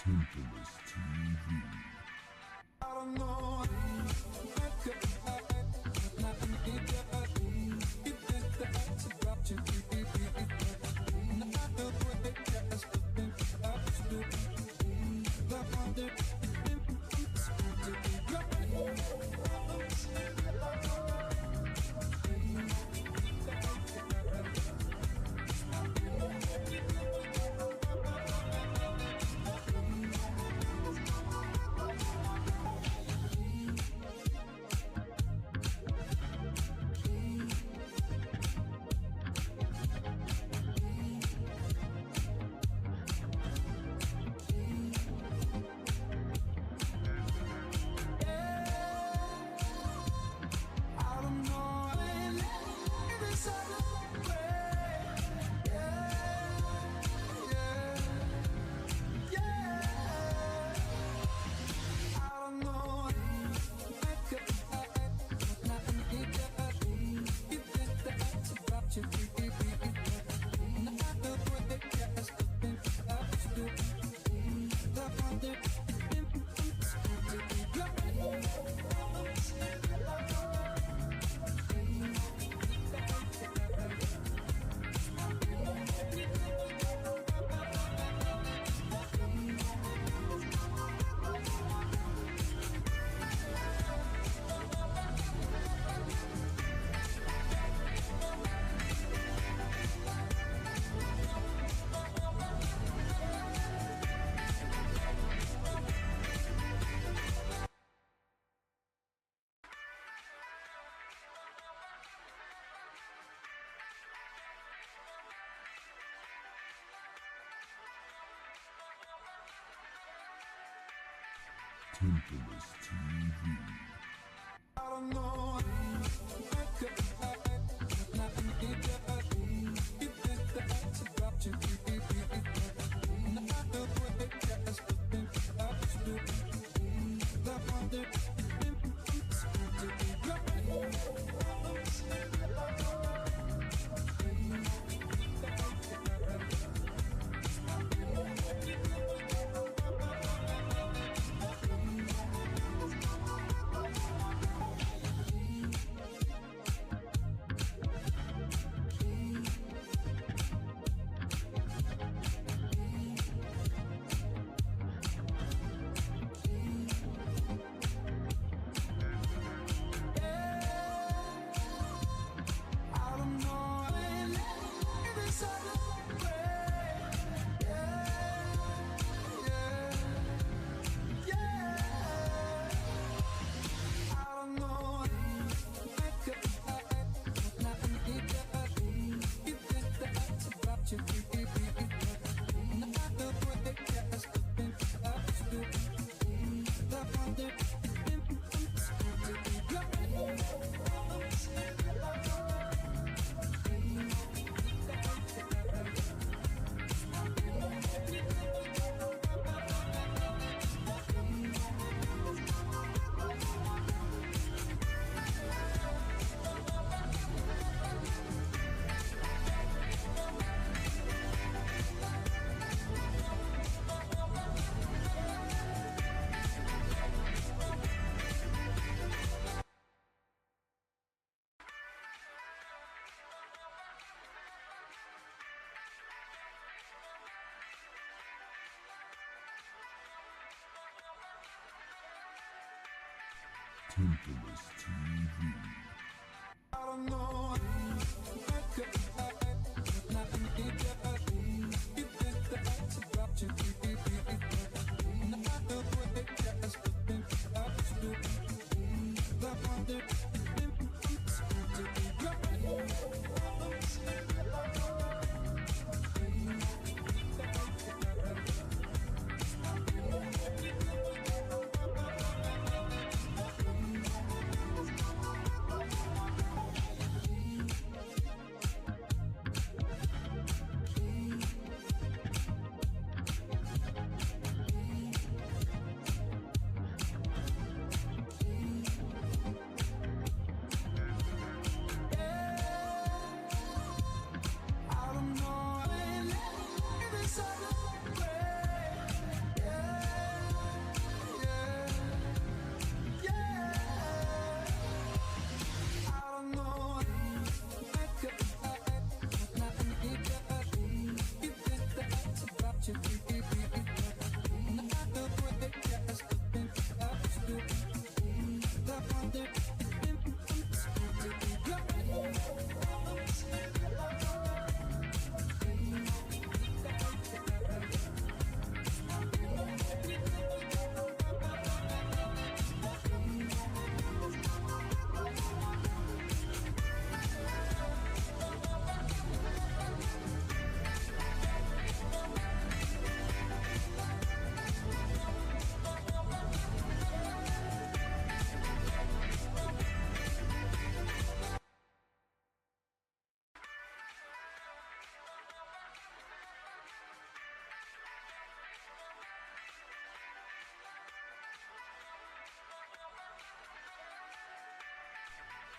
Tinkerless TV. I don't know. Tinkerless TV. I don't know. Tinkerless TV. I don't know.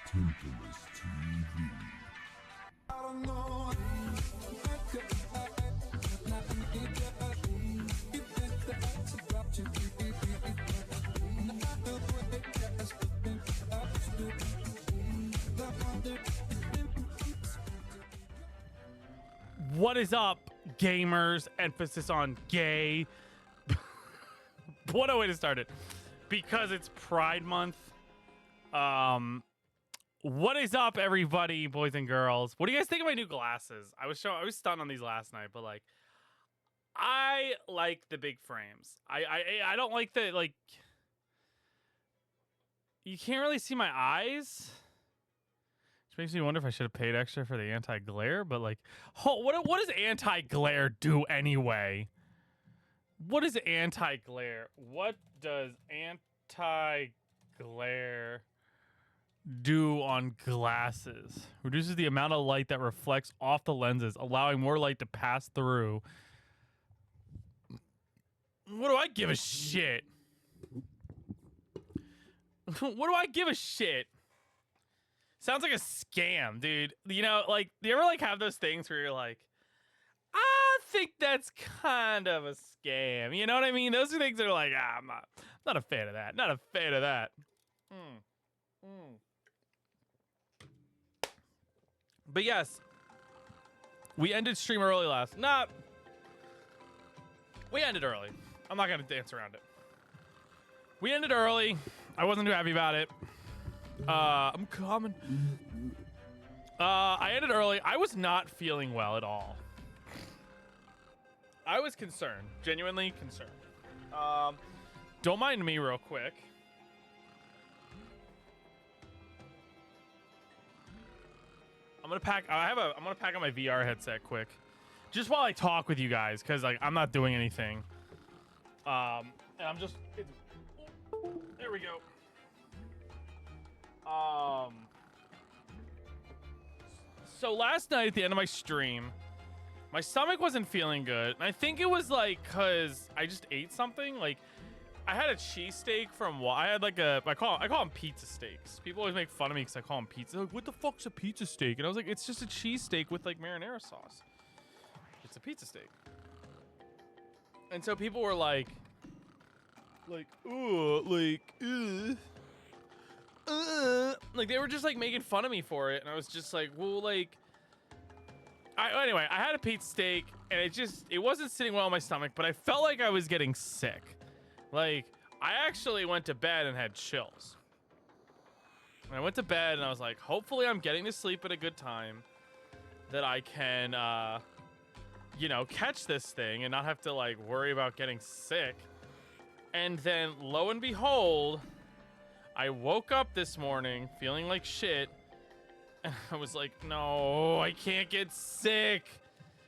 Tinkerless TV. I don't know. What is up, gamers? Emphasis on gay. What a way to start it. Because it's Pride Month. What is up, everybody, boys and girls? What do you guys think of my new glasses? I was stunned on these last night, but like, I like the big frames. I don't like the, like, you can't really see my eyes. Which makes me wonder if I should have paid extra for the anti-glare, but like, what does anti-glare do anyway? What is anti-glare? What does anti-glare do on glasses? Reduces the amount of light that reflects off the lenses, allowing more light to pass through. What do I give a shit? What do I give a shit? Sounds like a scam, dude. You know, like, do you ever like have those things where you're like, I think that's kind of a scam. You know what I mean? Those are things that are like, I'm not a fan of that. Not a fan of that. But yes, we ended stream early last. We ended early. I'm not gonna dance around it. We ended early. I wasn't too happy about it. I'm coming. I ended early. I was not feeling well at all. I was concerned, genuinely concerned. Don't mind me real quick. I'm gonna pack on my VR headset quick, just while I talk with you guys, because like I'm not doing anything. And I'm just. There we go. So last night at the end of my stream, my stomach wasn't feeling good, and I think it was like because I just ate something. Like I had a cheesesteak from I had like I call them pizza steaks. People always make fun of me because I call them pizza. They're like, what the fuck's a pizza steak? And I was like, it's just a cheesesteak with like marinara sauce. It's a pizza steak. And so people were like, ooh, like they were just like making fun of me for it, and I was just like, well, like, anyway, I had a pizza steak, and it wasn't sitting well in my stomach, but I felt like I was getting sick. Like, I actually went to bed and had chills. And I went to bed, and I was like, hopefully I'm getting to sleep at a good time, that I can, you know, catch this thing and not have to like worry about getting sick. And then, lo and behold, I woke up this morning feeling like shit, and I was like, no, I can't get sick,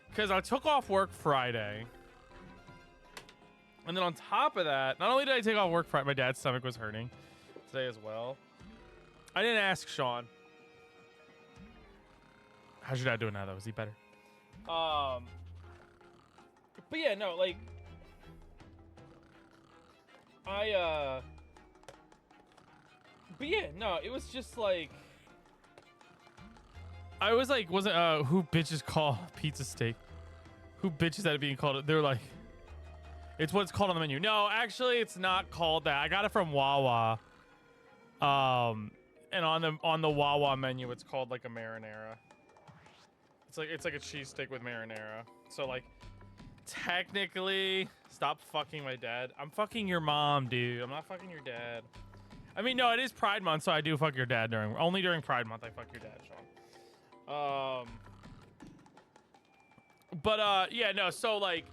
because I took off work Friday. And then on top of that, not only did I take off work Friday, my dad's stomach was hurting today as well. I didn't ask Sean. How's your dad doing now, though? Is he better? But yeah, no, like, but yeah, no, it was just like, I was like, who bitches call pizza steak? Who bitches at it being called it? They're like, it's what it's called on the menu. No, actually, it's not called that. I got it from Wawa. And on the Wawa menu, it's called like a marinara. It's like a cheesesteak with marinara. So like, technically, stop fucking my dad. I'm fucking your mom, dude. I'm not fucking your dad. I mean, no, it is Pride Month, so I do fuck your dad only during Pride Month. I fuck your dad, Sean. But yeah, no. So like,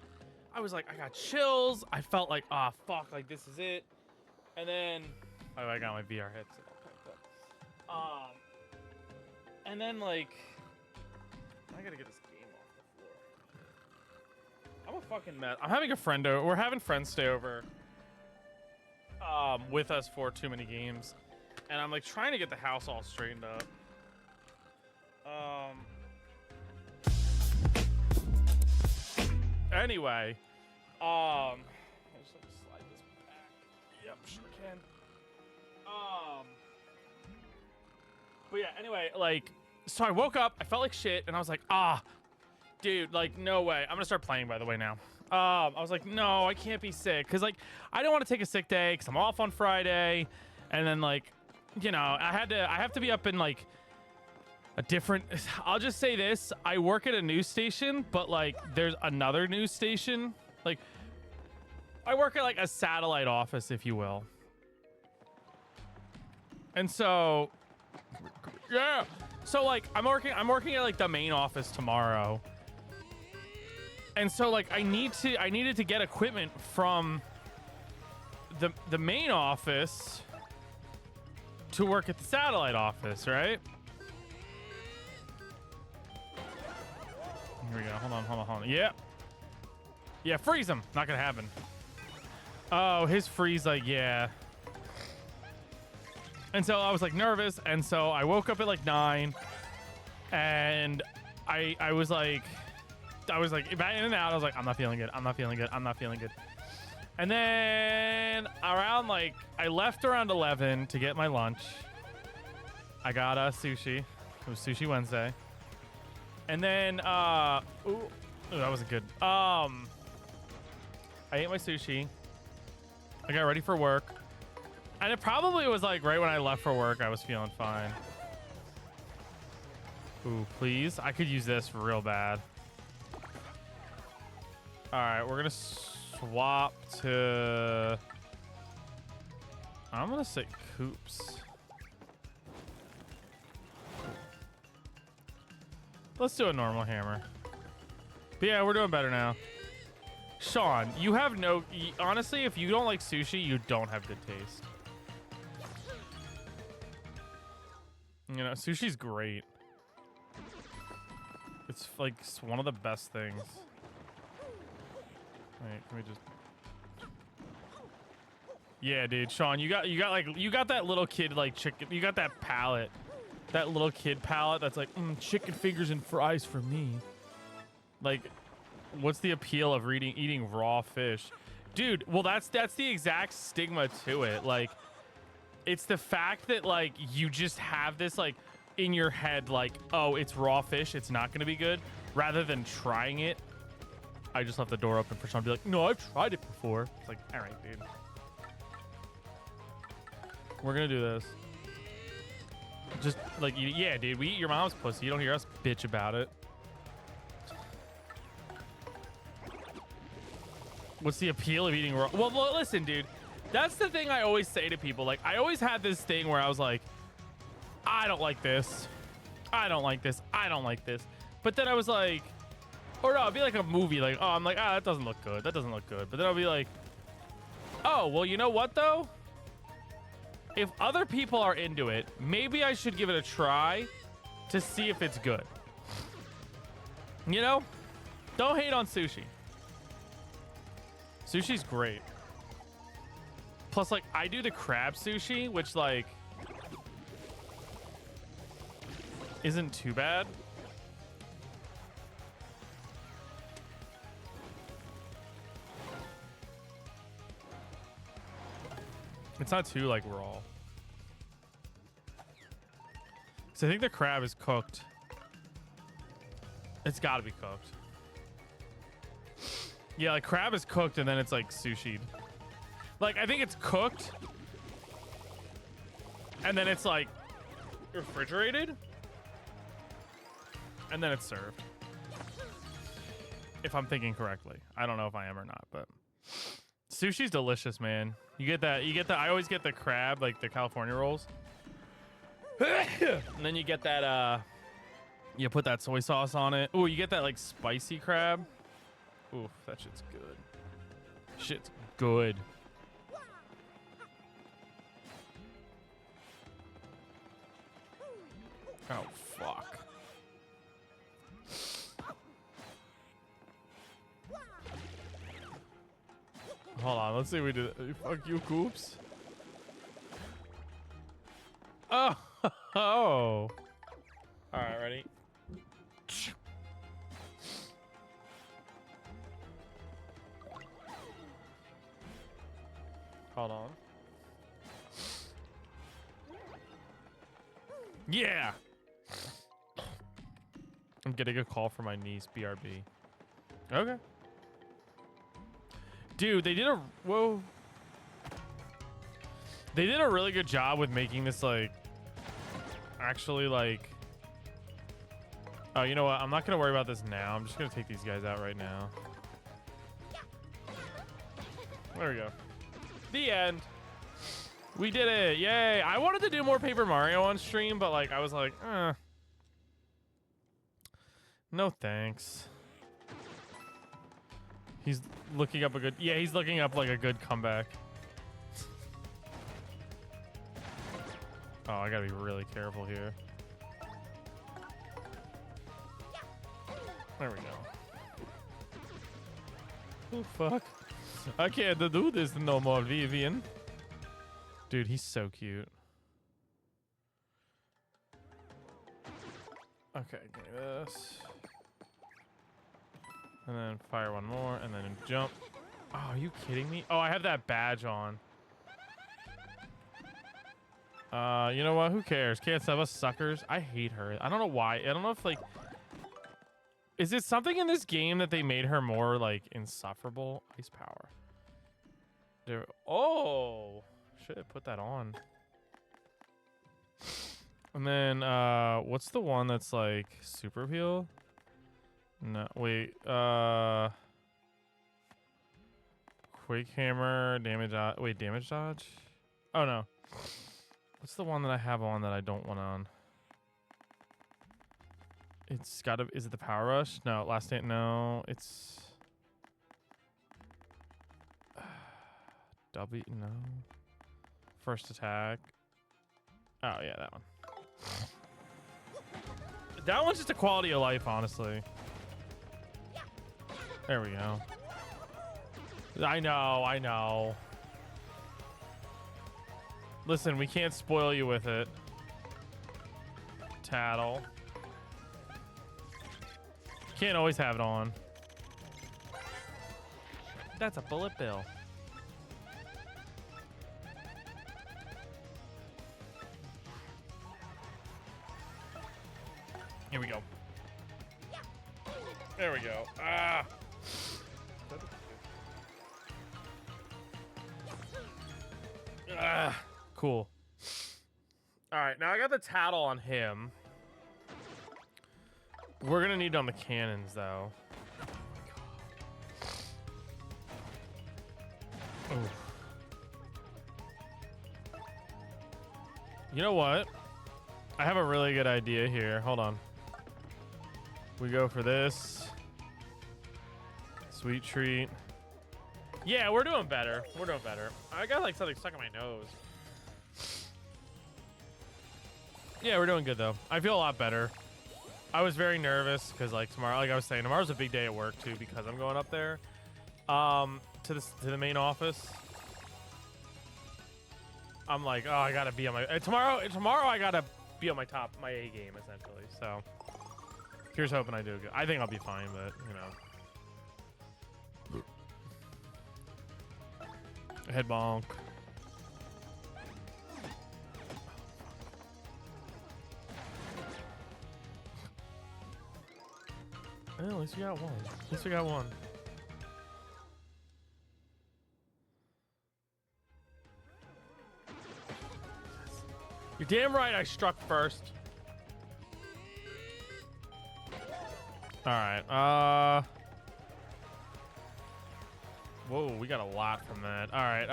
I was like, I got chills. I felt like, ah, fuck, like this is it. And then, I got my VR headset all packed up. And then like, I gotta get this game off the floor. I'm a fucking mess. I'm having a friend over. We're having friends stay over. With us for too many games, and I'm like trying to get the house all straightened up. Anyway, I just have to slide this back. Yep, sure can. But yeah, anyway, like, so I woke up, I felt like shit, and I was like, ah, dude, like, no way. I'm gonna start playing, by the way, now. I was like, no, I can't be sick, because, like, I don't want to take a sick day, because I'm off on Friday, and then, like, you know, I have to be up in, like, a different, I'll just say this, I work at a news station, but, like, there's another news station, like, I work at, like, a satellite office, if you will. And so, yeah. So like I'm working at like the main office tomorrow. And so like I needed to get equipment from the main office to work at the satellite office, right? Here we go. Hold on. Yeah. Yeah, freeze him. Not gonna happen. Oh, his freeze, like, yeah. And so I was like nervous, and so I woke up at like 9, and I was like back in and out. I was like, I'm not feeling good. And then around like I left around 11 to get my lunch. I got sushi. It was Sushi Wednesday. And then ooh, that wasn't good. I ate my sushi. I got ready for work. And it probably was like right when I left for work, I was feeling fine. Ooh, please. I could use this real bad. All right, we're going to swap to... I'm going to say Coops. Let's do a normal hammer. But yeah, we're doing better now. Sean, you have no... Honestly, if you don't like sushi, you don't have good taste. You know, sushi's great. It's like one of the best things. Wait, can we just... Yeah, dude, Sean, you got that little kid like chicken. You got that palate, that little kid palate that's like chicken fingers and fries for me. Like, what's the appeal of eating raw fish, dude? Well, that's the exact stigma to it. Like, it's the fact that like you just have this like in your head like, oh, it's raw fish, it's not gonna be good, rather than trying it. I just left the door open for Sean to be like, no, I've tried it before. It's like, all right, dude. We're gonna do this. Just like, yeah, dude, we eat your mom's pussy. You don't hear us bitch about it. What's the appeal of eating raw? Well, listen, dude. That's the thing I always say to people. Like, I always had this thing where I was like, I don't like this. I don't like this. I don't like this. But then I was like, or no, it'd be like a movie. Like, oh, I'm like, that doesn't look good. That doesn't look good. But then I'll be like, oh, well, you know what, though? If other people are into it, maybe I should give it a try to see if it's good. You know? Don't hate on sushi. Sushi's great. Plus, like, I do the crab sushi, which, like, isn't too bad. It's not too, like, raw. So I think the crab is cooked. It's got to be cooked. Yeah, like, crab is cooked and then it's, like, sushi'd. Like, I think it's cooked. And then it's, like, refrigerated. And then it's served. If I'm thinking correctly. I don't know if I am or not, but... Sushi's delicious, man. You get that, I always get the crab, like the California rolls. And then you get that, you put that soy sauce on it. Ooh, you get that, like, spicy crab. Ooh, that shit's good. Shit's good. Oh, fuck. Hold on, let's see if we did it. Fuck you, Coops. Oh, oh. All right, ready? Hold on. Yeah. I'm getting a call from my niece, BRB. Okay. Dude, they did a whoa. They did a really good job with making this like actually like. Oh, you know what? I'm not gonna worry about this now. I'm just gonna take these guys out right now. There we go. The end. We did it. Yay. I wanted to do more Paper Mario on stream, but like I was like, no thanks. He's looking up a good, yeah, he's looking up like a good comeback. Oh, I gotta be really careful here. There we go. Oh, fuck. I can't do this no more, Vivian. Dude, he's so cute. Okay, give me this. And then fire one more, and then jump. Oh, are you kidding me? Oh, I have that badge on. You know what? Who cares? Can't save us suckers. I hate her. I don't know why. I don't know if, like... Is it something in this game that they made her more, like, insufferable? Ice power. There. Oh! Should have put that on. And then, what's the one that's, like, super heal? No, wait, Quake Hammer, damage, wait, damage dodge? Oh, no. What's the one that I have on that I don't want on? It's gotta, is it the Power Rush? No, last stand, no, it's... W, no. First attack. Oh, yeah, that one. That one's just a quality of life, honestly. There we go. I know. Listen, we can't spoil you with it. Tattle. Can't always have it on. That's a bullet bill. Here we go. There we go. Ah. Ah. Cool. All right, now I got the tattle on him. We're gonna need it on the cannons, though. Oof. You know what? I have a really good idea here. Hold on. We go for this. Sweet treat. Yeah, we're doing better. We're doing better. I got like something stuck in my nose. Yeah, we're doing good though. I feel a lot better. I was very nervous because like tomorrow, like I was saying, tomorrow's a big day at work too because I'm going up there to the main office. I'm like, oh, I gotta be on my tomorrow I gotta be on my A game essentially. So here's hoping I do good. I think I'll be fine, but you know. Head bonk. Well, at least we got one. At least we got one. You're damn right I struck first. Alright, whoa, we got a lot from that. Alright,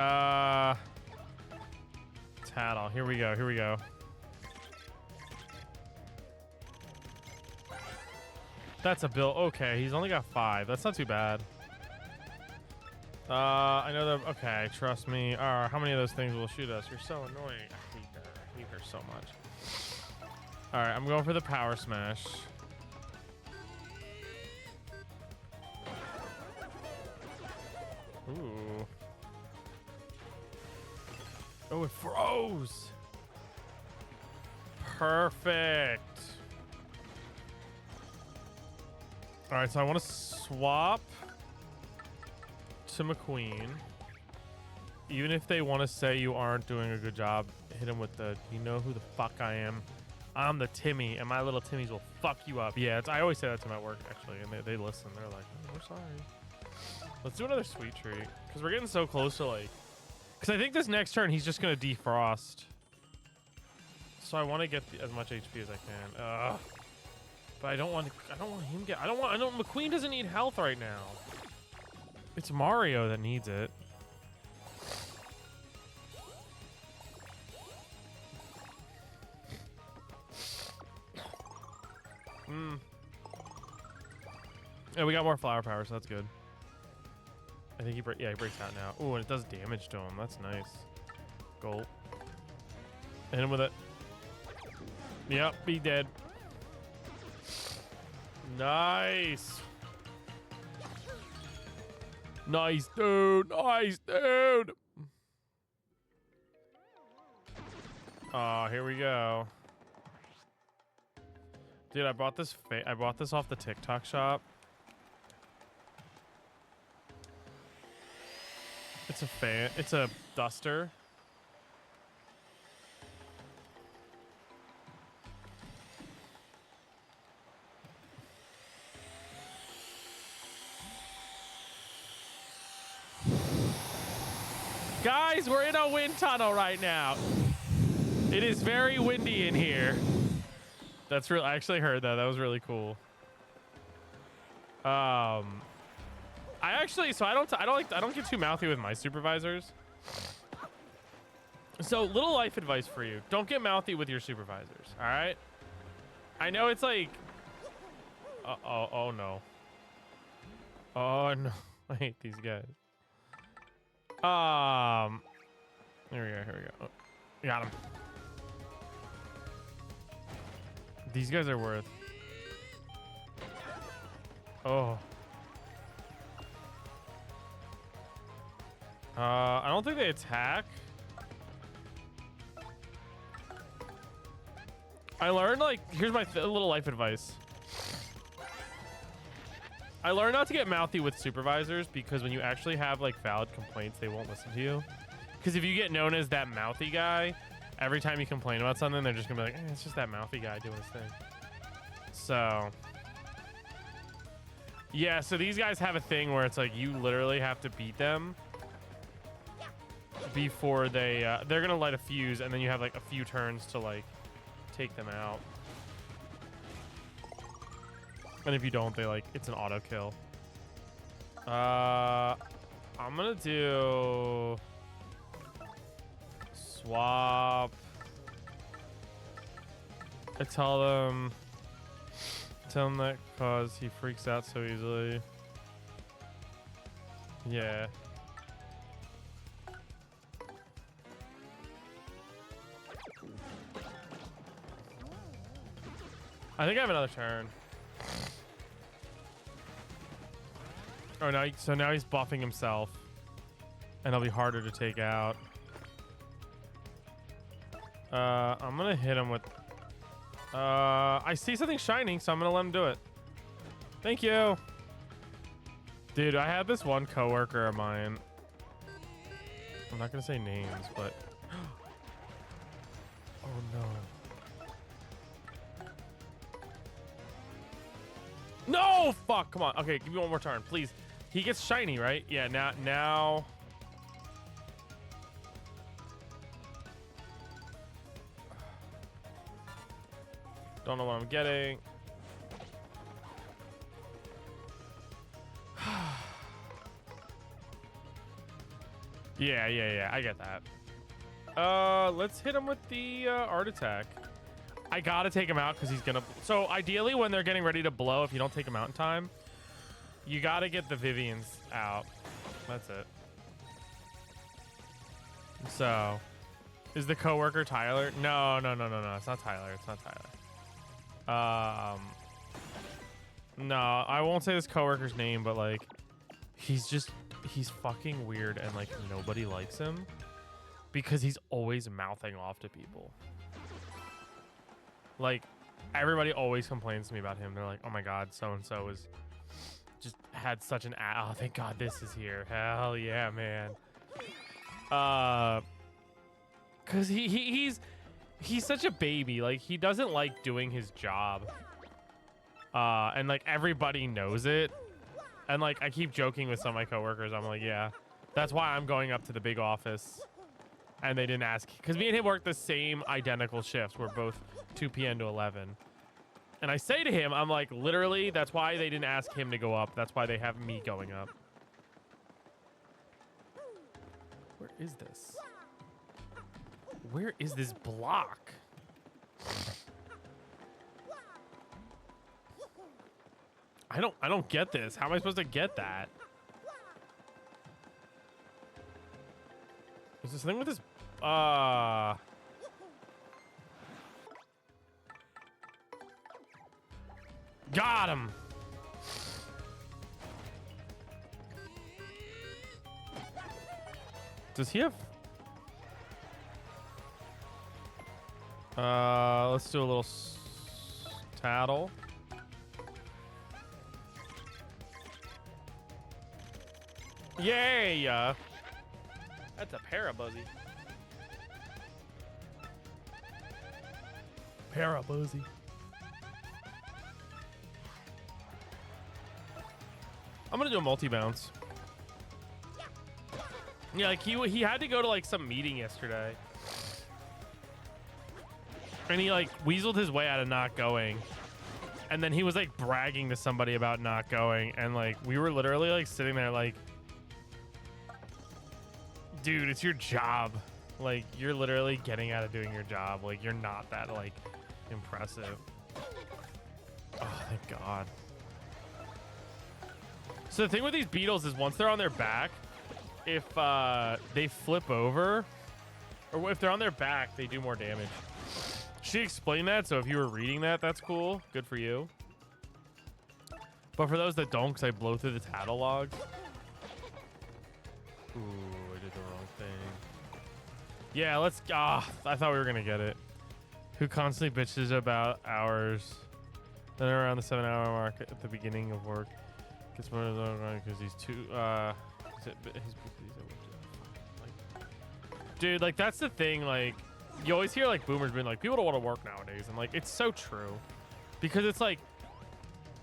tattle. Here we go, here we go. That's a bill. Okay, he's only got 5. That's not too bad. I know that. Okay, trust me. How many of those things will shoot us? You're so annoying. I hate her. I hate her so much. All right, I'm going for the power smash. Ooh. Oh, it froze. Perfect. All right, so I want to swap to McQueen. Even if they want to say you aren't doing a good job, hit him with the, you know who the fuck I am. I'm the Timmy, and my little Timmys will fuck you up. Yeah, I always say that to them at work, actually, and they listen. They're like, oh, we're sorry. Let's do another sweet treat, because we're getting so close to, like... Because I think this next turn, he's just going to defrost. So I want to get as much HP as I can. But I don't want him get... McQueen doesn't need health right now. It's Mario that needs it. Yeah, we got more flower power, so that's good. I think he breaks out now. Ooh, and it does damage to him. That's nice. Gold. Hit him with it. Yep, be dead. Nice. Nice, dude. Nice, dude. Oh, here we go. Dude, I bought this off the TikTok shop. It's a fan. It's a duster. Guys, we're in a wind tunnel right now. It is very windy in here. That's real. I actually heard that. That was really cool. I don't get too mouthy with my supervisors. So, little life advice for you. Don't get mouthy with your supervisors, all right? I know it's like... oh no. Oh, no. I hate these guys. Here we go. Oh, got him. These guys are worth... Oh. I don't think they attack. I learned, like, here's my little life advice. I learned not to get mouthy with supervisors because when you actually have, like, valid complaints, they won't listen to you. Because if you get known as that mouthy guy, every time you complain about something, they're just gonna be like, it's just that mouthy guy doing his thing. So... yeah, so these guys have a thing where it's like you literally have to beat them before they're gonna light a fuse, and then you have like a few turns to like take them out. And if you don't, they like it's an auto kill. I'm gonna do swap. I tell them that cause he freaks out so easily. Yeah. I think I have another turn. Oh, now he's buffing himself, and it'll be harder to take out. I'm gonna hit him with. I see something shining, so I'm gonna let him do it. Thank you, dude. I had this one coworker of mine. I'm not gonna say names, but oh no. No, fuck, come on. Okay, give me one more turn, please. He gets shiny, right? Yeah, now. Don't know what I'm getting. Yeah, I get that. Let's hit him with the art attack. I gotta take him out because he's gonna... So ideally when they're getting ready to blow, if you don't take him out in time, you gotta get the Vivians out. That's it. So, is the coworker Tyler? No. It's not Tyler. No, I won't say this coworker's name, but like, he's fucking weird and like nobody likes him because he's always mouthing off to people. Like, everybody always complains to me about him. They're like, oh my god, so-and-so is just had such an oh, thank god this is here. Hell yeah, man. Cause he's he's such a baby. Like, he doesn't like doing his job. And like everybody knows it. And like I keep joking with some of my coworkers. I'm like, yeah, that's why I'm going up to the big office. And they didn't ask, because me and him work the same identical shifts. We're both 2 p.m. to 11. And I say to him, I'm like, literally, that's why they didn't ask him to go up. That's why they have me going up. Where is this? Where is this block? I don't get this. How am I supposed to get that? Is this thing with this? Got him. Does he have? Let's do a little tattle. Yay! That's a Parabuzzy. Parabuzzy. I'm gonna do a multi-bounce. Yeah, like he had to go to like some meeting yesterday. And he like weaseled his way out of not going. And then he was like bragging to somebody about not going. And like we were literally like sitting there like, dude, it's your job. Like you're literally getting out of doing your job. Like you're not that like impressive. Oh, thank God. So the thing with these beetles is once they're on their back, if they flip over, or if they're on their back, they do more damage. She explained that, so if you were reading that, that's cool. Good for you. But for those that don't, because I blow through the tattle logs. Ooh, I did the wrong thing. Yeah, let's... I thought we were going to get it. Who constantly bitches about hours. Then around the 7-hour mark at the beginning of work. Gets more because he's too... dude, like, that's the thing, like... You always hear like boomers being like, people don't want to work nowadays, and like it's so true, because it's like,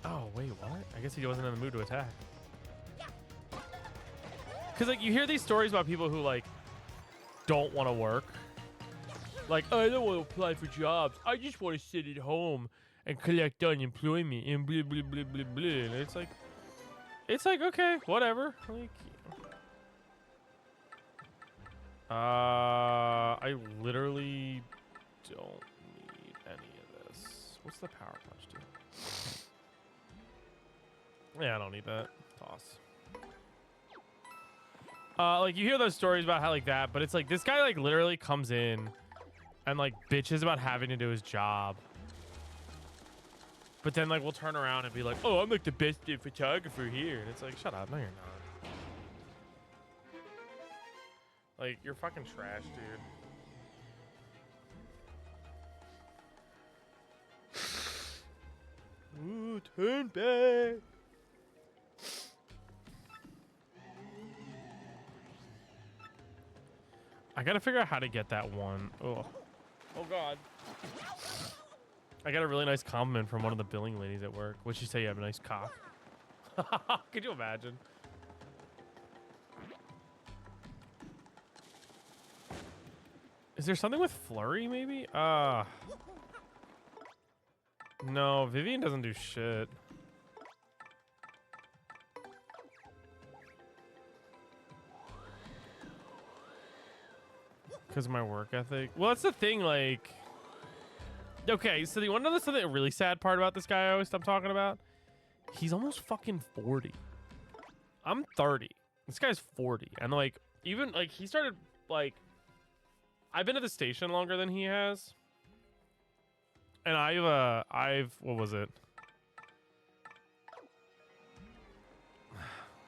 oh wait, what? I guess he wasn't in the mood to attack. Because like you hear these stories about people who like don't want to work, like, oh, I don't want to apply for jobs, I just want to sit at home and collect unemployment and blah blah blah blah blah. And it's like okay, whatever. Like, I literally don't need any of this. What's the power punch do? Yeah, I don't need that. Toss. Like you hear those stories about how like that, but it's like this guy like literally comes in and like bitches about having to do his job. But then like we'll turn around and be like, oh, I'm like the best photographer here. And it's like, shut up. No, you're not. Like, you're fucking trash, dude. Ooh, turn back. I gotta figure out how to get that one. Oh. Oh, God. I got a really nice compliment from one of the billing ladies at work. What'd she say? You have a nice cock. Could you imagine? Is there something with flurry, maybe? No, Vivian doesn't do shit. Because of my work ethic. Well, that's the thing, like... Okay, so you want to know something really sad part about this guy I always stop talking about? He's almost fucking 40. I'm 30. This guy's 40. And, like, even, like, he started, like... I've been at the station longer than he has. And what was it?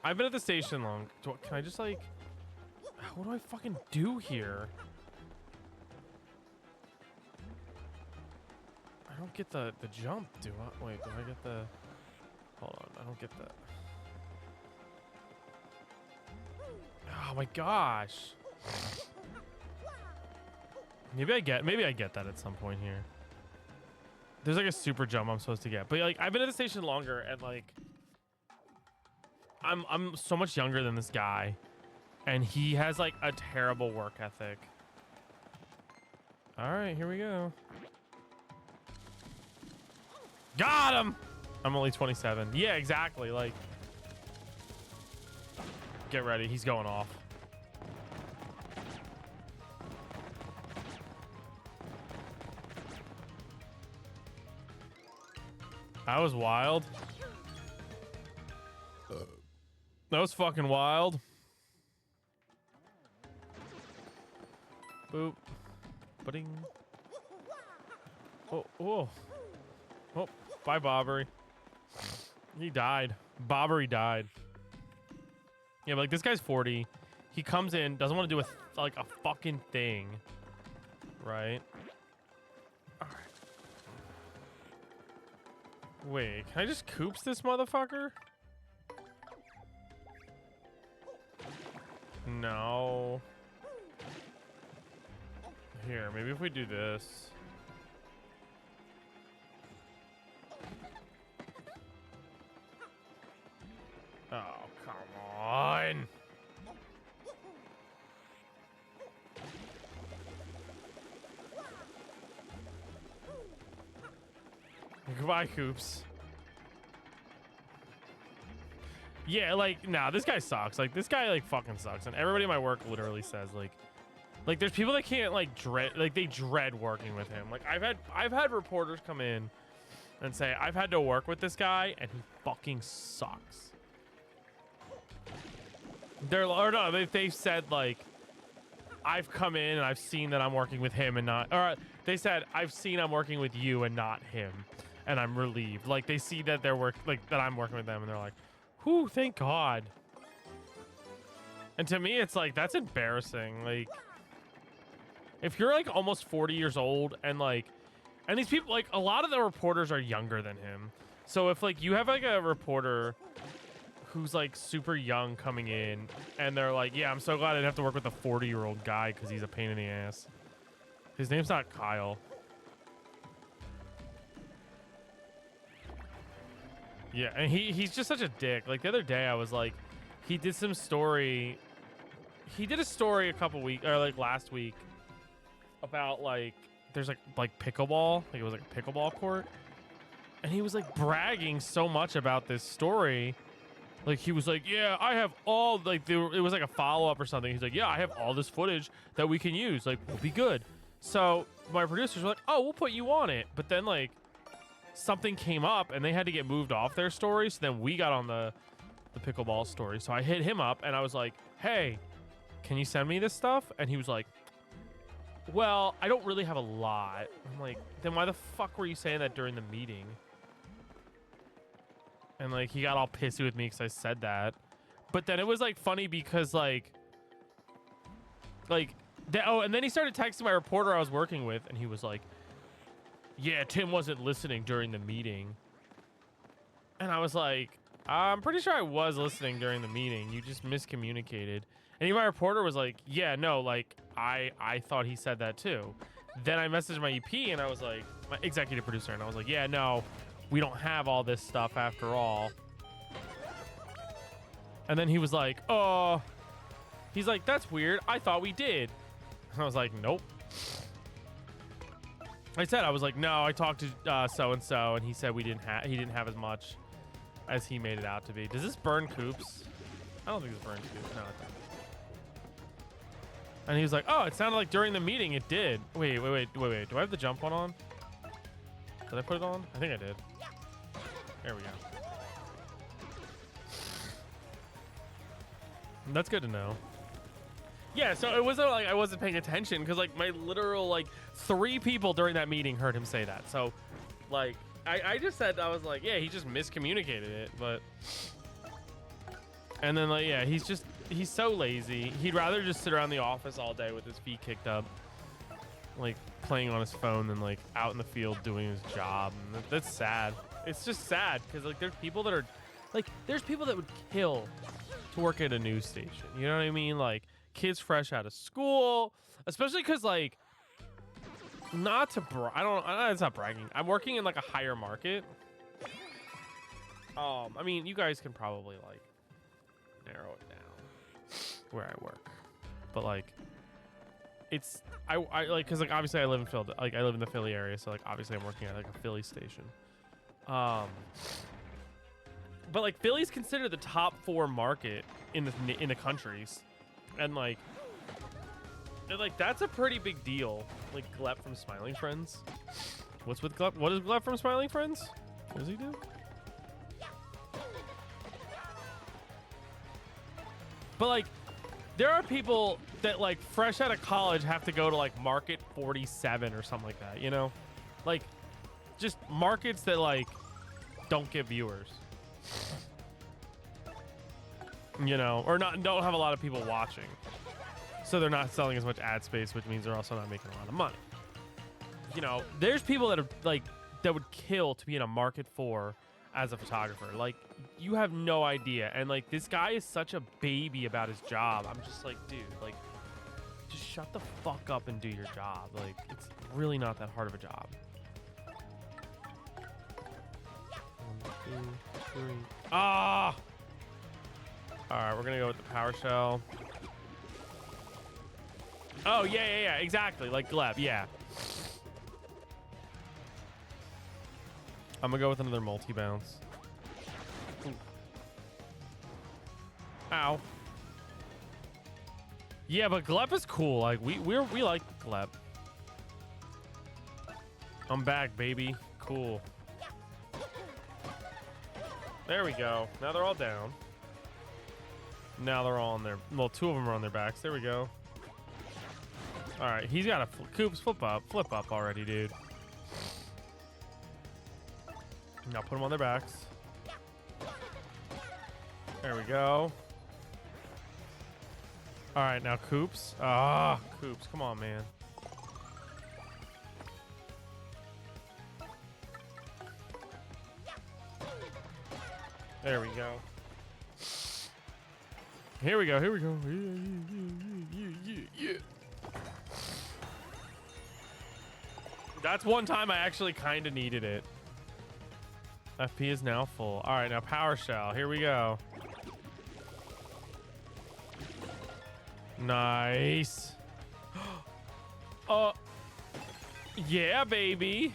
I've been at the station long. Can I just like, what do I fucking do here? I don't get the jump, do I? Wait, do I get the, hold on, I don't get the. Oh my gosh. Maybe I get that at some point here. There's like a super jump I'm supposed to get, but like I've been at the station longer, and like I'm so much younger than this guy, and he has like a terrible work ethic. All right, here we go. Got him. I'm only 27. Yeah, exactly. Like, get ready. He's going off. That was wild. That was fucking wild. Boop. Pudding. Oh, oh. Oh, bye, Bobbery. He died. Bobbery died. Yeah, but like this guy's 40. He comes in, doesn't want to do like a fucking thing. Right? Alright. Wait, can I just coops this motherfucker? No. Here, maybe if we do this. Oh, come on. Goodbye, Coops. Yeah, like, nah, this guy sucks. Like, this guy, like, fucking sucks. And everybody at my work literally says, like, there's people that can't, like, they dread working with him. Like, I've had reporters come in and say, I've had to work with this guy, and he fucking sucks. They've said, like, I've come in and I've seen that I'm working with him and not, or they said, I've seen I'm working with you and not him, and I'm relieved. Like, they see that that I'm working with them, and they're like, whew, thank God. And to me, it's like, that's embarrassing. Like, if you're like almost 40 years old and like, and these people, like, a lot of the reporters are younger than him. So if like you have like a reporter who's like super young coming in and they're like, yeah, I'm so glad I didn't have to work with a 40-year-old guy because he's a pain in the ass. His name's not Kyle. Yeah, and he's just such a dick. Like the other day I was like, he did a story a couple weeks, or like last week, about like there's like pickleball, like it was like a pickleball court, and he was like bragging so much about this story. Like he was like, yeah, I have all, like it was like a follow-up or something. He's like, yeah, I have all this footage that we can use, like we'll be good. So my producers were like, oh, we'll put you on it. But then like something came up and they had to get moved off their story, so then we got on the pickleball story. So I hit him up and I was like, hey, can you send me this stuff? And he was like, well, I don't really have a lot. I'm like, then why the fuck were you saying that during the meeting? And like he got all pissy with me because I said that. But then it was like funny because like oh, and then he started texting my reporter I was working with, and he was like, yeah, Tim wasn't listening during the meeting. And I was like, I'm pretty sure I was listening during the meeting. You just miscommunicated. And my reporter was like, yeah, no, like I thought he said that too. Then I messaged my EP and I was like, my executive producer, and I was like, yeah, no, we don't have all this stuff after all. And then he was like, oh, he's like, that's weird. I thought we did. I was like, nope. I was like, no, I talked to so-and-so, and he said he didn't have as much as he made it out to be. Does this burn Coops? I don't think this burns Coops. No, it doesn't. And he was like, oh, it sounded like during the meeting it did. Wait. Do I have the jump one on? Did I put it on? I think I did. There we go. That's good to know. Yeah, so it wasn't like I wasn't paying attention because like my literal like 3 people during that meeting heard him say that. So like I just said, I was like, yeah, he just miscommunicated it, but and then like, yeah, he's so lazy. He'd rather just sit around the office all day with his feet kicked up, like playing on his phone, than like out in the field doing his job. And that's sad. It's just sad because like there's people that would kill to work at a news station. You know what I mean? Like kids fresh out of school, especially because like Not to it's not bragging. I'm working in like a higher market. I mean, you guys can probably like narrow it down where I work, but like it's I like because like obviously I live in Philly, like I live in the Philly area, so like obviously I'm working at like a Philly station. But like Philly's considered the top 4 market in the countries, and like that's a pretty big deal. Like Gleb from Smiling Friends. What's with Gleb? What is Gleb from Smiling Friends? What does he do? But like, there are people that like fresh out of college have to go to like Market 47 or something like that, you know? Like, just markets that like don't get viewers, you know, or don't have a lot of people watching, so they're not selling as much ad space, which means they're also not making a lot of money. You know, there's people that are like that would kill to be in a Market 4 as a photographer. Like, you have no idea. And like, this guy is such a baby about his job. I'm just like, dude, like, just shut the fuck up and do your job. Like, it's really not that hard of a job. 1, 2, 3. Ah! All right, we're gonna go with the PowerShell. Oh, yeah, exactly. Like Gleb, yeah. I'm gonna go with another multi-bounce. Ow. Yeah, but Gleb is cool. Like we like Gleb. I'm back, baby. Cool. There we go. Now they're all down. Now they're all on their. Well, 2 of them are on their backs. There we go. All right, he's got a Coops flip up already, dude. Now put them on their backs. There we go. All right, now Coops. Ah, Coops, come on, man. There we go. Here we go. Here we go. Yeah. That's one time I actually kind of needed it. FP is now full. All right, now PowerShell. Here we go. Nice. Yeah, baby.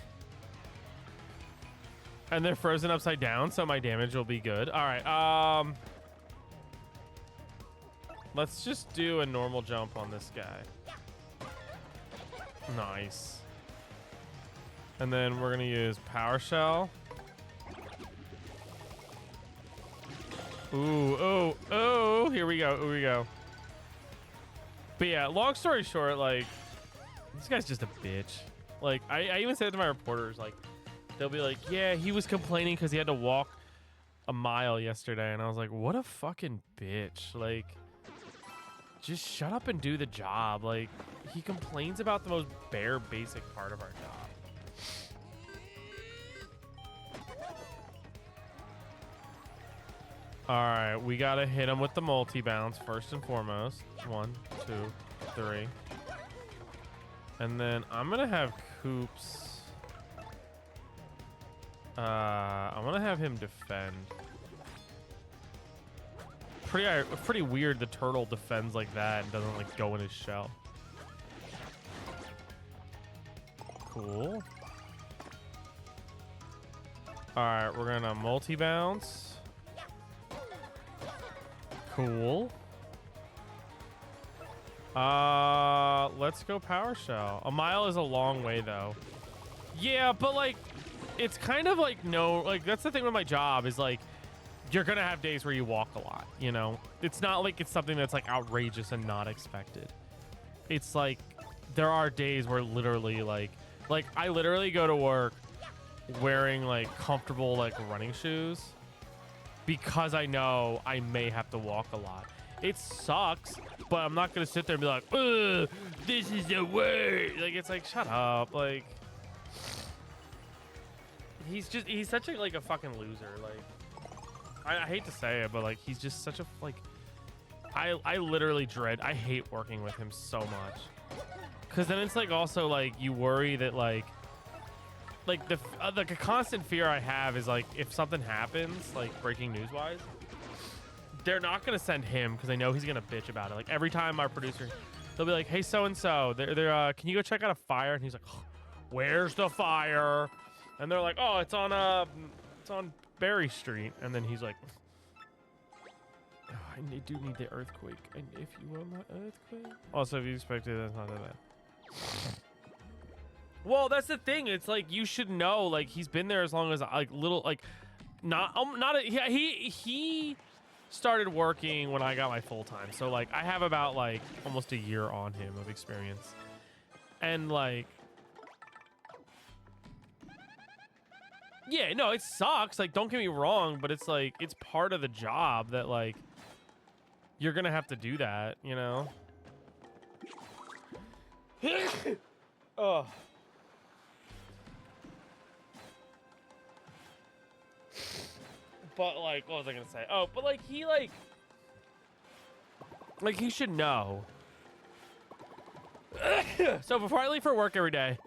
And they're frozen upside down, so my damage will be good. All right. Let's just do a normal jump on this guy. Nice. And then we're gonna use PowerShell. Ooh, here we go. But yeah, long story short, like, this guy's just a bitch. Like, I even said to my reporters, like, they'll be like, yeah, he was complaining because he had to walk a mile yesterday. And I was like, what a fucking bitch. Like, just shut up and do the job. Like, he complains about the most bare basic part of our job. All right, we gotta hit him with the multi-bounce first and foremost. 1, 2, 3. And then I'm gonna have Coops. I want to have him defend. Pretty weird the turtle defends like that and doesn't like go in his shell. Cool. All right, we're gonna multi-bounce. Cool. Let's go PowerShell. A mile is a long way though. Yeah, but like, it's kind of like that's the thing with my job is like, you're gonna have days where you walk a lot, you know? It's not like it's something that's like outrageous and not expected. It's like, there are days where literally like I literally go to work wearing like comfortable like running shoes because I know I may have to walk a lot. It sucks, but I'm not gonna sit there and be like, ugh, this is the way. Like, it's like, shut up. Like, he's such a fucking loser. Like, I hate to say it, but like, he's just such a, like, I literally I hate working with him so much. Because then it's like also like you worry that like the like a constant fear I have is like if something happens like breaking news wise, they're not gonna send him because they know he's gonna bitch about it. Like every time our producer, they'll be like, "Hey, so and so, they're can you go check out a fire?" And he's like, oh, "Where's the fire?" And they're like, "Oh, it's on Berry Street." And then he's like, oh, "I do need the earthquake. And if you want my earthquake." Also, if you expect it, that's not that bad. Well, that's the thing. It's like you should know. Like he's been there as long as like little like not he started working when I got my full time. So like I have about like almost a year on him of experience, and like yeah, no, it sucks. Like don't get me wrong, but it's like it's part of the job that like you're gonna have to do that, you know. Oh. But like, what was I gonna say? Oh, but like he he should know. So before I leave for work every day,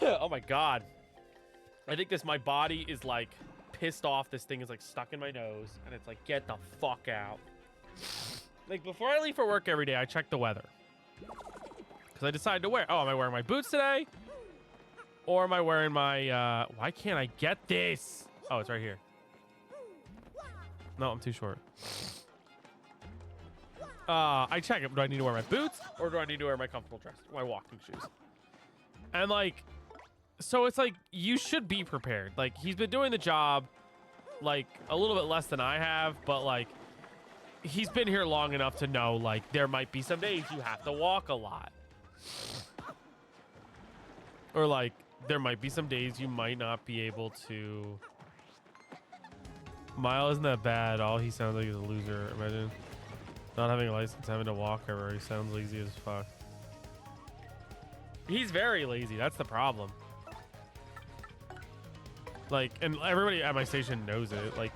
oh my god, I think my body is like pissed off. This thing is like stuck in my nose, and it's like, get the fuck out. Like before I leave for work every day, I check the weather. Because I decided to wear, oh, am I wearing my boots today? Or am I wearing my, why can't I get this? Oh, it's right here. No, I'm too short. I check it. Do I need to wear my boots? Or do I need to wear my comfortable dress? My walking shoes? And like, so it's like, you should be prepared. Like, he's been doing the job, like, a little bit less than I have. But like, he's been here long enough to know, like, there might be some days you have to walk a lot. Or like there might be some days you might not be able to. Mile isn't that bad at all. He sounds like he's a loser. Imagine not having a license, having to walk everywhere. He sounds lazy as fuck. He's very lazy. That's the problem. Like, and everybody at my station knows it. Like,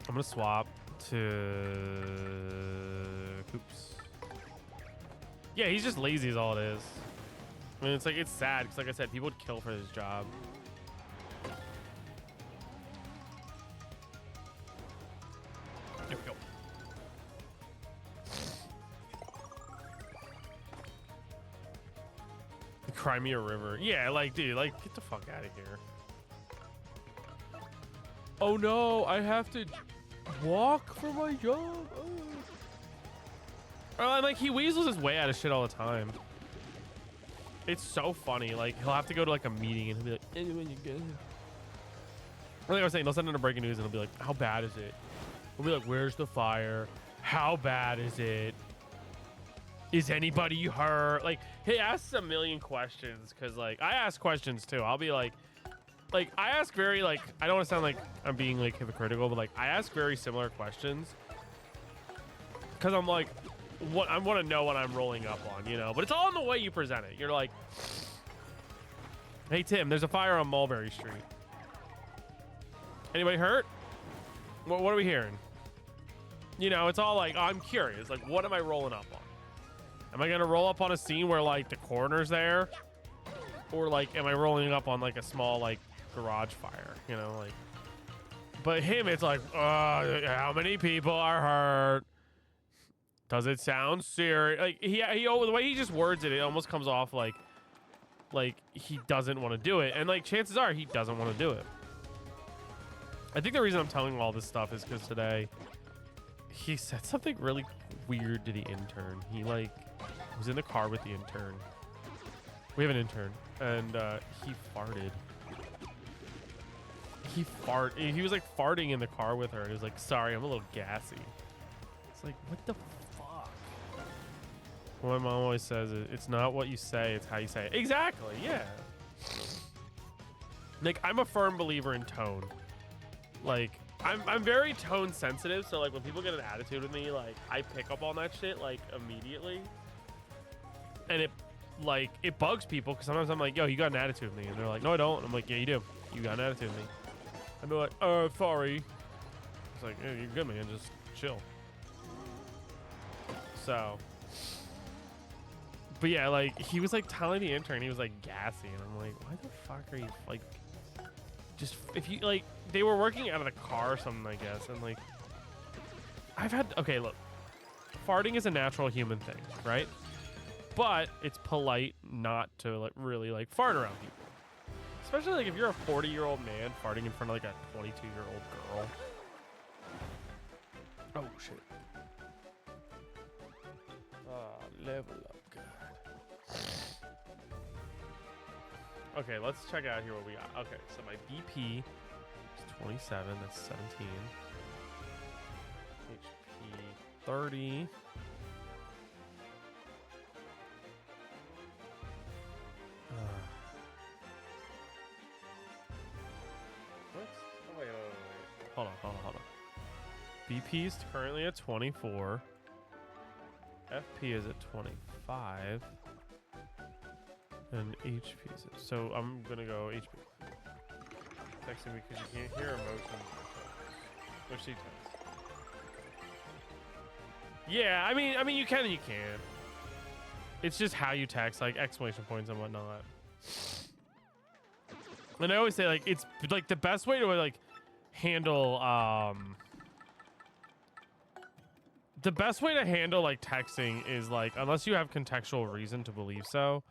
I'm gonna swap to Coops. Yeah, he's just lazy is all it is. I mean, it's like, it's sad because like I said, people would kill for this job. There we go. The Crimea River. Yeah, like, dude, like, get the fuck out of here. Oh no, I have to walk for my job. Oh. And like he weasels his way out of shit all the time. It's so funny. Like he'll have to go to like a meeting and he'll be like, "Anyone you good?" Like I was saying, they'll send in a breaking news and he'll be like, "How bad is it?" We'll be like, "Where's the fire? How bad is it? Is anybody hurt?" Like he asks a million questions because like I ask questions too. I'll be like I ask very like, I don't want to sound like I'm being like hypocritical, but like I ask very similar questions because I'm like, what I want to know what I'm rolling up on, you know. But it's all in the way you present it. You're like, "Hey Tim, there's a fire on Mulberry Street. Anybody hurt? What are we hearing?" You know, it's all like, oh, I'm curious. Like, what am I rolling up on? Am I gonna roll up on a scene where like the coroner's there, or like am I rolling up on like a small like garage fire? You know, like. But him, it's like, how many people are hurt? Does it sound serious? Like he the way he just words it, it almost comes off like he doesn't want to do it, and like chances are he doesn't want to do it. I think the reason I'm telling him all this stuff is because today he said something really weird to the intern. He like was in the car with the intern. We have an intern, and he farted. He was like farting in the car with her, and he was like, "Sorry, I'm a little gassy." It's like, what the fuck? Well, my mom always says it's not what you say, it's how you say it. Exactly, yeah. Like, I'm a firm believer in tone. Like, I'm very tone sensitive, so like when people get an attitude with me, like I pick up on that shit like immediately. And it bugs people because sometimes I'm like, "Yo, you got an attitude with me," and they're like, "No, I don't." I'm like, "Yeah, you do. You got an attitude with me." I'd be like, "Sorry." It's like, "Yeah, you're good, man. Just chill." So, but yeah, like he was like telling the intern he was like gassy, and I'm like, why the fuck are you like? Just if you like, they were working out of the car or something, I guess, and like, I've had okay, look, farting is a natural human thing, right? But it's polite not to like really like fart around people, especially like if you're a 40-year-old man farting in front of like a 22-year-old girl. Oh shit. Level up, God. Okay, let's check out here what we got. Okay, so my BP is 27. That's 17. HP 30. What? Oh, wait. Hold on. BP is currently at 24. FP is at 25. And HP is at... So I'm going to go HP. Texting me because you can't hear emotion. Or she texts. Yeah, I mean, you can and you can. It's just how you text, like exclamation points and whatnot. And I always say, like, it's like the best way to like handle the best way to handle like texting is like, unless you have contextual reason to believe so,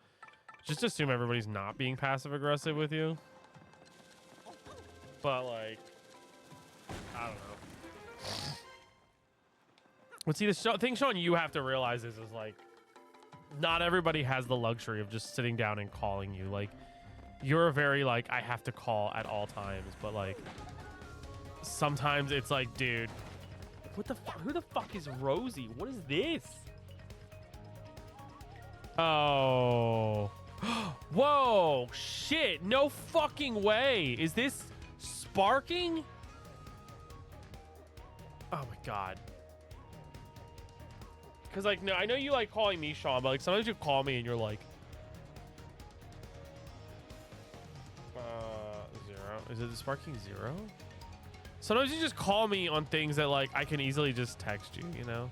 just assume everybody's not being passive aggressive with you. But like, I don't know. But see, the thing, Sean, you have to realize is like, not everybody has the luxury of just sitting down and calling you. Like, you're a very like, I have to call at all times, but like sometimes it's like, dude, what the fuck? Who the fuck is Rosie? What is this? Oh. Whoa, shit. No fucking way. Is this sparking? Oh my God. Cause like, no, I know you like calling me Sean, but like sometimes you call me and you're like, 0. Is it the sparking 0? Sometimes you just call me on things that like I can easily just text you, you know?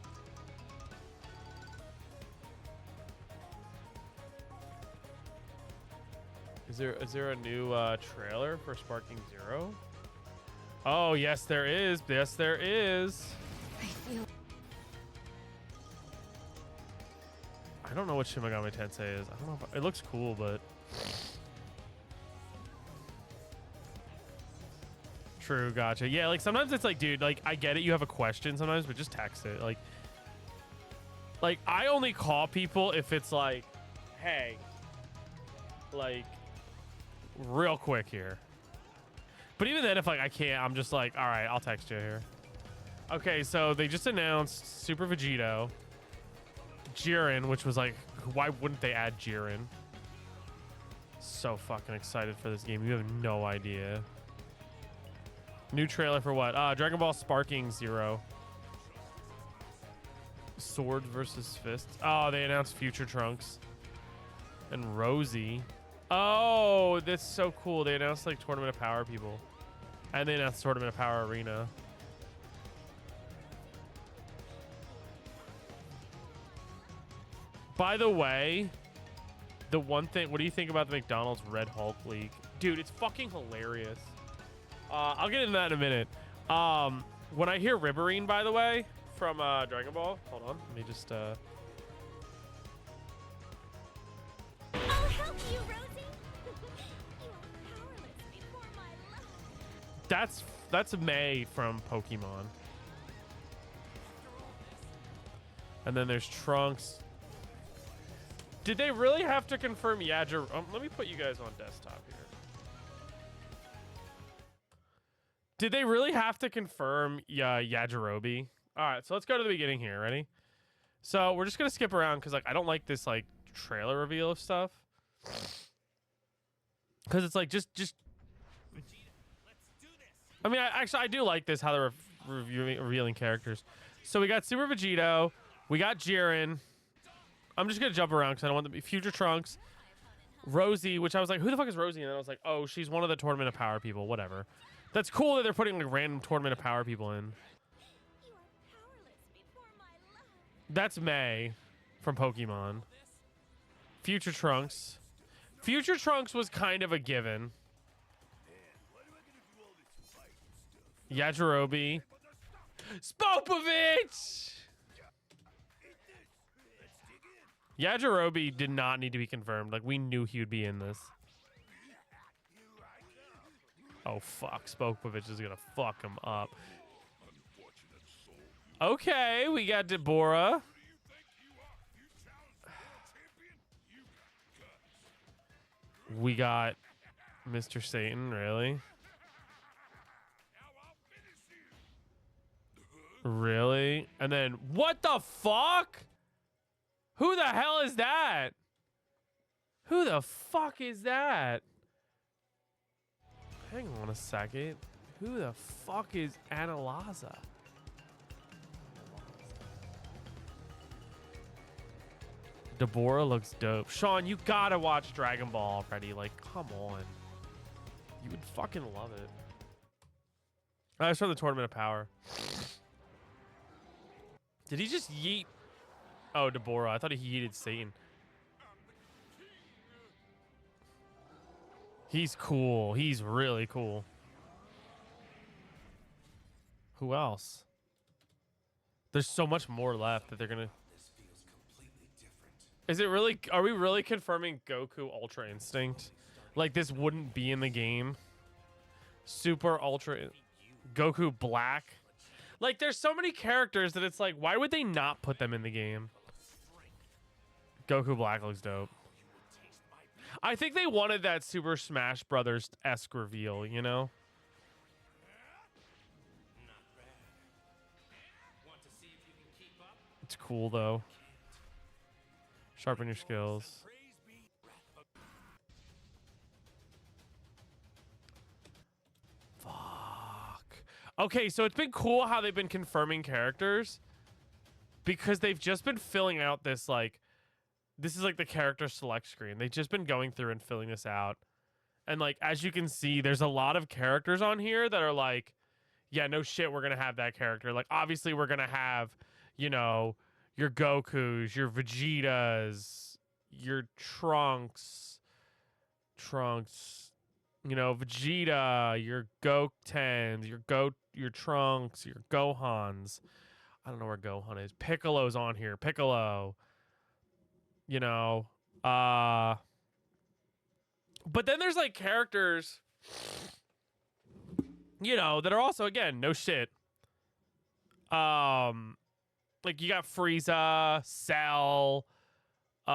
Is there a new trailer for Sparking 0? Oh, yes there is. Yes there is. I don't know what Shin Megami Tensei is. I don't know if it looks cool, but true, gotcha. Yeah, like sometimes it's like, dude, like I get it, you have a question sometimes, but just text it. Like I only call people if it's like, hey, like real quick here. But even then, if like I can't, I'm just like, all right, I'll text you here. Okay, so they just announced Super Vegito, Jiren, which was like, why wouldn't they add Jiren? So fucking excited for this game. You have no idea. New trailer for what? Dragon Ball Sparking 0. Swords versus fists. Oh, they announced Future Trunks and Rosie. Oh, that's so cool. They announced like Tournament of Power people, and they announced Tournament of Power Arena. By the way, the one thing, what do you think about the McDonald's Red Hulk leak? Dude, it's fucking hilarious. I'll get into that in a minute. When I hear Ribberine, by the way, from Dragon Ball, hold on, let me just I'll help you, Rosie. You are powerless before my love. that's May from Pokemon. And then there's Trunks. Did they really have to confirm Yajirobe? Let me put you guys on desktop here. Did they really have to confirm Yajirobe? All right, so let's go to the beginning here. Ready? So we're just gonna skip around because like I don't like this like trailer reveal of stuff. Because it's like just. I mean, I do like this how they're revealing characters. So we got Super Vegito, we got Jiren. I'm just gonna jump around because I don't want to be Future Trunks, Rosie, which I was like, who the fuck is Rosie? And then I was like, oh, she's one of the Tournament of Power people. Whatever. That's cool that they're putting like random Tournament of Power people in. You are powerless before my love. That's May from Pokemon. Future Trunks. Future Trunks was kind of a given. Yajirobe. Spopovich! Yajirobe did not need to be confirmed. Like, we knew he would be in this. Oh, fuck. Spopovich is gonna fuck him up. Okay, we got Deborah. We got Mr. Satan, really? Really? And then, what the fuck? Who the hell is that? Who the fuck is that? Hang on a second. Who the fuck is Analaza? Deborah looks dope. Sean, you gotta watch Dragon Ball already. Like, come on. You would fucking love it. I was from the Tournament of Power. Did he just yeet? Oh, Deborah. I thought he yeeted Satan. He's cool. He's really cool. Who else? There's so much more left that they're gonna... Is it really... Are we really confirming Goku Ultra Instinct? Like, this wouldn't be in the game? Super Ultra... Goku Black? Like, there's so many characters that it's like, why would they not put them in the game? Goku Black looks dope. I think they wanted that Super Smash Brothers-esque reveal, you know? It's cool, though. Sharpen your skills. Fuck. Okay, so it's been cool how they've been confirming characters because they've just been filling out this, like, this is like the character select screen. They've just been going through and filling this out. And, like, as you can see, there's a lot of characters on here that are like, yeah, no shit, we're going to have that character. Like, obviously, we're going to have, you know, your Gokus, your Vegetas, your Trunks, you know, Vegeta, your Gokens, your Trunks, your Gohans. I don't know where Gohan is. Piccolo's on here. Piccolo. You know, but then there's like characters, you know, that are also, again, no shit. Like you got Frieza, Cell, you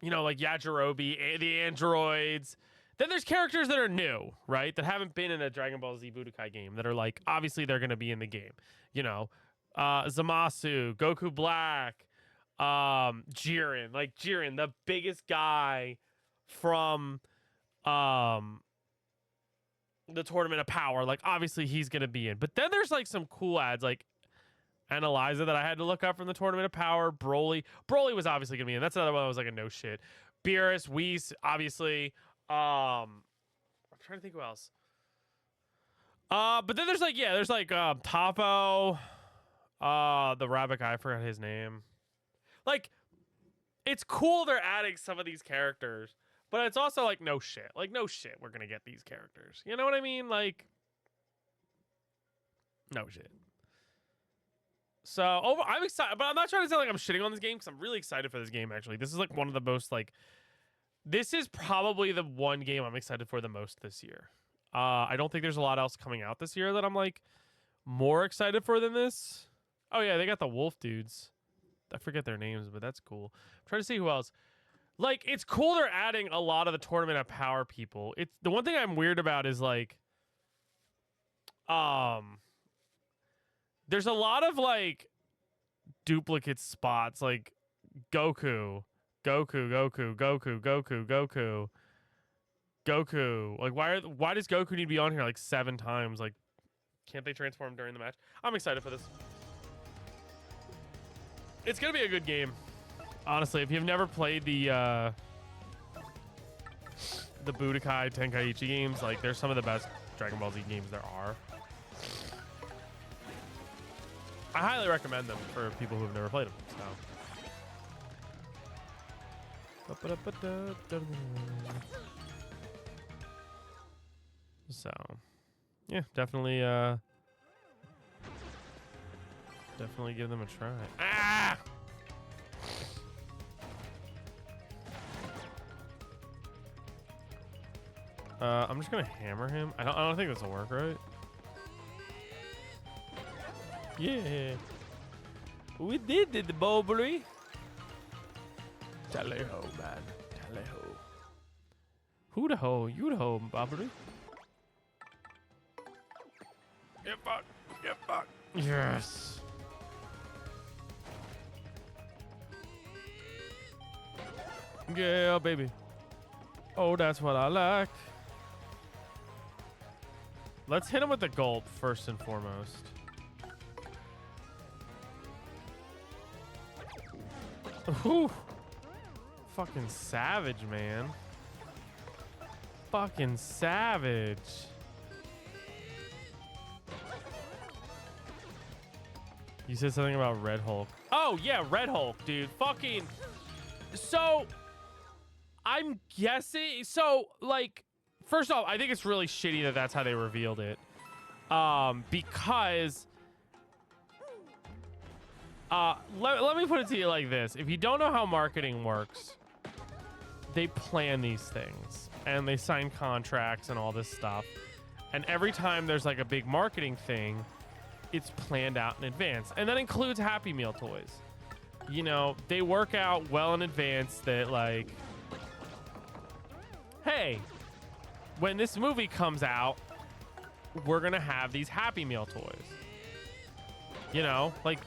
know, like Yajirobe, the androids. Then there's characters that are new, right? That haven't been in a Dragon Ball Z Budokai game that are like, obviously they're going to be in the game. You know, Zamasu, Goku Black, Jiren, like Jiren, the biggest guy from the Tournament of Power. Like, obviously he's gonna be in. But then there's like some cool ads like Analyza that I had to look up from the Tournament of Power. Broly was obviously gonna be in. That's another one that was like a no shit. Beerus, Whis, obviously. I'm trying to think who else. But then there's like, yeah, there's like Tapo, the rabbit guy, I forgot his name. Like, it's cool they're adding some of these characters, but it's also like, no shit. Like, no shit, we're going to get these characters. You know what I mean? Like, no shit. So, I'm excited, but I'm not trying to sound like I'm shitting on this game because I'm really excited for this game, actually. This is like one of the most, like, this is probably the one game I'm excited for the most this year. I don't think there's a lot else coming out this year that I'm, like, more excited for than this. Oh, yeah, they got the wolf dudes. I forget their names, but that's cool. I'm trying to see who else. Like, it's cool they're adding a lot of the Tournament of Power people. It's the one thing I'm weird about is like, there's a lot of like duplicate spots, like Goku. Like, why does Goku need to be on here like 7 times? Like, can't they transform during the match? I'm excited for this. It's gonna be a good game, honestly. If you've never played the Budokai Tenkaichi games, like they're some of the best Dragon Ball Z games there are. I highly recommend them for people who've never played them. So yeah, definitely definitely give them a try. Ah! I'm just gonna hammer him. I don't think this will work, right? Yeah. We did it, Bobbery. Tally ho, man. Tally ho. Who the ho? You the ho, Bobbery. Get fucked. Get fucked. Yes. Yeah, baby. Oh, that's what I like. Let's hit him with the gulp first and foremost. Whew. Fucking savage, man. Fucking savage. You said something about Red Hulk. Oh, yeah, Red Hulk, dude. Fucking. So, I'm guessing. So, like, first off, I think it's really shitty that that's how they revealed it. Because. Let me put it to you like this. If you don't know how marketing works, they plan these things and they sign contracts and all this stuff. And every time there's like a big marketing thing, it's planned out in advance. And that includes Happy Meal toys. You know, they work out well in advance that like, hey, when this movie comes out, we're going to have these Happy Meal toys. You know, like,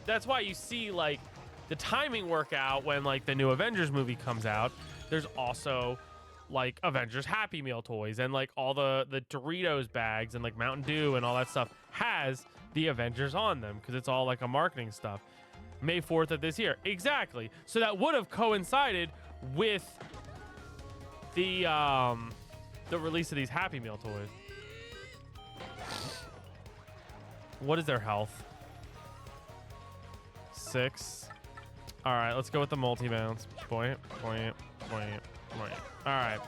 that's why you see like the timing work out when like the new Avengers movie comes out. There's also like Avengers Happy Meal toys and like all the Doritos bags and like Mountain Dew and all that stuff has the Avengers on them because it's all like a marketing stuff. May 4th of this year. Exactly. So that would have coincided with the release of these Happy Meal toys. What is their health? 6. All right, let's go with the multi-bounce. Point. All right.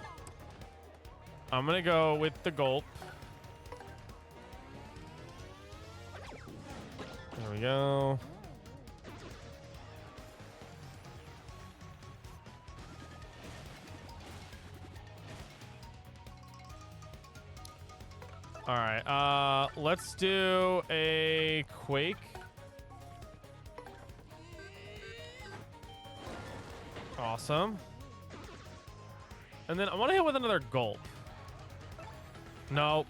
I'm going to go with the gulp. There we go. All right, let's do a quake. Awesome. And then I want to hit with another gulp. No.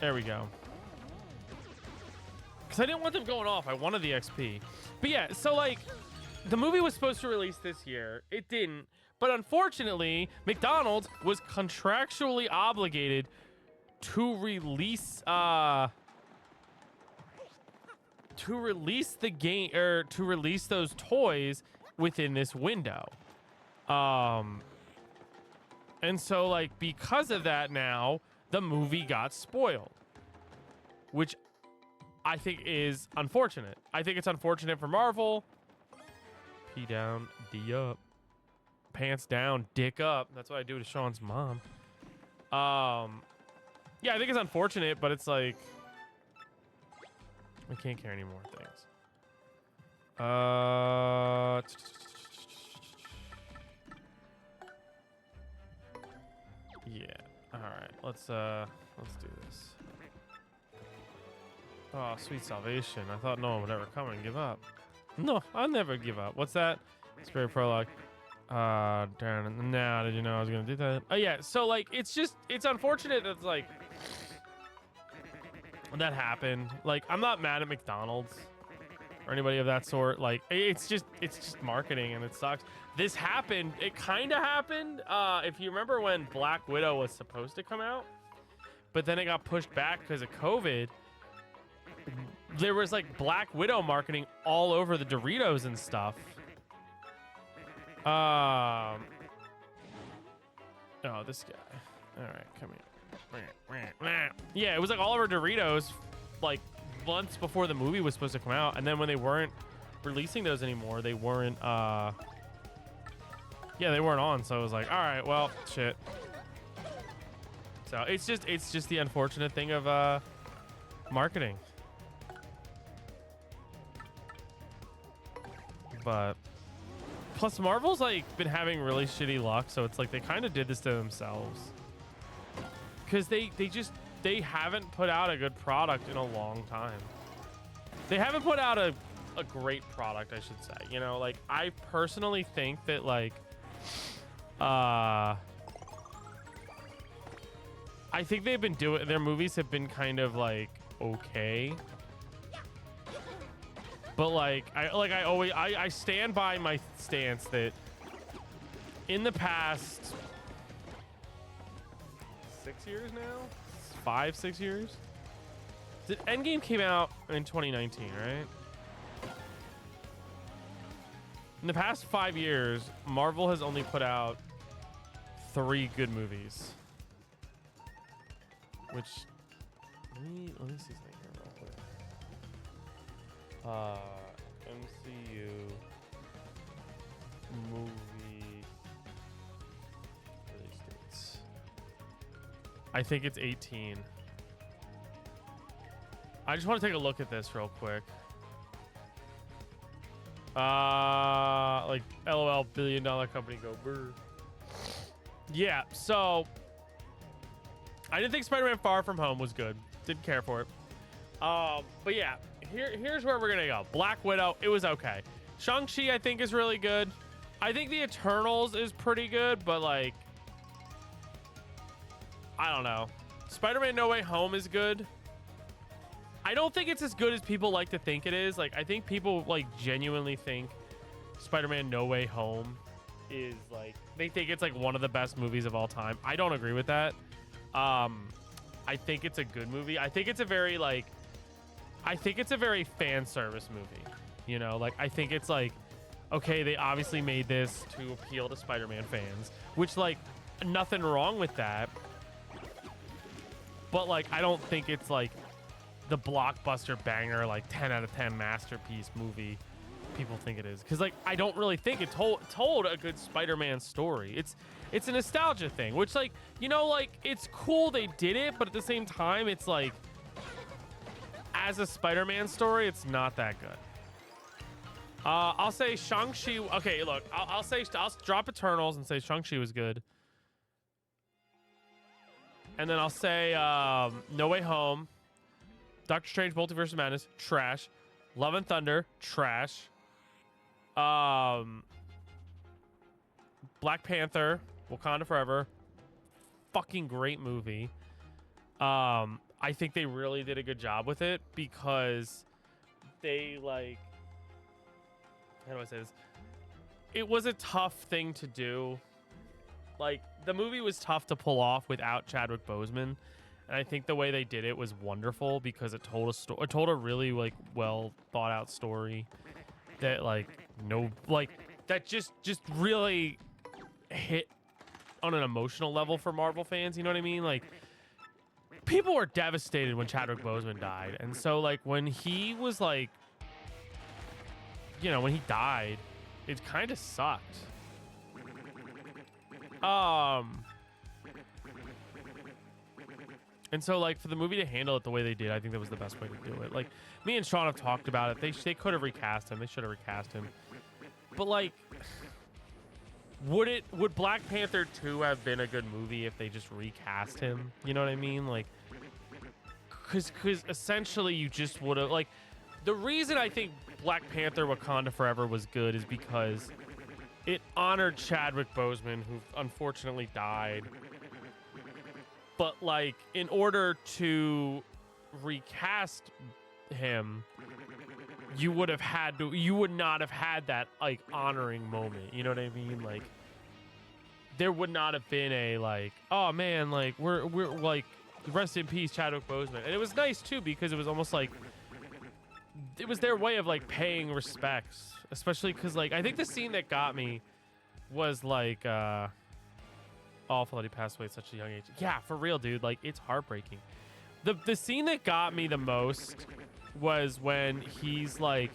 There we go. Because I didn't want them going off. I wanted the XP. But yeah, so like, the movie was supposed to release this year. It didn't. But unfortunately, McDonald's was contractually obligated to release the game or to release those toys within this window. And so like because of that now the movie got spoiled, which I think is unfortunate. I think it's unfortunate for Marvel. P down, D up. Pants down, dick up. That's what I do to Sean's mom. Yeah, I think it's unfortunate, but it's like we can't carry any more things. Yeah. All right. Let's do this. Oh, sweet salvation. I thought no one would ever come and give up. No, I'll never give up. What's that? Spirit prologue. Darn. Now, did you know I was gonna do that? Oh yeah. So like, it's unfortunate that it's like that happened. Like, I'm not mad at McDonald's or anybody of that sort. Like, it's just marketing and it sucks. This happened. It kind of happened. If you remember when Black Widow was supposed to come out, but then it got pushed back because of COVID. There was like Black Widow marketing all over the Doritos and stuff. Oh, this guy. All right, come here. Yeah, it was like all over Doritos, like months before the movie was supposed to come out, and then when they weren't releasing those anymore, they weren't. Yeah, they weren't on. So I was like, all right, well, shit. So it's just the unfortunate thing of marketing. But plus Marvel's like been having really shitty luck, so it's like they kind of did this to themselves. Cause they haven't put out a good product in a long time. They haven't put out a great product, I should say. You know, like I personally think that like I think they've been doing, their movies have been kind of like okay. But like I stand by my stance that in the past 6 years now, 5-6 years, Endgame came out in 2019, right? In the past 5 years, Marvel has only put out 3 good movies. Which let me see something here real quick. MCU movie release dates. I think it's 18. I just want to take a look at this real quick. Like LOL billion-dollar company go brr. Yeah, so I didn't think Spider-Man Far From Home was good. Didn't care for it. But yeah, here's where we're gonna go. Black Widow, it was okay. Shang-Chi, I think, is really good. I think the Eternals is pretty good, but like, I don't know. Spider-Man No Way Home is good. I don't think it's as good as people like to think it is. Like, I think people like genuinely think Spider-Man No Way Home is like, they think it's like one of the best movies of all time. I don't agree with that. I think it's a good movie. I think it's a very like, I think it's a very fan service movie. You know, like I think it's like, okay, they obviously made this to appeal to Spider-Man fans, which like nothing wrong with that. But like, I don't think it's like the blockbuster banger, like 10 out of 10 masterpiece movie people think it is. Cause like, I don't really think it told a good Spider-Man story. It's a nostalgia thing, which like, you know, like it's cool they did it, but at the same time, it's like, as a Spider-Man story, it's not that good. I'll say Shang-Chi. Okay, look, I'll drop Eternals and say Shang-Chi was good. And then I'll say No Way Home, Doctor Strange Multiverse of Madness, trash. Love and Thunder, trash. Black Panther, Wakanda Forever, fucking great movie. I think they really did a good job with it because they like, how do I say this? It was a tough thing to do. Like the movie was tough to pull off without Chadwick Boseman. And I think the way they did it was wonderful because it told a story. It told a really like well thought out story that like that just really hit on an emotional level for Marvel fans. You know what I mean? Like people were devastated when Chadwick Boseman died, and so like when he was like, you know, when he died, it kind of sucked. And so, like, for the movie to handle it the way they did, I think that was the best way to do it. Like, me and Sean have talked about it. They could have recast him. They should have recast him. But, like, would Black Panther 2 have been a good movie if they just recast him? You know what I mean? Like, because essentially you just would have, like, the reason I think Black Panther Wakanda Forever was good is because it honored Chadwick Boseman, who unfortunately died. But like, in order to recast him, you would not have had that like honoring moment. You know what I mean? Like, there would not have been a like, oh man, like we're like, rest in peace, Chadwick Boseman. And it was nice too because it was almost like it was their way of like paying respects, especially because like I think the scene that got me was like awful that he passed away at such a young age. Yeah, for real, dude. Like, it's heartbreaking. The scene that got me the most was when he's like,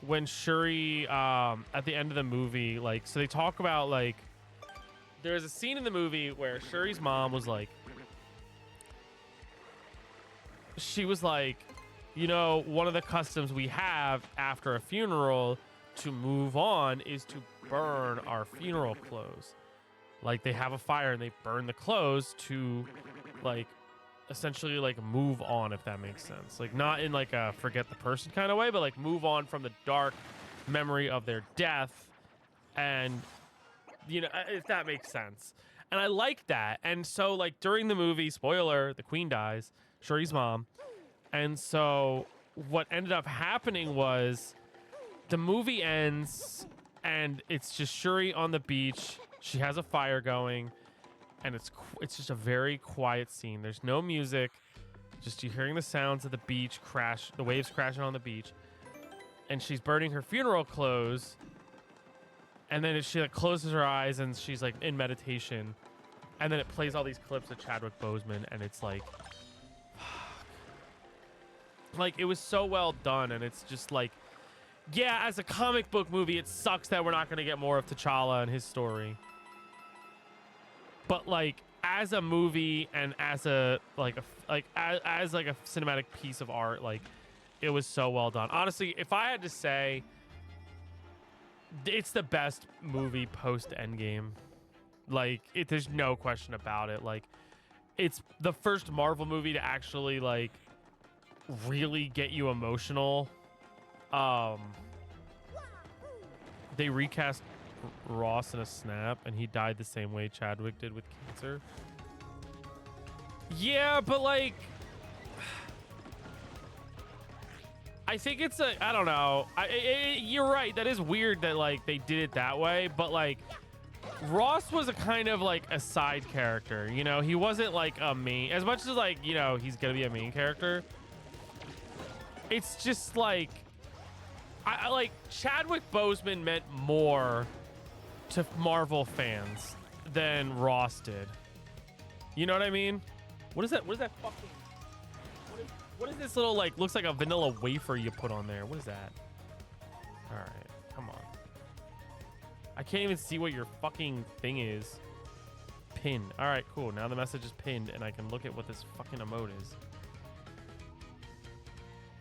when Shuri at the end of the movie, like, so they talk about like, there's a scene in the movie where Shuri's mom was like, she was like, you know, one of the customs we have after a funeral to move on is to burn our funeral clothes. Like, they have a fire and they burn the clothes to, like, essentially, like, move on, if that makes sense. Like, not in, like, a forget the person kind of way, but, like, move on from the dark memory of their death. And, you know, if that makes sense. And I like that. And so, like, during the movie, spoiler, the queen dies, Shuri's mom. And so what ended up happening was the movie ends and it's just Shuri on the beach. She has a fire going and it's just a very quiet scene. There's no music, just you hearing the sounds of the beach crash, the waves crashing on the beach. And she's burning her funeral clothes. And then she like closes her eyes and she's like in meditation. And then it plays all these clips of Chadwick Boseman and it's like, like, it was so well done, and it's just like, yeah, as a comic book movie, it sucks that we're not going to get more of T'Challa and his story. But, like, as a movie and as a, like, as like a cinematic piece of art, like, it was so well done. Honestly, if I had to say, it's the best movie post-Endgame. Like, there's no question about it. Like, it's the first Marvel movie to actually, like, really get you emotional. They recast Ross in a snap and he died the same way Chadwick did with cancer. Yeah, but like, I think it's a, I don't know. You're right. That is weird that like they did it that way, but like Ross was a kind of like a side character, you know? He wasn't like a main, as much as like, you know, he's gonna be a main character. It's just like, I like Chadwick Boseman meant more to Marvel fans than Ross did. You know what I mean? What is that? What is that fucking? What is this little like? Looks like a vanilla wafer you put on there. What is that? All right, come on. I can't even see what your fucking thing is. Pinned. All right, cool. Now the message is pinned, and I can look at what this fucking emote is.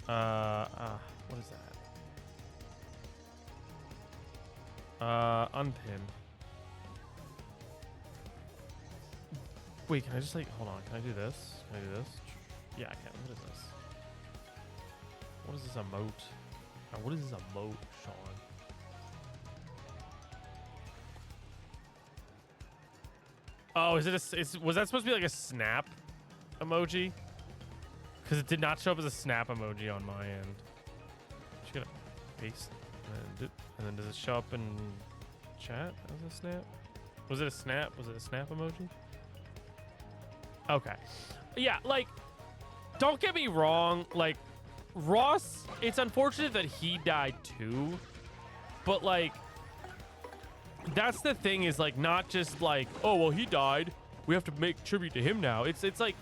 What is that? Unpin. Wait, can I just like, hold on, can I do this? Can I do this? Yeah, I can. What is this? What is this emote? What is this emote, Sean? Oh, is it was that supposed to be like a snap emoji? Because it did not show up as a snap emoji on my end. Just gonna paste and then does it show up in chat as a snap? Was it a snap? Was it a snap emoji? Okay. Yeah, like, don't get me wrong. Like, Ross, it's unfortunate that he died too. But like, that's the thing is like, not just like, oh, well, he died, we have to make tribute to him now. It's like,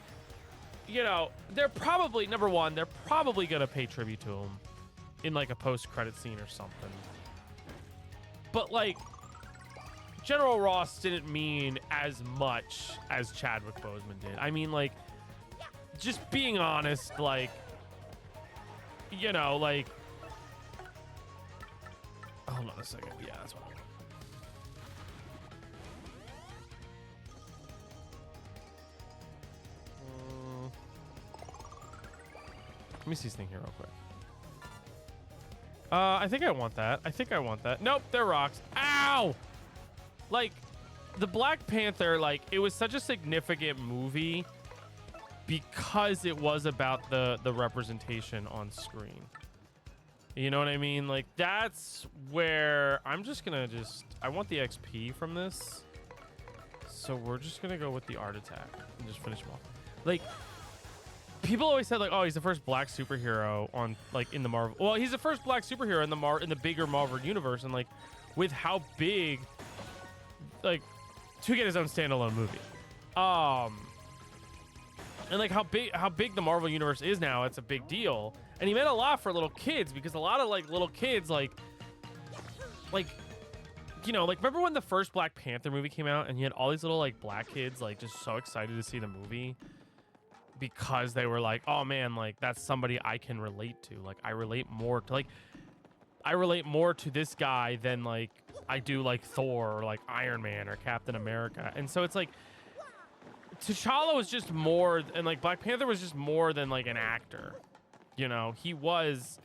you know, they're probably, number one, they're probably gonna pay tribute to him in like a post-credit scene or something. But like, General Ross didn't mean as much as Chadwick Boseman did. I mean, like, just being honest, like, you know, like, hold on a second. Yeah, that's what I want. Let me see this thing here real quick. I think I want that. I think I want that. Nope, they're rocks. Ow! Like, the Black Panther, like, it was such a significant movie because it was about the representation on screen. You know what I mean? Like, that's where I'm just gonna I want the XP from this. So we're just gonna go with the art attack and just finish them off. Like, people always said like, oh, he's the first black superhero on like in the Marvel. Well, he's the first black superhero in the bigger Marvel universe, and like with how big like to get his own standalone movie. And like how big the Marvel universe is now, it's a big deal. And he meant a lot for little kids, because a lot of like little kids like you know, like remember when the first Black Panther movie came out and you had all these little like black kids like just so excited to see the movie because they were like, oh man, like that's somebody I can relate to. Like I relate more to this guy than like I do like Thor or like Iron Man or Captain America. And so it's like T'Challa was just more, and like Black Panther was just more than like an actor. You know, he was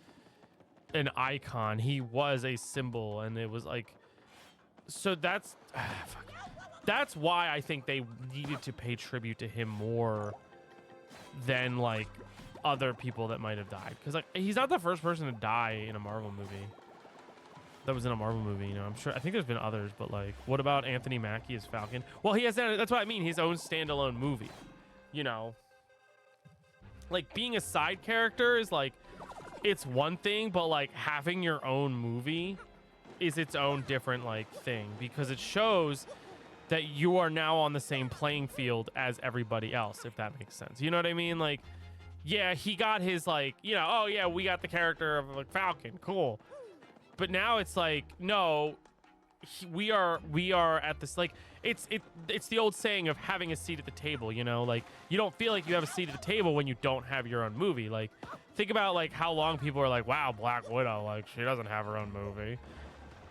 an icon. He was a symbol, and it was like, so that's why I think they needed to pay tribute to him more than like other people that might have died. Because like he's not the first person to die in a Marvel movie. That was in a Marvel movie, you know. I'm sure. I think there's been others, but like, what about Anthony Mackie as Falcon? Well, he has that. That's what I mean. His own standalone movie, you know. Like being a side character is like, it's one thing, but like having your own movie is its own different like thing, because it shows that you are now on the same playing field as everybody else, if that makes sense. You know what I mean? Like, yeah, he got his like, you know, oh yeah, we got the character of like Falcon, cool. But now it's like, no, we are at this, like, it's the old saying of having a seat at the table, you know, like you don't feel like you have a seat at the table when you don't have your own movie. Like think about like how long people are like, wow, Black Widow, like she doesn't have her own movie,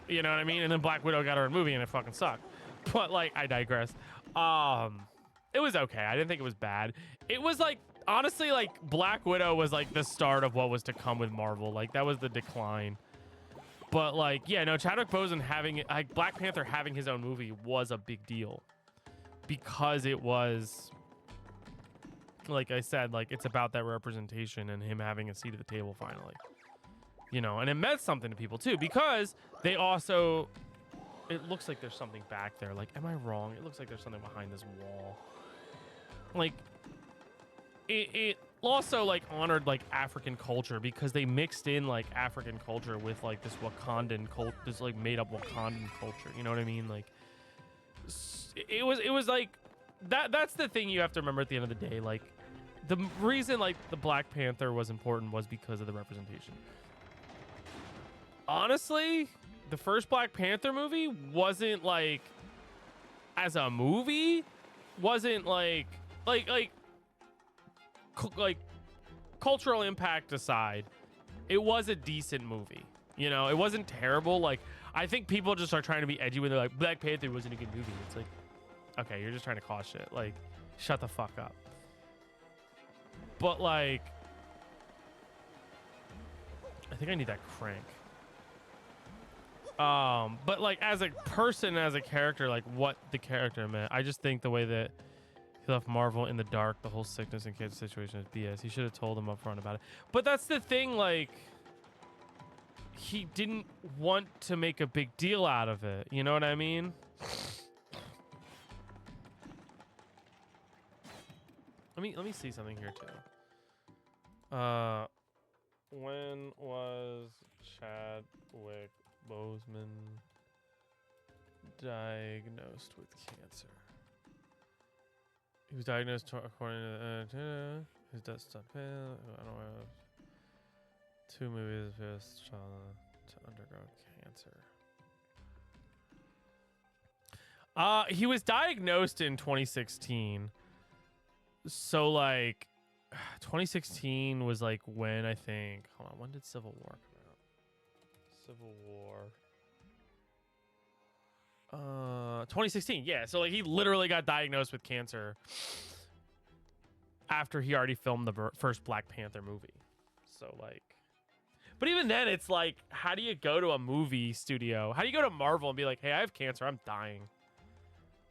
you know what I mean? And then Black Widow got her own movie and it fucking sucked. But like, I digress. It was okay. I didn't think it was bad. It was like, honestly, like Black Widow was like the start of what was to come with Marvel. Like that was the decline. But like, yeah, no, Chadwick Boseman having it, like Black Panther having his own movie was a big deal, because it was, like I said, like it's about that representation and him having a seat at the table finally, you know. And it meant something to people too, because they also, it looks like there's something back there. Like, am I wrong? It looks like there's something behind this wall. Like it also like honored like African culture, because they mixed in like African culture with like this Wakandan cult, this like made up Wakandan culture. You know what I mean? Like it was like that's the thing you have to remember at the end of the day. Like the reason like the Black Panther was important was because of the representation. Honestly, the first Black Panther movie wasn't like, as a movie, wasn't like cultural impact aside, it was a decent movie. You know, it wasn't terrible. Like, I think people just are trying to be edgy when they're like, Black Panther wasn't a good movie. It's like, okay, you're just trying to cause shit. Like, shut the fuck up. But like, I think I need that crank. But like as a person, as a character, like what the character meant, I just think the way that he left Marvel in the dark, the whole sickness and kids situation is BS. He should have told them up front about it. But that's the thing, like, he didn't want to make a big deal out of it. You know what I mean? Let me see something here too. When was Chadwick Boseman diagnosed with cancer? He was diagnosed according to his death stuff. I don't know. 2 movies first child to undergo cancer. He was diagnosed in 2016. So like 2016 was like when, I think, hold on, when did Civil War come out? Civil War. 2016, yeah. So like he literally got diagnosed with cancer after he already filmed the first Black Panther movie. So like, but even then, it's like, how do you go to a movie studio? How do you go to Marvel and be like, hey, I have cancer, I'm dying?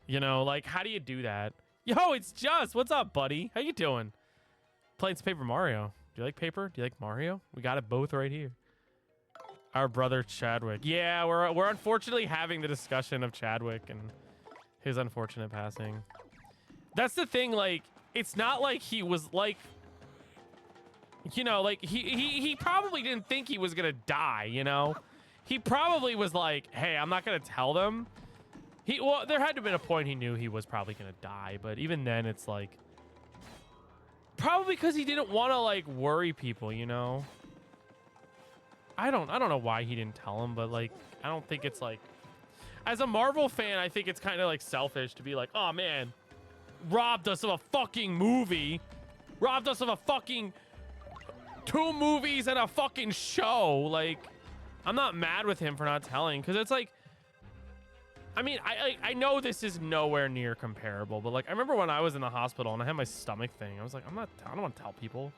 You know, like, how do you do that? Yo, it's Just. What's up, buddy? How you doing? Playing some Paper Mario. Do you like paper? Do you like Mario? We got it both right here. Our brother Chadwick. Yeah, we're unfortunately having the discussion of Chadwick and his unfortunate passing. That's the thing, like, it's not like he was like, you know, like he probably didn't think he was gonna die, you know? He probably was like, hey, I'm not gonna tell them Well, there had to have been a point he knew he was probably gonna die, but even then, it's like probably because he didn't want to like worry people, you know. I don't know why he didn't tell him, but like I don't think it's like, as a Marvel fan, I think it's kind of like selfish to be like, oh man, robbed us of a fucking movie, robbed us of a fucking 2 movies and a fucking show. Like, I'm not mad with him for not telling, because it's like, I mean, I know this is nowhere near comparable, but like I remember when I was in the hospital and I had my stomach thing, I was like, I don't want to tell people.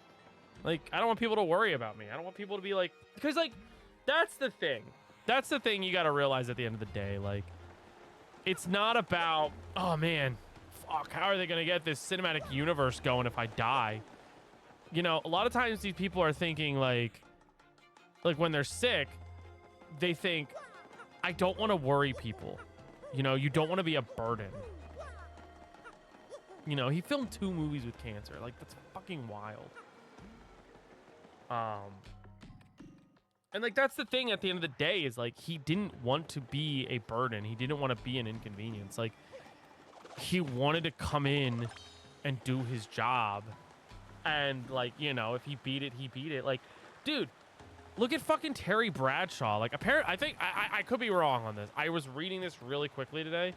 Like, I don't want people to worry about me. I don't want people to be like, because like that's the thing. That's the thing you got to realize at the end of the day. Like, it's not about, oh man, fuck, how are they going to get this cinematic universe going if I die? You know, a lot of times these people are thinking like when they're sick, they think, I don't want to worry people. You know, you don't want to be a burden. You know, he filmed 2 movies with cancer. Like, that's fucking wild. And like, that's the thing at the end of the day is like, he didn't want to be a burden. He didn't want to be an inconvenience. Like, he wanted to come in and do his job. And like, you know, if he beat it, he beat it. Like, dude, look at fucking Terry Bradshaw. Like, apparently, I think I could be wrong on this. I was reading this really quickly today.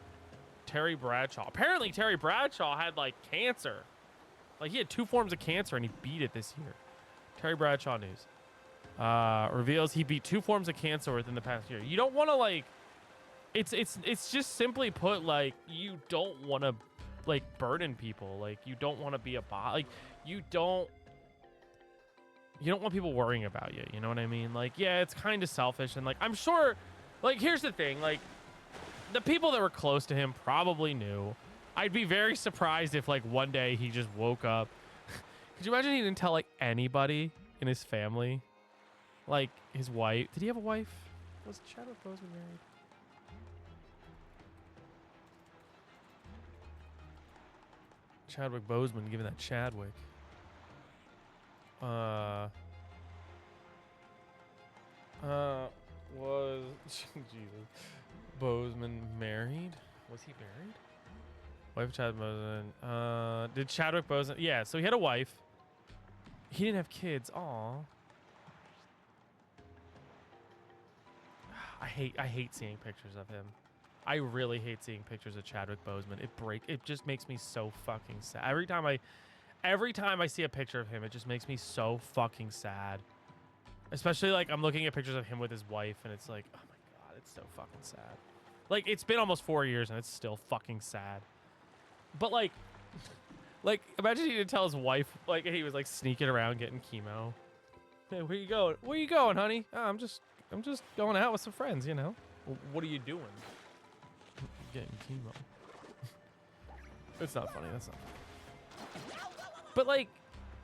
Terry Bradshaw. Apparently, Terry Bradshaw had like cancer. Like, he had 2 forms of cancer and he beat it this year. Terry Bradshaw news. Reveals he beat 2 forms of cancer within the past year. You don't want to like, it's just simply put, like, you don't want to like burden people. Like, you don't want to be a bot. Like, you don't want people worrying about you. You know what I mean? Like, yeah, it's kind of selfish. And like, I'm sure, like, here's the thing, like, the people that were close to him probably knew. I'd be very surprised if like one day he just woke up. Could you imagine he didn't tell like anybody in his family? Like his wife. Did he have a wife? Was Chadwick Boseman married? Chadwick Boseman giving that Chadwick. Was Jesus Boseman married? Was he married? Wife of Chadwick Boseman. Did Chadwick Boseman? Yeah, so he had a wife. He didn't have kids. Aw. I hate seeing pictures of him. I really hate seeing pictures of Chadwick Boseman. It just makes me so fucking sad. Every time I see a picture of him, it just makes me so fucking sad. Especially like I'm looking at pictures of him with his wife and it's like, oh my god, it's so fucking sad. Like, it's been almost 4 years and it's still fucking sad. But like imagine he didn't tell his wife, like he was like sneaking around getting chemo. Hey, where you going? Where you going, honey? Oh, I'm just going out with some friends, you know. What are you doing? Getting chemo. It's not funny. That's not funny. But like,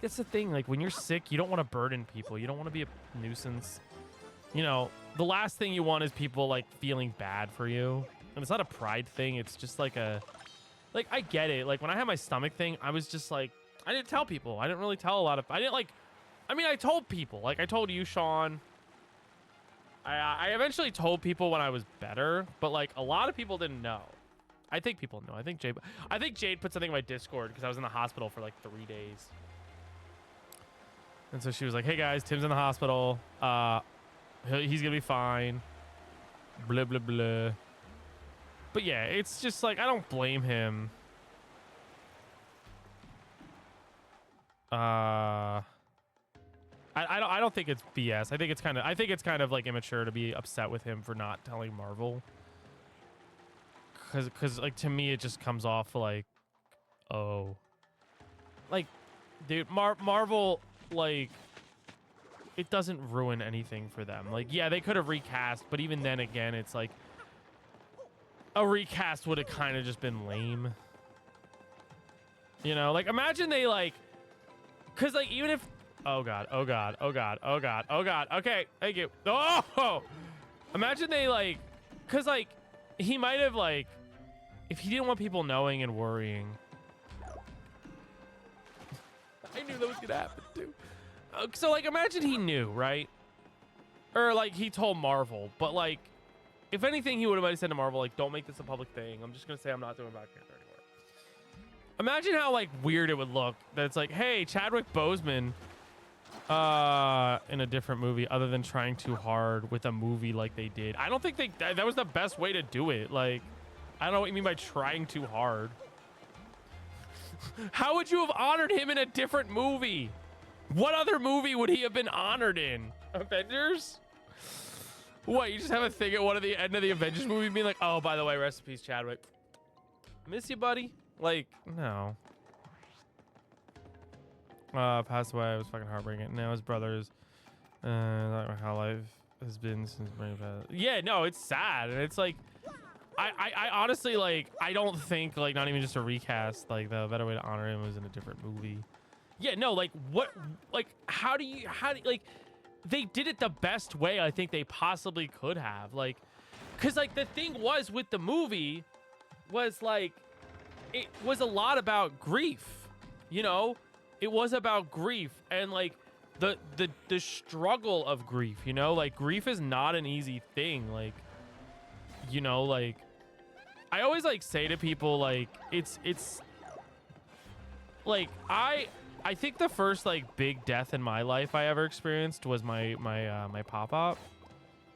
that's the thing. Like, when you're sick, you don't want to burden people. You don't want to be a nuisance. You know, the last thing you want is people like feeling bad for you. And it's not a pride thing. It's just like a, like, I get it. Like, when I had my stomach thing, I was just like, I didn't tell people. I didn't really tell a lot of, I didn't like, I mean, I told people. Like, I told you, Sean. I eventually told people when I was better, but like a lot of people didn't know. I think people know. I think Jade put something in my Discord because I was in the hospital for like 3 days. And so she was like, hey guys, Tim's in the hospital. He's gonna be fine. Blah, blah, blah. But yeah, it's just like, I don't blame him. I don't think it's BS. I think it's kind of like immature to be upset with him for not telling Marvel. Cause like, to me it just comes off like, oh, like, dude, Marvel, like, it doesn't ruin anything for them. Like, yeah, they could have recast, but even then again, it's like a recast would have kind of just been lame. You know, like, imagine they like, cause like, even if, oh god, oh god, oh god, oh god, oh god. Okay, thank you. Oh, imagine they like, cause like, he might have like, if he didn't want people knowing and worrying. I knew that was gonna happen too. So like, imagine he knew, right? Or like he told Marvel, but like, if anything, he would have might have said to Marvel, like, don't make this a public thing. I'm just gonna say I'm not doing Black Panther anymore. Imagine how like weird it would look that it's like, hey, Chadwick Boseman in a different movie other than trying too hard with a movie like they did. I don't think that was the best way to do it. Like, I don't know what you mean by trying too hard. How would you have honored him in a different movie? What other movie would he have been honored in? Avengers? What, you just have a thing at one of the end of the Avengers movie being like, oh, by the way, rest in peace, Chadwick. Miss you, buddy. Like, no. Passed away. It was fucking heartbreaking. Now his brothers, how life has been since my past. Yeah, no, it's sad. And it's like, I honestly, like, I don't think, like, not even just a recast, like, the better way to honor him was in a different movie. Yeah, no, like, what, like, how do you, like, they did it the best way I think they possibly could have. Like, because, like, the thing was with the movie was, like, it was a lot about grief, you know? It was about grief and, like, the struggle of grief, you know? Like, grief is not an easy thing. Like, you know, like, I always, like, say to people, like, it's like, I think the first, like, big death in my life I ever experienced was my pop-up,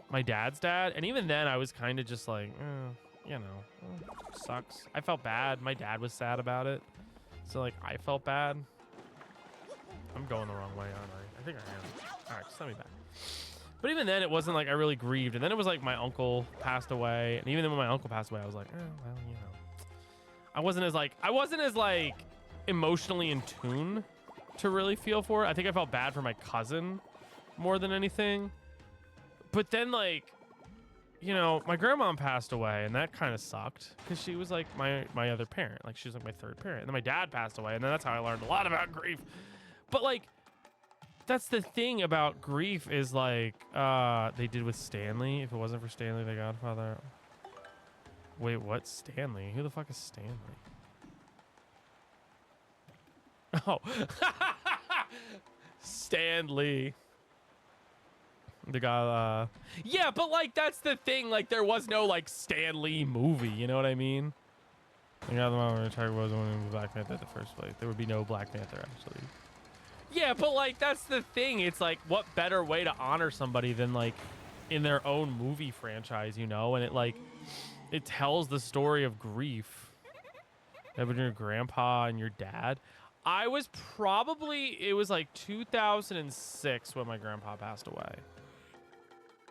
my dad's dad. And even then I was kind of just like, you know, sucks. I felt bad. My dad was sad about it. So, like, I felt bad. I'm going the wrong way, aren't I? I think I am. All right, just let me back. But even then, it wasn't like I really grieved. And then it was like my uncle passed away. And even then when my uncle passed away, I was like, well, you know. I wasn't as like emotionally in tune to really feel for it. I think I felt bad for my cousin more than anything. But then, like, you know, my grandma passed away, and that kind of sucked because she was like my other parent. Like, she was like my third parent. And then my dad passed away, and then that's how I learned a lot about grief. But, like, that's the thing about grief is, like, they did with Stanley. If it wasn't for Stanley, the Godfather. Wait, what? Stanley? Who the fuck is Stanley? Oh. Stanley. The guy, yeah, but, like, that's the thing. Like, there was no, like, Stan Lee movie. You know what I mean? The guy the moment where Tiger was winning the Black Panther in the first place. There would be no Black Panther, actually. Yeah, but, like, that's the thing. It's like, what better way to honor somebody than, like, in their own movie franchise, you know? And it, like, it tells the story of grief. Having your grandpa and your dad. I was probably, it was like 2006 when my grandpa passed away.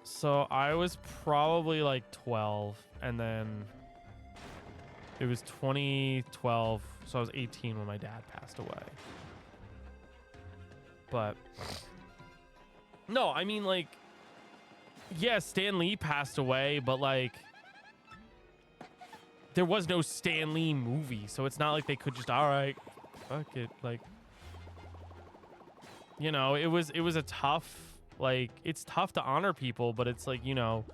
So I was probably like 12, and then it was 2012, so I was 18 when my dad passed away. But no, I mean, like, yeah, Stan Lee passed away, but, like, there was no Stan Lee movie, so it's not like they could just, all right, fuck it, like, you know, it was a tough, like, it's tough to honor people, but it's like, you know,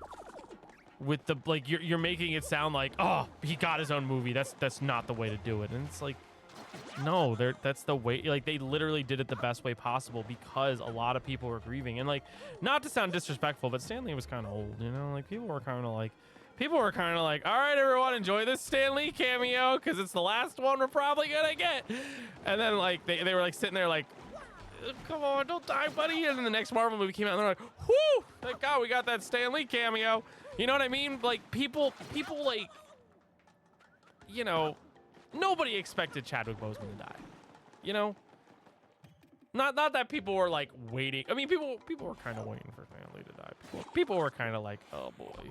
with the, like, you're making it sound like, oh, he got his own movie. That's not the way to do it. And it's like, no, that's the way. Like, they literally did it the best way possible because a lot of people were grieving. And, like, not to sound disrespectful, but Stan Lee was kind of old, you know? Like, people were kind of like, all right, everyone, enjoy this Stan Lee cameo because it's the last one we're probably gonna get. And then, like, they were, like, sitting there like, come on, don't die, buddy. And then the next Marvel movie came out, and they're like, whoo, thank God we got that Stan Lee cameo. You know what I mean? Like, people, like, you know, nobody expected Chadwick Boseman to die. You know? Not that people were, like, waiting. I mean, people were kind of waiting for Stan Lee to die. People were kind of like, oh, boy.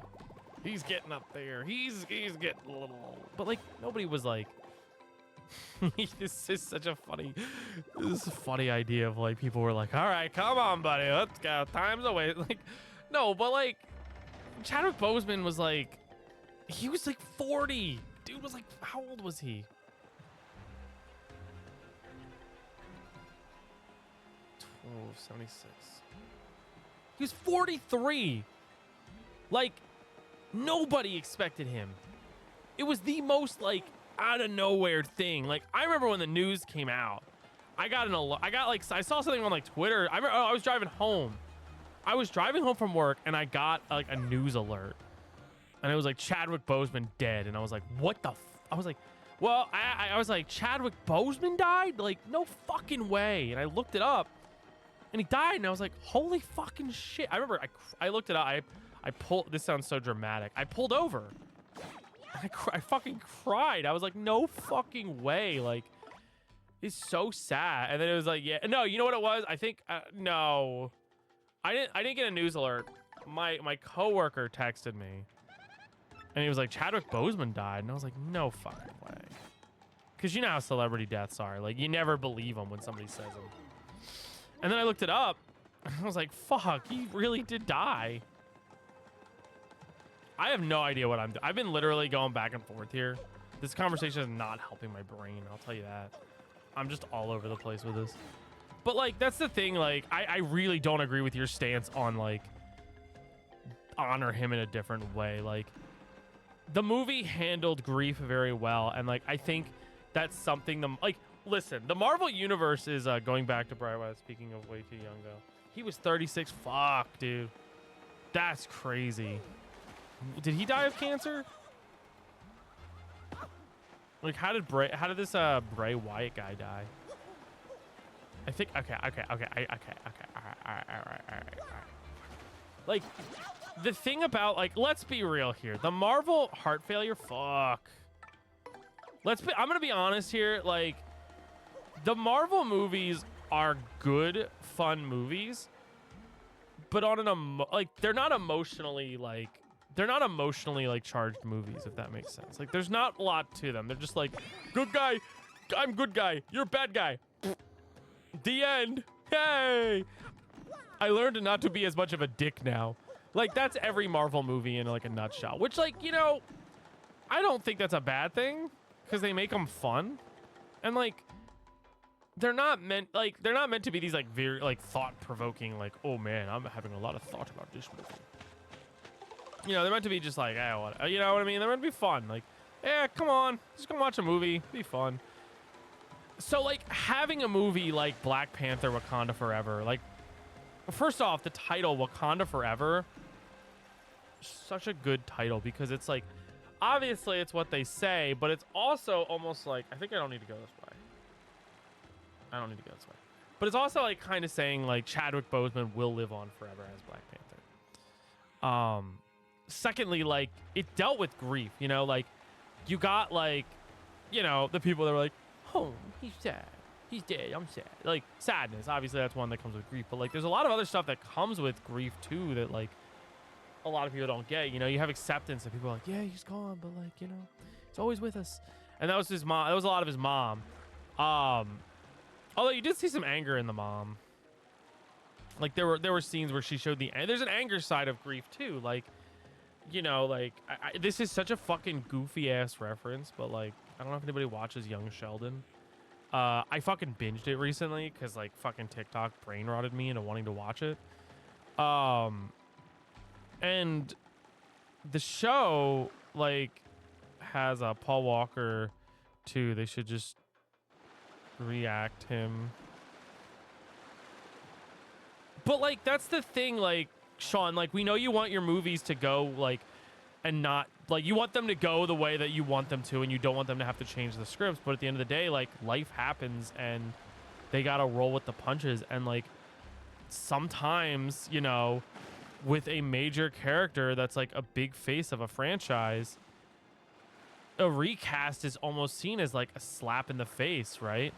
He's getting up there. He's getting a little old. But, like, nobody was like, this is such a funny idea of, like, people were like, all right, come on, buddy, let's go, time's away. Like, no, but, like, Chadwick Boseman was like, he was like 40. Dude was like, how old was he? 76. He was 43. Like, nobody expected him. It was the most, like, out of nowhere thing. Like, I remember when the news came out, I saw something on, like, Twitter. I was driving home. I was driving home from work, and I got, like, a news alert. and it was like Chadwick Boseman dead, and I was like, what the? I was like, well, I was like, Chadwick Boseman died? Like, no fucking way. And I looked it up, and he died, and I was like, holy fucking shit. I remember I looked it up. I pulled. This sounds so dramatic. I pulled over. I fucking cried. I was like, no fucking way. Like, it's so sad. And then it was like, yeah, no, you know what it was? I think no, I didn't get a news alert. My coworker texted me, and he was like, Chadwick Boseman died, and I was like, no fucking way. Because you know how celebrity deaths are. Like, you never believe them when somebody says them. And then I looked it up, and I was like, fuck, he really did die. I have no idea what I'm doing. I've been literally going back and forth here. This conversation is not helping my brain, I'll tell you that. I'm just all over the place with this. But, like, that's the thing. Like, I really don't agree with your stance on, like, honor him in a different way. Like, the movie handled grief very well, and, like, I think that's something like, listen, the Marvel universe is going back to Brian West, speaking of way too young though. He was 36. Fuck, dude. That's crazy. Did he die of cancer? Like, how did this Bray Wyatt guy die? I think okay. All right. Like, the thing about, like, let's be real here. The Marvel heart failure, fuck. I'm gonna be honest here. Like, the Marvel movies are good, fun movies, but on an they're not emotionally charged movies, if that makes sense. Like, there's not a lot to them. They're just like, good guy, I'm good guy, you're bad guy. The end. Hey, I learned not to be as much of a dick now. Like, that's every Marvel movie in, like, a nutshell. Which, like, you know, I don't think that's a bad thing, because they make them fun, and, like, they're not meant to be these, like, very, like, thought-provoking, like, oh man, I'm having a lot of thought about this movie. You know, they're meant to be just like, you know what I mean? They're meant to be fun. Like, yeah, come on, just go watch a movie, be fun. So, like, having a movie like Black Panther: Wakanda Forever, like, first off, the title Wakanda Forever, such a good title, because it's like, obviously it's what they say, but it's also almost like, I think I don't need to go this way. I don't need to go this way. But it's also, like, kind of saying, like, Chadwick Boseman will live on forever as Black Panther. Secondly, like, it dealt with grief, you know, like, you got, like, you know, the people that were like, oh, he's sad, he's dead, I'm sad. Like, sadness, obviously that's one that comes with grief, but, like, there's a lot of other stuff that comes with grief too that, like, a lot of people don't get. You know, you have acceptance, and people are like, yeah, he's gone, but, like, you know, it's always with us. And that was his mom. That was a lot of his mom. Although you did see some anger in the mom. Like, there were scenes where she showed there's an anger side of grief too. Like, you know, like, this is such a fucking goofy ass reference, but, like, I don't know if anybody watches Young Sheldon. I fucking binged it recently because, like, fucking TikTok brain rotted me into wanting to watch it. And the show, like, has Paul Walker too. They should just react him. But, like, that's the thing, like, Sean, like, we know you want your movies to go, like, and not, like, you want them to go the way that you want them to, and you don't want them to have to change the scripts. But at the end of the day, like, life happens, and they gotta roll with the punches. And, like, sometimes, you know, with a major character that's, like, a big face of a franchise, a recast is almost seen as, like, a slap in the face, right?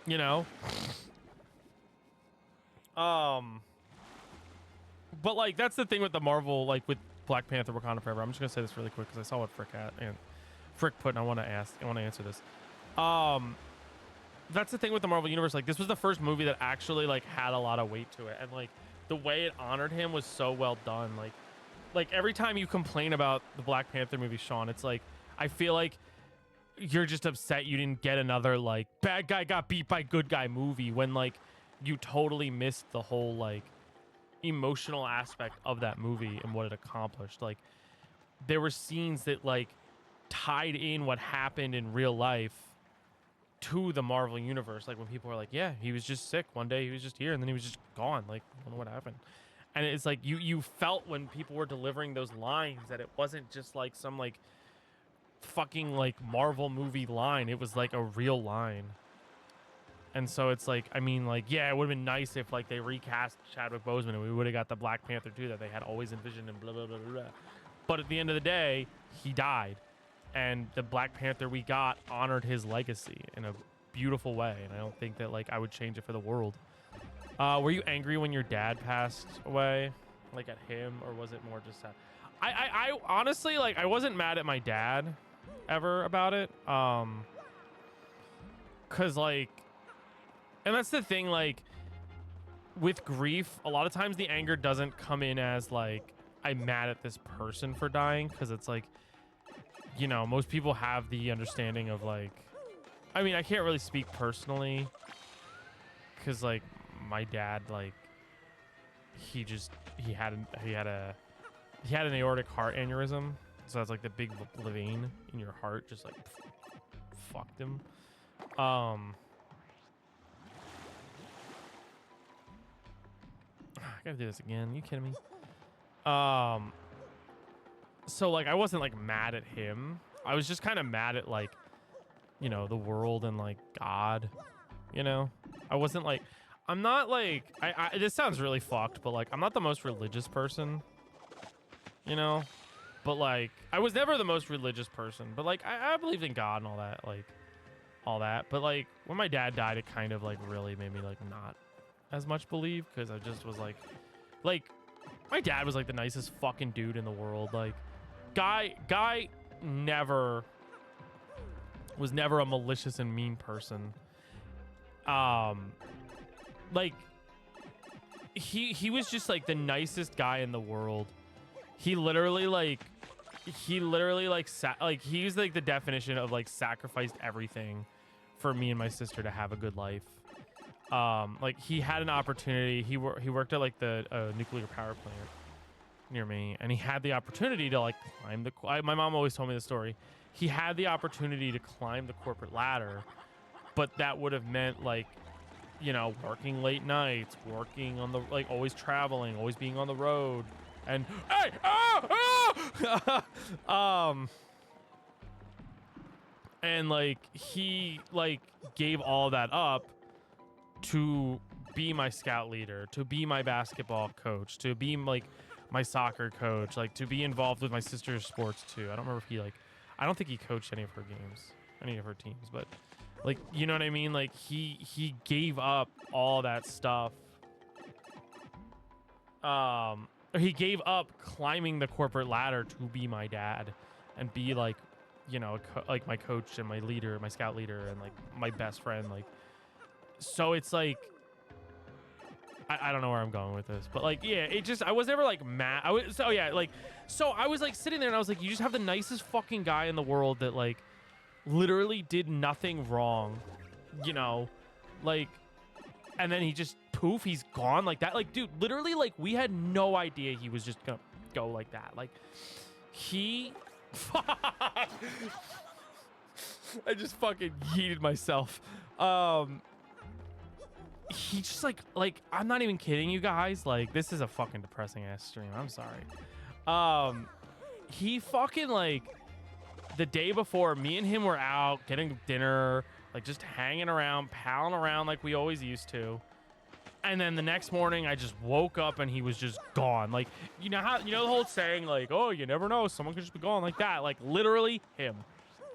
You know? But, like, that's the thing with the Marvel, like, with Black Panther: Wakanda Forever. I'm just gonna say this really quick because I saw what Frick put, and I want to answer this. That's the thing with the Marvel universe. Like, this was the first movie that actually, like, had a lot of weight to it, and, like, the way it honored him was so well done. Like every time you complain about the Black Panther movie, Sean, it's like, I feel like you're just upset you didn't get another, like, bad guy got beat by good guy movie, when, like, you totally missed the whole, like, emotional aspect of that movie and what it accomplished. Like, there were scenes that, like, tied in what happened in real life to the Marvel universe. Like, when people were like, yeah, he was just sick one day, he was just here, and then he was just gone. Like, I don't know what happened. And it's like you felt when people were delivering those lines that it wasn't just like some like fucking like Marvel movie line. It was like a real line. And so it's like, I mean, like, yeah, it would have been nice if like they recast Chadwick Boseman and we would have got the Black Panther too that they had always envisioned and blah blah blah blah. But at the end of the day, he died, and the Black Panther we got honored his legacy in a beautiful way, and I don't think that like I would change it for the world. Were you angry when your dad passed away, like at him, or was it more just sad? I honestly, like, I wasn't mad at my dad ever about it, cause like, and that's the thing, like, with grief, a lot of times the anger doesn't come in as like I'm mad at this person for dying, because it's like, you know, most people have the understanding of like, I mean, I can't really speak personally, because like my dad, like, he had an aortic heart aneurysm, so that's like the big vein in your heart just like fucked him. I gotta do this again. You kidding me? So like I wasn't like mad at him. I was just kind of mad at like, you know, the world and like God, you know. I wasn't like, I'm not like, I this sounds really fucked, but like I'm not the most religious person, you know. But like I was never the most religious person, but like I believed in God and all that. But like when my dad died, it kind of like really made me like not as much believe, because I just was like my dad was like the nicest fucking dude in the world. Like guy was never a malicious and mean person. Like he was just like the nicest guy in the world. He literally like he's like the definition of like sacrificed everything for me and my sister to have a good life. Like he had an opportunity. He worked at like the nuclear power plant near me, and he had the opportunity to like climb the. My mom always told me the story. He had the opportunity to climb the corporate ladder, but that would have meant like, you know, working late nights, working on the like always traveling, always being on the road, and hey, and like he like gave all that up to be my scout leader, to be my basketball coach, to be like my soccer coach, like to be involved with my sister's sports too. I don't remember if he like, I don't think he coached any of her games, any of her teams, but like, you know what I mean? Like he gave up all that stuff. He gave up climbing the corporate ladder to be my dad and be like, you know, like my coach and my leader, my scout leader, and like my best friend. Like, so it's like, I don't know where I'm going with this, but like, yeah, it just, I was never like mad. I was like sitting there and I was like, you just have the nicest fucking guy in the world that like literally did nothing wrong, you know, like, and then he just poof, he's gone like that. Like, dude, literally, like, we had no idea he was just gonna go like that. Like, he I just fucking yeeted myself. He just like I'm not even kidding you guys, like, this is a fucking depressing ass stream, I'm sorry. He fucking like the day before, me and him were out getting dinner, like just hanging around, palling around like we always used to. And then the next morning I just woke up and he was just gone. Like, you know how, you know the whole saying like, oh, you never know, someone could just be gone, like that. Like literally him.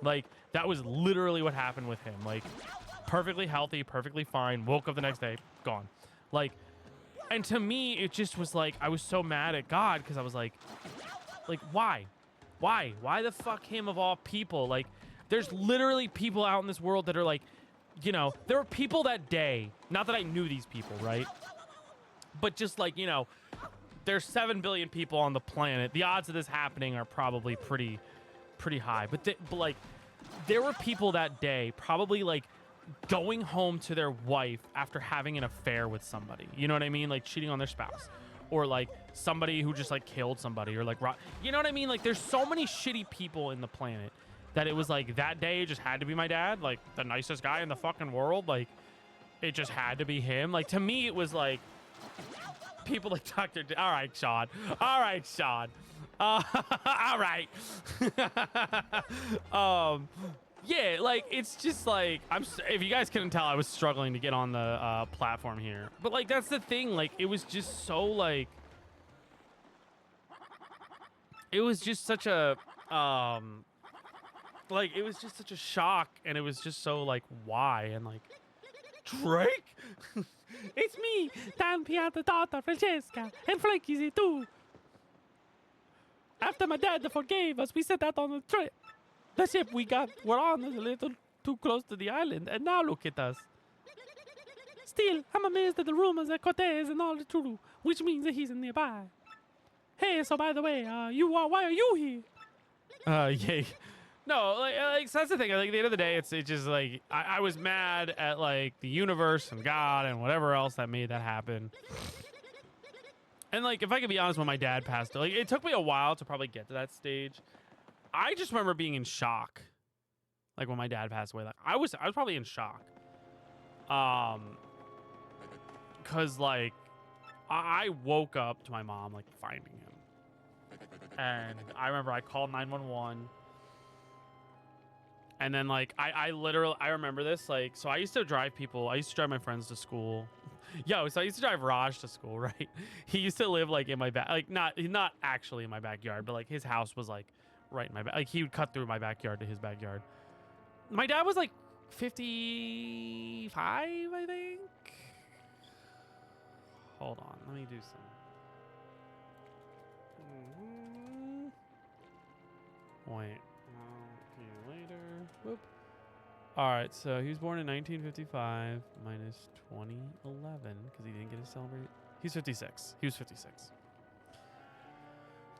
Like that was literally what happened with him. Like perfectly healthy, perfectly fine, woke up the next day, gone. Like, and to me it just was like, I was so mad at God because I was like why the fuck him of all people? Like, there's literally people out in this world that are like, you know, there were people that day, not that I knew these people, right? But just like, you know, there's 7 billion people on the planet. The odds of this happening are probably pretty high. But like, there were people that day probably like going home to their wife after having an affair with somebody. You know what I mean? Like cheating on their spouse. Or like somebody who just like killed somebody, or like, you know what I mean? Like there's so many shitty people in the planet that it was like that day it just had to be my dad, like the nicest guy in the fucking world. Like it just had to be him. Like to me, it was like, people like Dr. All right, Sean. All right, Sean. All right. Yeah, like it's just like if you guys couldn't tell, I was struggling to get on the platform here. But like that's the thing, like it was just so like it was just such a like it was just such a shock, and it was just so like why, and like Drake? It's me, Dan Pianta daughter Francesca, and Frankie's here too. After my dad forgave us, we set out on a trip. The ship we're on is a little too close to the island, and now look at us. Still, I'm amazed at the rumors that Cortez and all the true, which means that he's nearby. Hey, so by the way, why are you here? Yeah. No, like so that's the thing. Like at the end of the day, it's just like I was mad at like the universe and God and whatever else that made that happen. And like if I could be honest, when my dad passed, like it took me a while to probably get to that stage. I just remember being in shock, like when my dad passed away. Like I was probably in shock, cause like I woke up to my mom like finding him, and I remember I called 911, and then like I literally remember this, like, so I used to drive my friends to school. So I used to drive Raj to school, right? He used to live like in my back, like not actually in my backyard, but like his house was like right in my back. Like he would cut through my backyard to his backyard. My dad was like 55, I think. Hold on, let me do some. Wait, see you later. Whoop. All right, so he was born in 1955 minus 2011 because he didn't get to celebrate. He's 56. He was 56.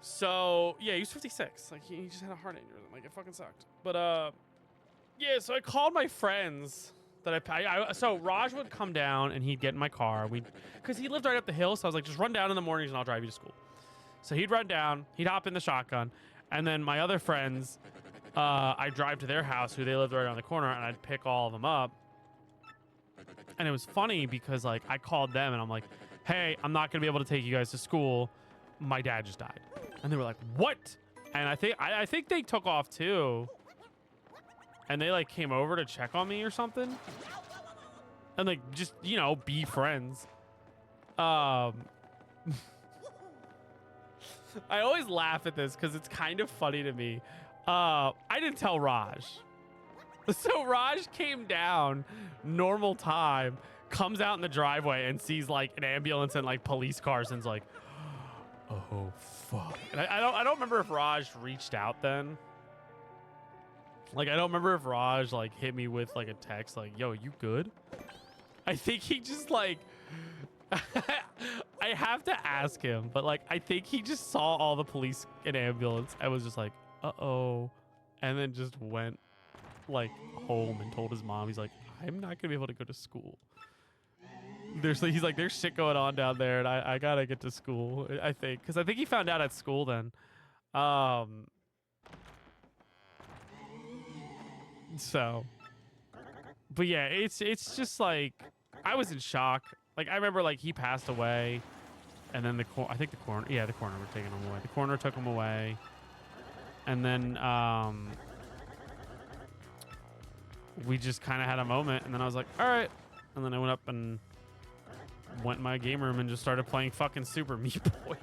So yeah, he was 56. Like he just had a heart aneurysm. Like it fucking sucked. But yeah. So I called my friends that so Raj would come down and he'd get in my car. Because he lived right up the hill. So I was like, just run down in the mornings and I'll drive you to school. So he'd run down. He'd hop in the shotgun, and then my other friends, I'd drive to their house, who they lived right around the corner, and I'd pick all of them up. And it was funny because like I called them and I'm like, hey, I'm not gonna be able to take you guys to school. My dad just died. And they were like, what? And I think they took off too. And they like came over to check on me or something. And like just, you know, be friends. I always laugh at this because it's kind of funny to me. I didn't tell Raj. So Raj came down normal time, comes out in the driveway and sees like an ambulance and like police cars, and's like, oh fuck. And I don't remember if Raj reached out then. Like I don't remember if Raj like hit me with like a text like, yo, you good? I think he just like I have to ask him, but like I think he just saw all the police and ambulance and was just like, uh-oh, and then just went like home and told his mom, he's like, I'm not gonna be able to go to school. He's like, there's shit going on down there, and I gotta get to school. I think because I think he found out at school then. So, but yeah, it's just like I was in shock. Like I remember like he passed away, and then the coroner were taking him away. The coroner took him away, and then we just kind of had a moment, and then I was like, all right, and then I went up and went in my game room and just started playing fucking Super Meat Boy.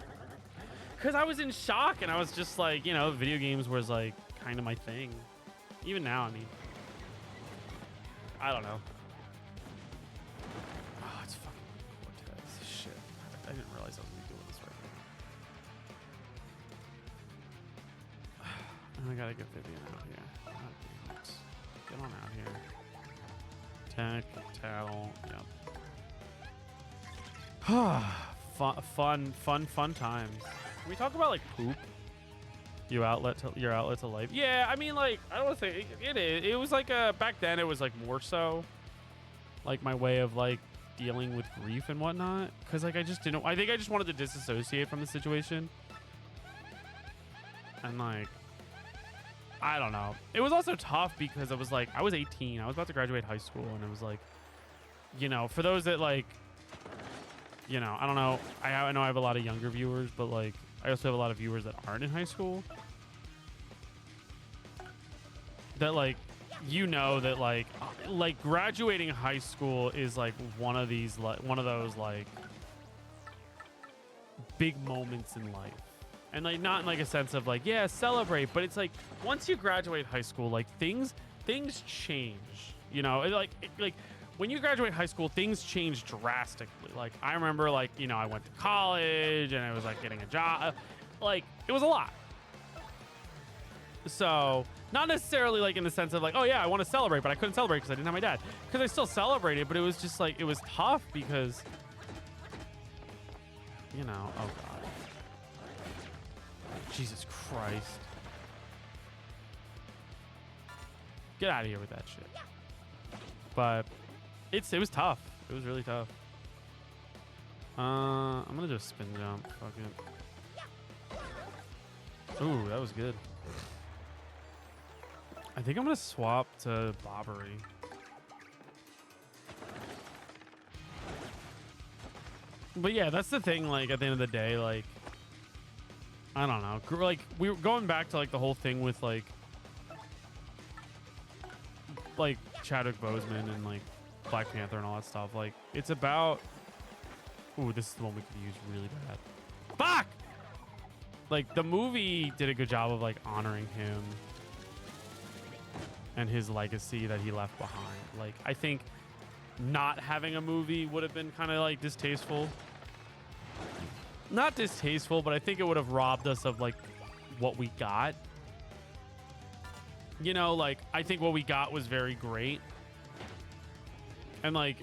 Because I was in shock, and I was just like, you know, video games was like kind of my thing. Even now, I mean, I don't know. Oh, it's fucking Cortez. Shit. I didn't realize I was going to be doing this right now. I gotta get Vivian out here. God damn it. Get on out here. Tech, towel, yep. fun times. Can we talk about like poop? Your outlet to life. Yeah, I mean, like, I don't want to say it is. It was like back then it was like more so like my way of like dealing with grief and whatnot. Cause like I think I just wanted to disassociate from the situation. And like, I don't know. It was also tough because I was 18. I was about to graduate high school, and it was like, you know, for those that like you know, I don't know. I know I have a lot of younger viewers, but like I also have a lot of viewers that aren't in high school. That like, you know, that like graduating high school is like one of those like big moments in life. And like not in like a sense of like, yeah, celebrate, but it's like once you graduate high school, like things change. You know, like when you graduate high school, things change drastically. Like I remember, like, you know, I went to college and I was like getting a job. Like it was a lot. So not necessarily like in the sense of like, oh yeah, I want to celebrate, but I couldn't celebrate because I didn't have my dad. Because I still celebrated, but it was just like, it was tough because, you know, oh God. Jesus Christ. Get out of here with that shit. But it was tough. It was really tough. I'm gonna do a spin jump. Fuck it. Ooh, that was good. I think I'm gonna swap to Bobbery. But yeah, that's the thing. Like at the end of the day, like I don't know. Like we were going back to like the whole thing with like Chadwick Boseman and like Black Panther and all that stuff. Like it's about. Ooh, this is the one we could use really bad. Fuck! Like the movie did a good job of like honoring him and his legacy that he left behind. Like I think not having a movie would have been kind of like distasteful. Not distasteful, but I think it would have robbed us of like what we got. You know, like I think what we got was very great. And like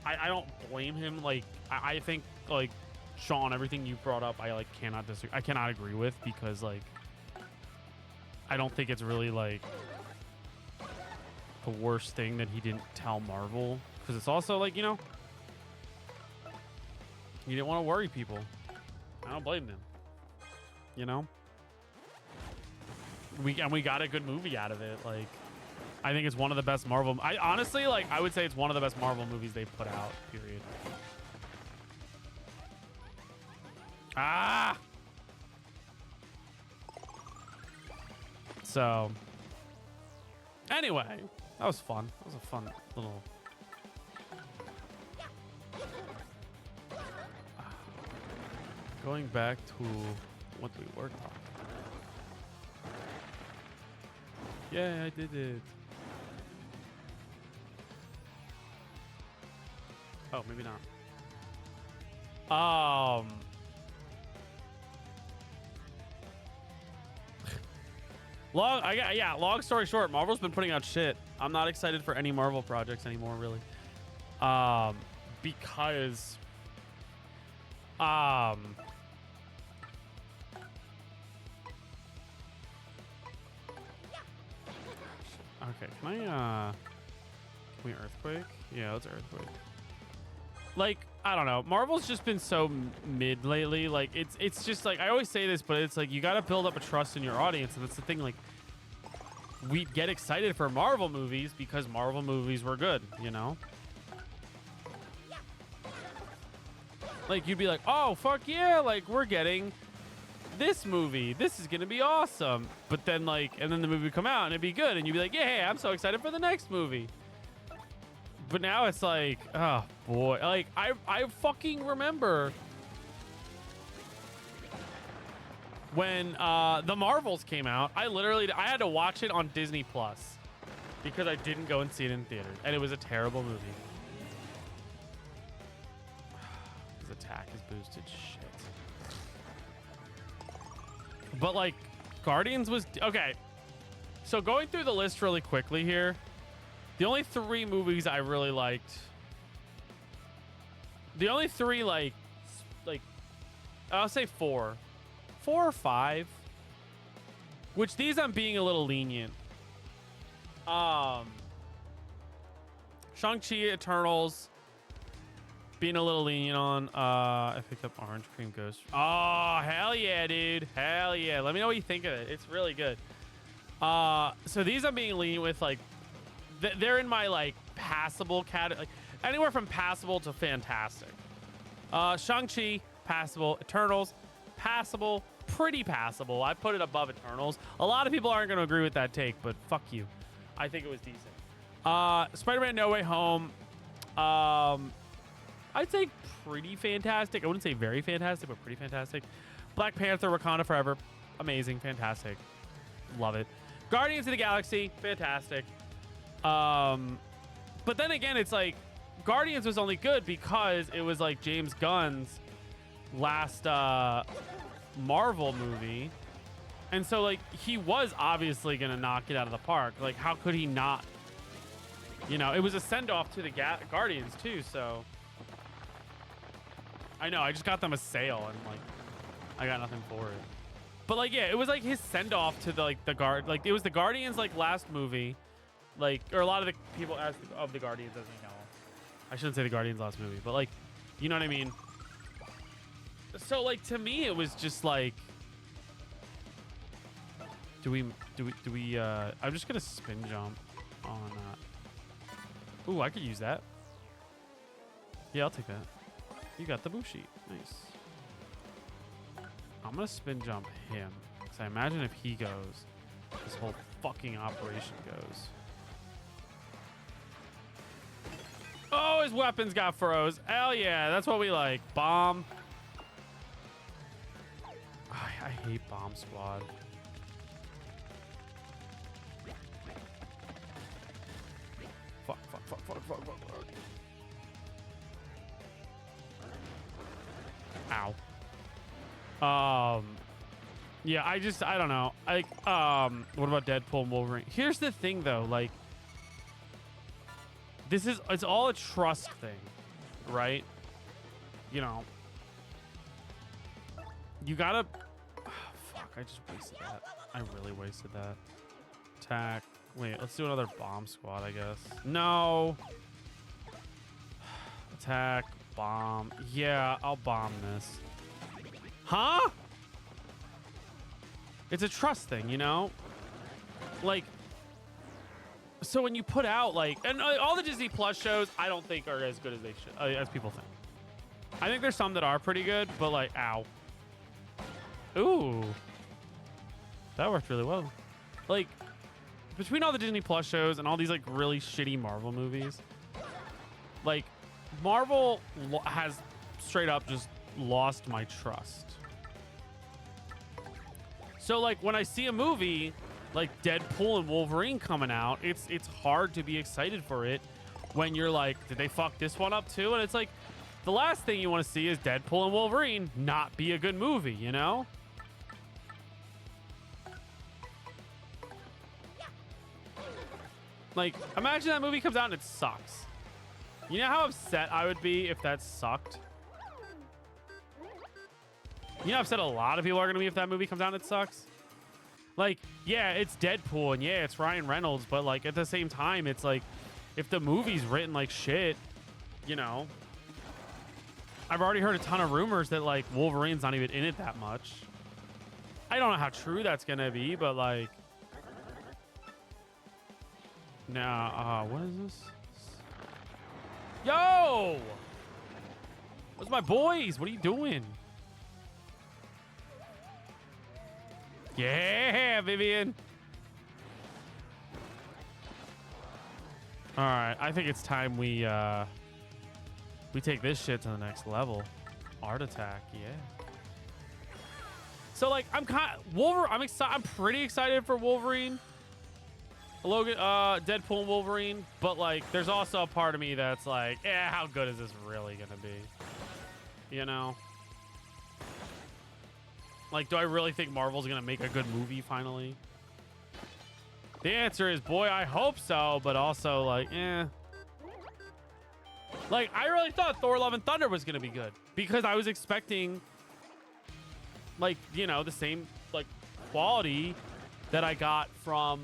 I don't blame him. Like I think like Sean, everything you brought up, I like cannot disagree. I cannot agree with because like I don't think it's really like the worst thing that he didn't tell Marvel, because it's also like, you know, he didn't want to worry people. I don't blame them. You know, we got a good movie out of it. Like I think it's one of the best Marvel. I honestly like I would say it's one of the best Marvel movies they've put out. Period. Ah. So anyway, that was fun. That was a fun little. Going back to what we worked on. Yeah, I did it. Oh, maybe not. Long story short, Marvel's been putting out shit. I'm not excited for any Marvel projects anymore, really. Because okay, can we earthquake? Yeah, let's earthquake. Like, I don't know. Marvel's just been so mid lately. Like, it's just like, I always say this, but it's like, you got to build up a trust in your audience. And that's the thing. Like, we get excited for Marvel movies because Marvel movies were good, you know? Like, you'd be like, oh, fuck yeah. Like, we're getting this movie. This is going to be awesome. But then, like, and then the movie would come out and it'd be good. And you'd be like, yeah, I'm so excited for the next movie. But now it's like, oh boy, like I fucking remember when the Marvels came out. I had to watch it on Disney Plus because I didn't go and see it in theaters, and it was a terrible movie. His attack is boosted, shit. But like, Guardians was okay. So going through the list really quickly here. The only three movies I really liked. The only three like I'll say four or five. Which these I'm being a little lenient. Shang-Chi Eternals. Being a little lenient on. I picked up Orange Cream Ghost. Oh hell yeah, dude! Hell yeah! Let me know what you think of it. It's really good. So these I'm being lenient with like. They're in my like passable category, like, anywhere from passable to fantastic. Shang-Chi, passable. Eternals, passable. Pretty passable. I put it above Eternals. A lot of people aren't going to agree with that take, but fuck you. I think it was decent. Spider-Man No Way Home. I'd say pretty fantastic. I wouldn't say very fantastic, but pretty fantastic. Black Panther, Wakanda Forever. Amazing. Fantastic. Love it. Guardians of the Galaxy. Fantastic. But then again, it's like Guardians was only good because it was like James Gunn's last Marvel movie. And so like he was obviously going to knock it out of the park. Like how could he not? You know, it was a send-off to the Guardians too, so I know, I just got them a sale and like I got nothing for it. But like yeah, it was like his send-off to the like it was the Guardians like last movie. Like, or a lot of the people as of the Guardians as we know. I shouldn't say the Guardians last movie, but like, you know what I mean? So like to me it was just like do we I'm just gonna spin jump on ooh, I could use that. Yeah, I'll take that. You got the boo sheet. Nice. I'm gonna spin jump him. Because I imagine if he goes, this whole fucking operation goes. Oh, his weapons got froze. Hell yeah, that's what we like. Bomb. I hate Bomb Squad. Fuck. Ow. Yeah, I don't know. Like, what about Deadpool and Wolverine? Here's the thing though, like, it's all a trust thing, right? You know, you gotta, fuck, I just wasted that. I really wasted that. Attack. Wait, let's do another bomb squad, I guess. No. Attack, bomb. Yeah, I'll bomb this. Huh? It's a trust thing, you know? Like, so when you put out, like, and all the Disney Plus shows, I don't think are as good as they should, as people think. I think there's some that are pretty good, but like, ow. Ooh. That worked really well. Like, between all the Disney Plus shows and all these, like, really shitty Marvel movies, like, Marvel has straight up just lost my trust. So, like, when I see a movie like Deadpool and Wolverine coming out, it's hard to be excited for it when you're like, did they fuck this one up too? And it's like, the last thing you want to see is Deadpool and Wolverine not be a good movie, you know? Like, imagine that movie comes out and it sucks. You know how upset I would be if that sucked? You know how upset a lot of people are going to be if that movie comes out and it sucks? Like, yeah, it's Deadpool and yeah, it's Ryan Reynolds, but like at the same time, it's like, if the movie's written like shit, you know? I've already heard a ton of rumors that like Wolverine's not even in it that much. I don't know how true that's going to be, but like, now, what is this? Yo! What's my boys? What are you doing? Yeah, Vivian. All right, I think it's time we take this shit to the next level. Art attack, yeah. So like, I'm excited. I'm pretty excited for Wolverine. Logan, Deadpool and Wolverine, but like, there's also a part of me that's like, yeah, how good is this really gonna be? You know? Like, do I really think Marvel's gonna make a good movie finally? The answer is, boy, I hope so, but also like, eh. Like, I really thought Thor: Love and Thunder was gonna be good because I was expecting, like, you know, the same like quality that I got from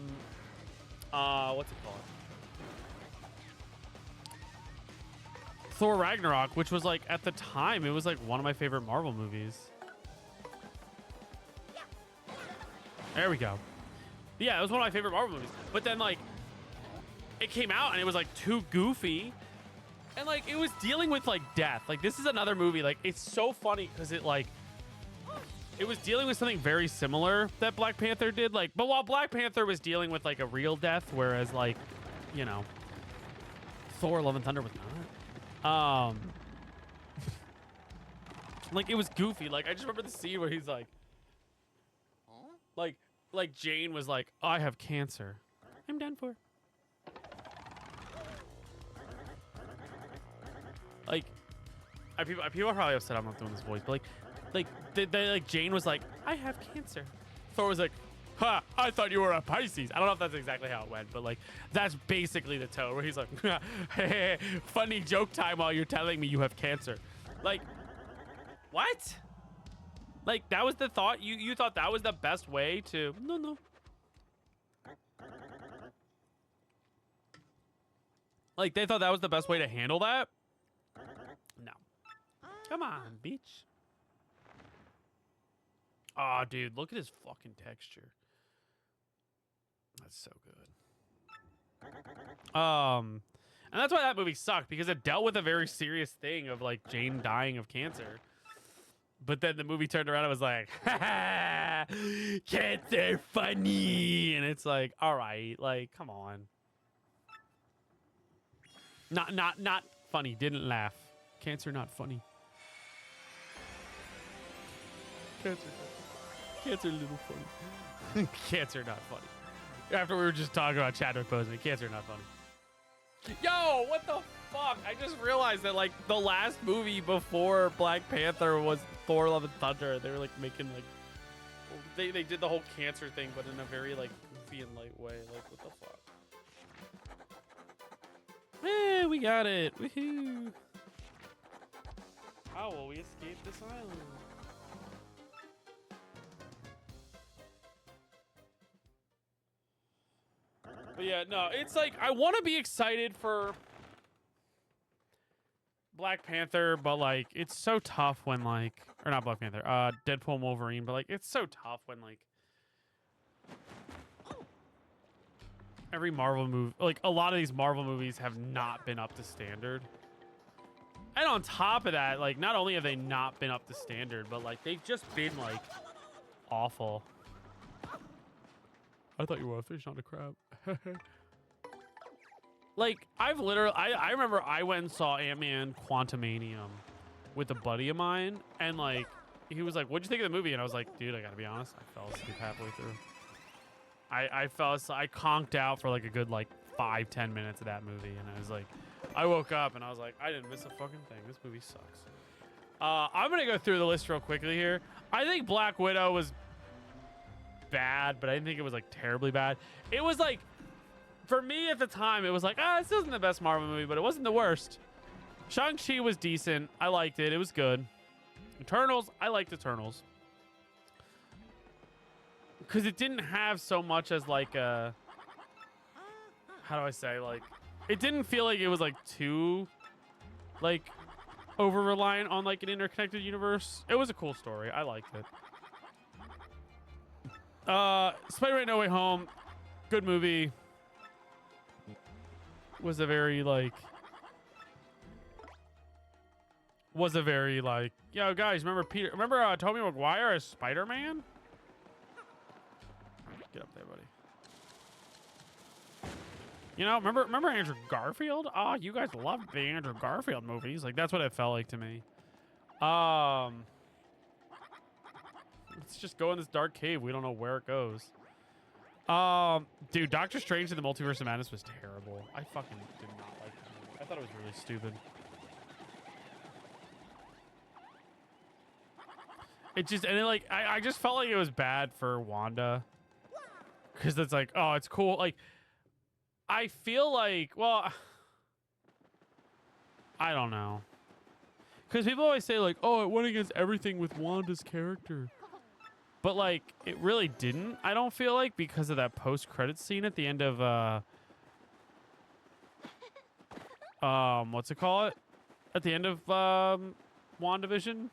what's it called? Thor Ragnarok, which was like, at the time, it was like one of my favorite Marvel movies. There we go. Yeah, it was one of my favorite Marvel movies. But then like, it came out and it was like too goofy. And like it was dealing with like death. Like this is another movie. Like it's so funny because it like it was dealing with something very similar that Black Panther did. Like, but while Black Panther was dealing with like a real death, whereas like, you know, Thor: Love and Thunder was not. Like it was goofy. Like I just remember the scene where he's like Jane was like, oh, I have cancer. I'm done for. Like, people are probably upset I'm not doing this voice, but like Jane was like, I have cancer. Thor was like, ha, I thought you were a Pisces. I don't know if that's exactly how it went, but like, that's basically the tone where he's like, hey, funny joke time while you're telling me you have cancer. Like, what? Like, that was the thought? You thought that was the best way to... No. Like, they thought that was the best way to handle that? No. Come on, bitch. Oh, dude, look at his fucking texture. That's so good. And that's why that movie sucked, because it dealt with a very serious thing of, like, Jane dying of cancer. But then the movie turned around and was like, ha ha, cancer funny. And it's like, all right, like, come on. Not funny. Didn't laugh. Cancer not funny. Cancer a little funny. Cancer not funny. After we were just talking about Chadwick Boseman, cancer not funny. Yo, what the fuck? I just realized that like the last movie before Black Panther was Thor: Love and Thunder. They were like making like they did the whole cancer thing, but in a very like goofy and light way. Like what the fuck? Hey, we got it! Woohoo! How will we escape this island? But yeah, no, it's like I want to be excited for Black Panther, but like it's so tough when like, or not Black Panther, Deadpool and Wolverine, but like it's so tough when like every Marvel movie, like a lot of these Marvel movies have not been up to standard. And on top of that, like not only have they not been up to standard, but like they've just been like awful. I thought you were a fish, not a crab. Like, I've literally... I remember I went and saw Ant-Man Quantumanium with a buddy of mine, and, like, he was like, what'd you think of the movie? And I was like, dude, I gotta be honest, I fell asleep halfway through. I fell asleep. I conked out for, like, a good, like, 5-10 minutes of that movie, and I was like... I woke up, and I was like, I didn't miss a fucking thing. This movie sucks. I'm gonna go through the list real quickly here. I think Black Widow was bad, but I didn't think it was, like, terribly bad. It was, like... For me at the time, it was like, this isn't the best Marvel movie, but it wasn't the worst. Shang-Chi was decent. I liked it. It was good. Eternals, I liked Eternals. Because it didn't have so much as like a... How do I say? Like, it didn't feel like it was like too, like, over-reliant on like an interconnected universe. It was a cool story. I liked it. Spider-Man No Way Home, good movie. Was a very like, yo guys, remember Tobey Maguire as Spider-Man? Get up there, buddy. You know, remember Andrew Garfield? Oh, you guys loved the Andrew Garfield movies. Like, that's what it felt like to me. Let's just go in this dark cave. We don't know where it goes. Dude, Doctor Strange in the Multiverse of Madness was terrible. I fucking did not like that movie. I thought it was really stupid. It just, and it like, I just felt like it was bad for Wanda. Because it's like, oh, it's cool. Like, I feel like, well, I don't know. Because people always say like, oh, it went against everything with Wanda's character. But, like, it really didn't, I don't feel like, because of that post-credit scene at the end of, what's it called? At the end of, WandaVision.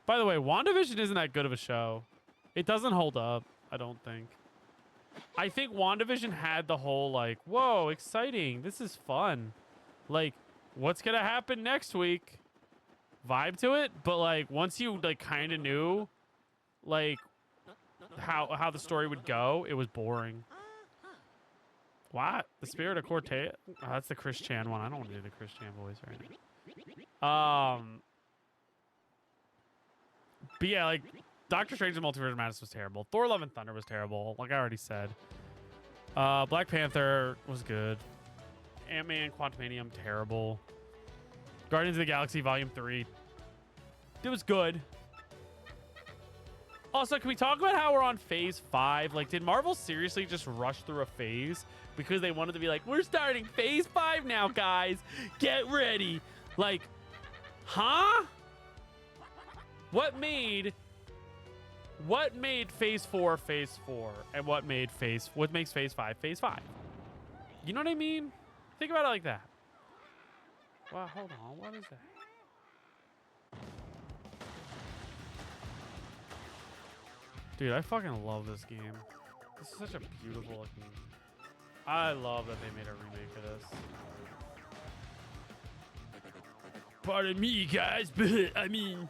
By the way, WandaVision isn't that good of a show. It doesn't hold up, I don't think. I think WandaVision had the whole, like, whoa, exciting, this is fun. Like, what's gonna happen next week vibe to it, but like once you like kind of knew like how the story would go, it was boring. What? The Spirit of Cortez? Oh, that's the Chris Chan one. I don't want to do the Chris Chan voice right now. But yeah, like Doctor Strange and Multiverse of Madness was terrible. Thor: Love and Thunder was terrible, like I already said. Black Panther was good. Ant-Man Quantumanium, terrible. Guardians of the Galaxy Volume 3. It was good. Also, can we talk about how we're on phase 5? Like, did Marvel seriously just rush through a phase because they wanted to be like, we're starting phase 5 now, guys. Get ready. Like, huh? What made phase 4 phase 4? And what makes phase 5 phase 5? You know what I mean? Think about it like that. Wow, hold on. What is that? Dude, I fucking love this game. This is such a beautiful looking. I love that they made a remake of this. Pardon me, guys, but I mean.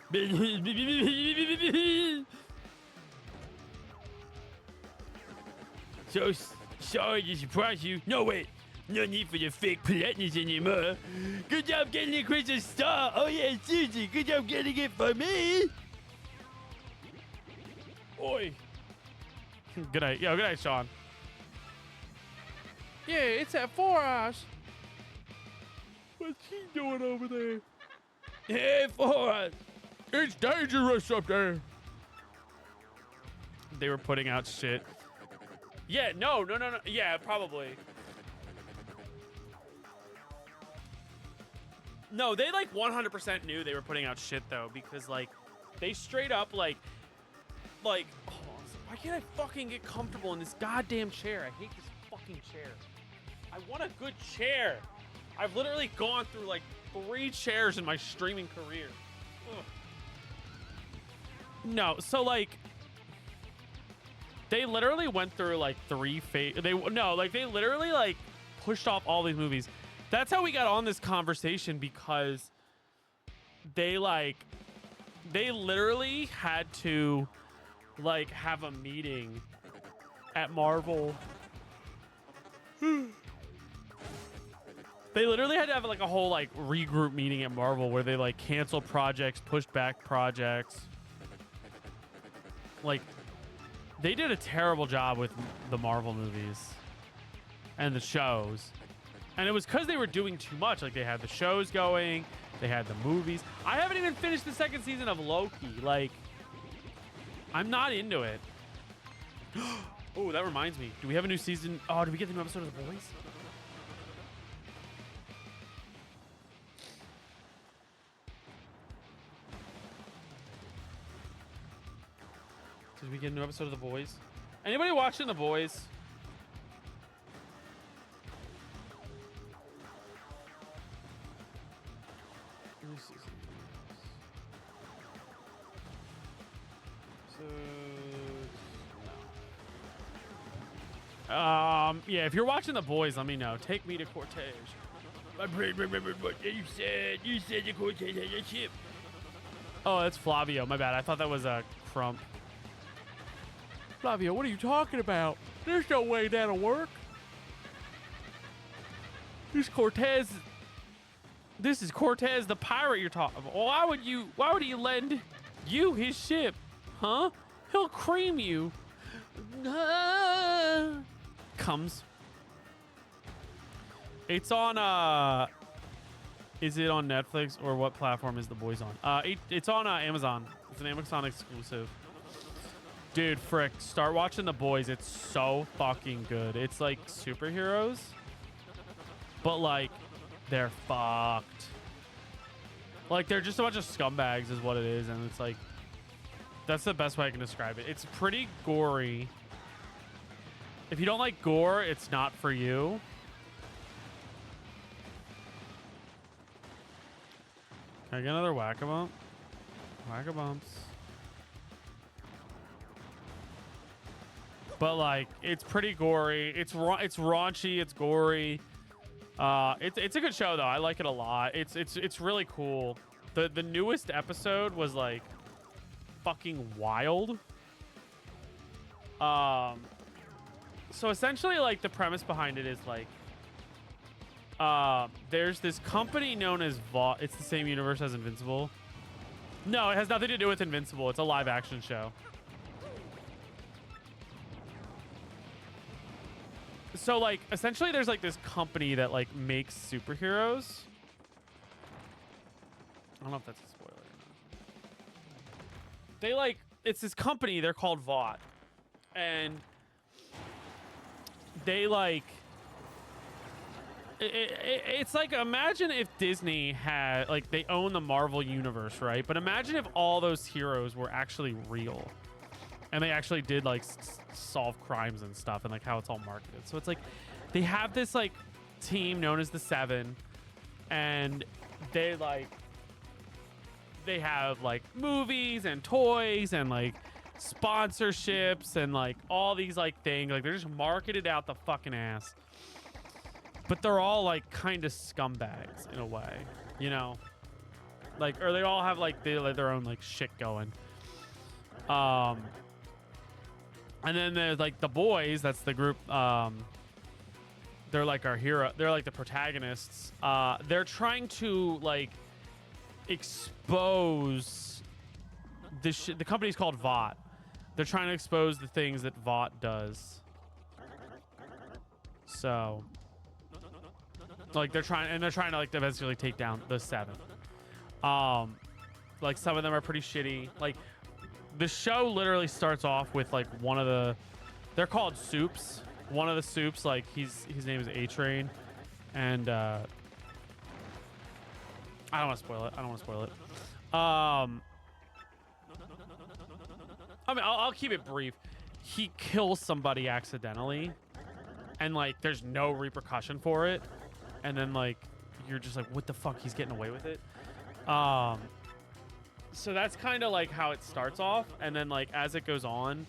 So sorry to surprise you. No, wait. No need for the fake politeness anymore. Good job getting a Crystal Star. Oh, yeah, Susie. Good job getting it for me. Oi. Good night. Yo, good night, Sean. Yeah, it's at 4 hours. What's he doing over there? Hey, 4 hours. It's dangerous up there. They were putting out shit. Yeah, no. Yeah, probably. No, they like 100% knew they were putting out shit though, because like they straight up like hold on, why can't I fucking get comfortable in this goddamn chair? I hate this fucking chair. I want a good chair. I've literally gone through like 3 chairs in my streaming career. Ugh. No, so like they literally went through like 3 they literally like pushed off all these movies. That's how we got on this conversation, because they literally had to like have a meeting at Marvel. They literally had to have like a whole like regroup meeting at Marvel where they like canceled projects, pushed back projects. Like they did a terrible job with the Marvel movies and the shows. And it was because they were doing too much. Like, they had the shows going. They had the movies. I haven't even finished the 2nd season of Loki. Like, I'm not into it. Oh, that reminds me. Do we have a new season? Oh, did we get the new episode of The Boys? Did we get a new episode of The Boys? Anybody watching The Boys? Yeah, if you're watching The Boys, let me know. Take me to Cortez. My brain remembered what you said. You said the Cortez had a ship. Oh, that's Flavio. My bad. I thought that was a Crump. Flavio, what are you talking about? There's no way that'll work. This is Cortez the pirate you're talking about. Why would he lend you his ship? Huh? He'll cream you. Comes. It's on is it on Netflix, or what platform is The Boys on? It's on Amazon. It's an Amazon exclusive. Dude, frick, start watching The Boys. It's so fucking good. It's like superheroes, but like they're fucked. Like, they're just a bunch of scumbags is what it is, and it's like, that's the best way I can describe it. It's pretty gory. If you don't like gore, it's not for you. Can I get another whack-a-bump? Whack-a-bumps. But like, it's pretty gory. It's raunchy. It's gory. It's a good show though. I like it a lot. It's really cool. The newest episode was like fucking wild. So essentially, like, the premise behind it is like, there's this company known as Vought. It's the same universe as Invincible. No, it has nothing to do with Invincible. It's a live action show. So like, essentially, there's like this company that like makes superheroes. I don't know if that's a spoiler or not. They like, it's this company. They're called Vought, and they like. It's like, imagine if Disney had, like, they own the Marvel universe, right? But imagine if all those heroes were actually real and they actually did like solve crimes and stuff, and like how it's all marketed. So it's like they have this like team known as the Seven, and they have like movies and toys and like sponsorships and like all these like things. Like, they're just marketed out the fucking ass. But they're all like kind of scumbags in a way, you know? Like, or they all have like their own like shit going. And then there's like the boys, that's the group. They're like our hero. They're like the protagonists. They're trying to like expose this the company's called Vought. They're trying to expose the things that Vought does. So like they're trying to like eventually take down the Seven. Like, some of them are pretty shitty. Like, the show literally starts off with like they're called Soups. One of the Soups, like, his name is A-Train, and I don't want to spoil it. I mean, I'll keep it brief. He kills somebody accidentally, and like there's no repercussion for it. And then like you're just like, what the fuck? He's getting away with it. So that's kind of like how it starts off, and then like as it goes on,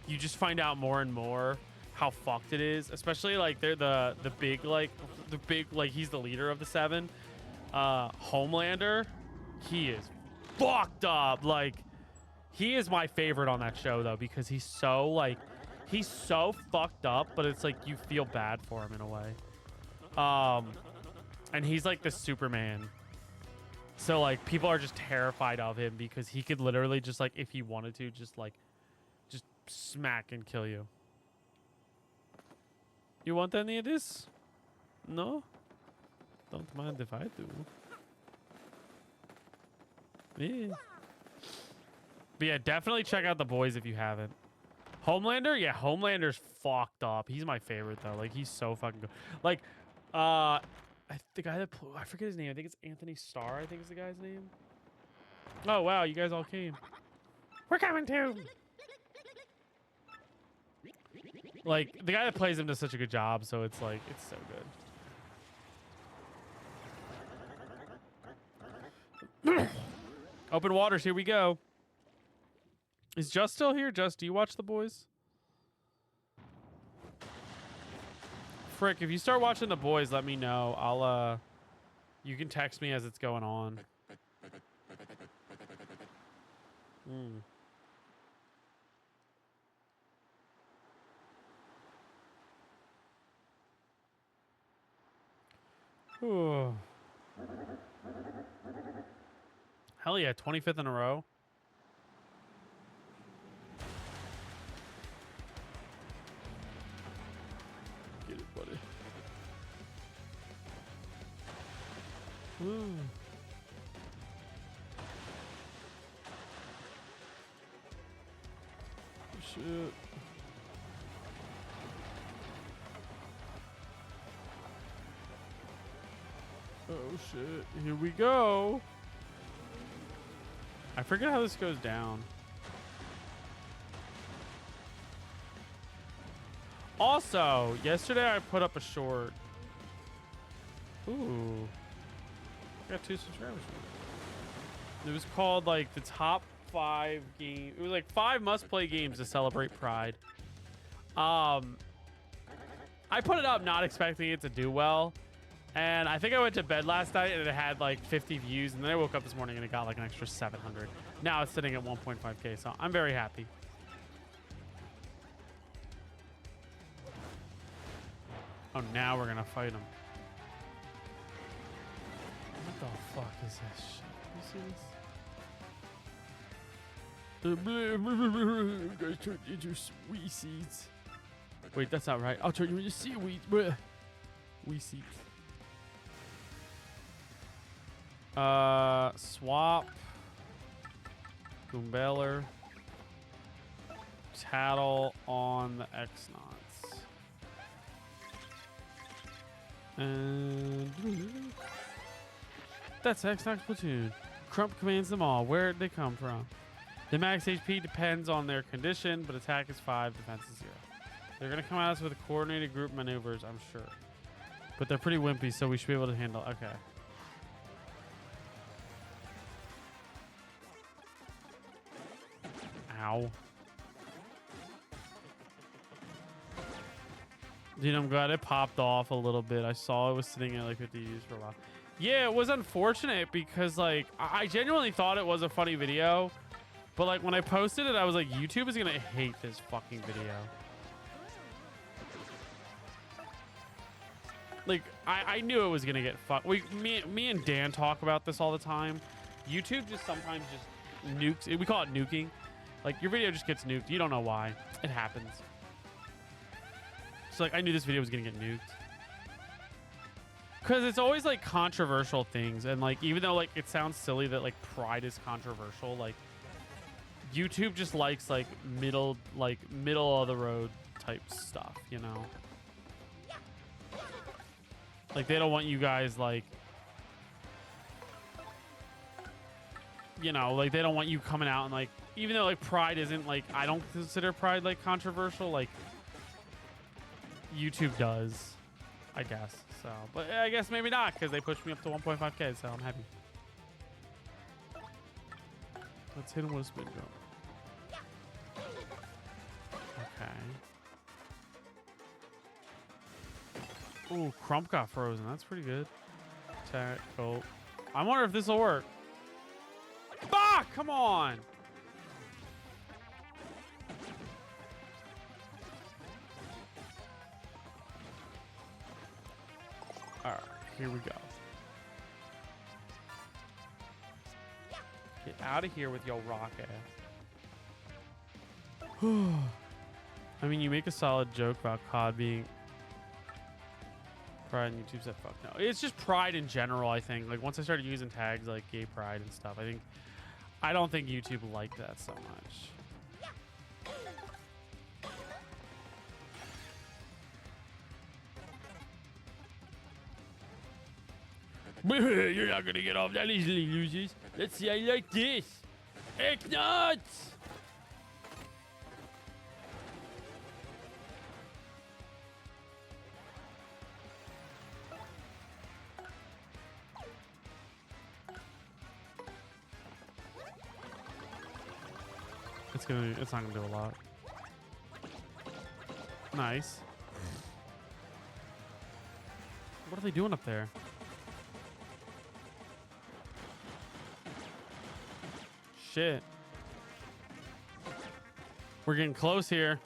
you just find out more and more how fucked it is. Especially like they're the big he's the leader of the Seven. Homelander, he is fucked up. Like, he is my favorite on that show though, because he's so fucked up, but it's like you feel bad for him in a way. And he's like the Superman. So like people are just terrified of him because he could literally just like, if he wanted to, just smack and kill you. You want any of this? No? Don't mind if I do. Yeah. But yeah, definitely check out The Boys if you haven't. Homelander? Yeah, Homelander's fucked up. He's my favorite though. Like, he's so fucking good. Like, the guy that I forget his name. I think it's Anthony Starr, I think is the guy's name. Oh wow, you guys all came. We're coming too. Like, the guy that plays him does such a good job, so it's like, it's so good. Open waters, here we go. Is Just still here? Just, do you watch The Boys? Frick, if you start watching The Boys, let me know. I'll you can text me as it's going on. Ooh. Hell yeah, 25th in a row. Get it, buddy. Ooh. Shit. Oh shit, here we go. I forget how this goes down. Also, yesterday I put up a short. Ooh. I got 2 subscribers. It was called like the top 5 games. It was like 5 must-play games to celebrate Pride. I put it up not expecting it to do well. And I think I went to bed last night and it had like 50 views, and then I woke up this morning and it got like an extra 700. Now it's sitting at 1.5K, so I'm very happy. Oh, now we're gonna fight him. What the fuck is this shit? You see this? Guys turned into wee seeds. Wait, that's not right. I'll turn you into seaweed. Wee seeds. Swap. Goombeller. Tattle on the X-Knots. And that's X-Knots platoon. Crump commands them all. Where'd they come from? The max HP depends on their condition, but attack is 5, defense is 0. They're gonna come at us with coordinated group maneuvers, I'm sure. But they're pretty wimpy, so we should be able to handle. Okay. Ow. Dude, I'm glad it popped off a little bit. I saw it was sitting at like 50 views for a while. Yeah, it was unfortunate because like I genuinely thought it was a funny video. But like when I posted it, I was like, YouTube is gonna hate this fucking video. Like I knew it was gonna get fucked. Me and Dan talk about this all the time. YouTube just sometimes just nukes. We call it nuking. Like your video just gets nuked. You don't know why. It happens. So like I knew this video was gonna get nuked. Cause it's always like controversial things, and like even though like it sounds silly that like pride is controversial, like YouTube just likes like middle of the road type stuff, you know? Like they don't want you guys like, you know, like they don't want you coming out and like, even though like pride isn't like, I don't consider pride like controversial, like YouTube does, I guess. So, but I guess maybe not because they pushed me up to 1.5K, so I'm happy. Let's hit him with a spin jump. Okay. Ooh, Crump got frozen. That's pretty good. Attack. Oh. I wonder if this will work. Bah! Come on! Alright, here we go. Get out of here with your rock ass. I mean, you make a solid joke about COD being pride, and YouTube said fuck no. It's just pride in general, I think. Like, once I started using tags like gay pride and stuff, I don't think YouTube liked that so much. You're not gonna get off that easily, losers. Let's see, I like this. Heck nuts! It's not gonna do a lot. Nice. What are they doing up there? Shit. We're getting close here.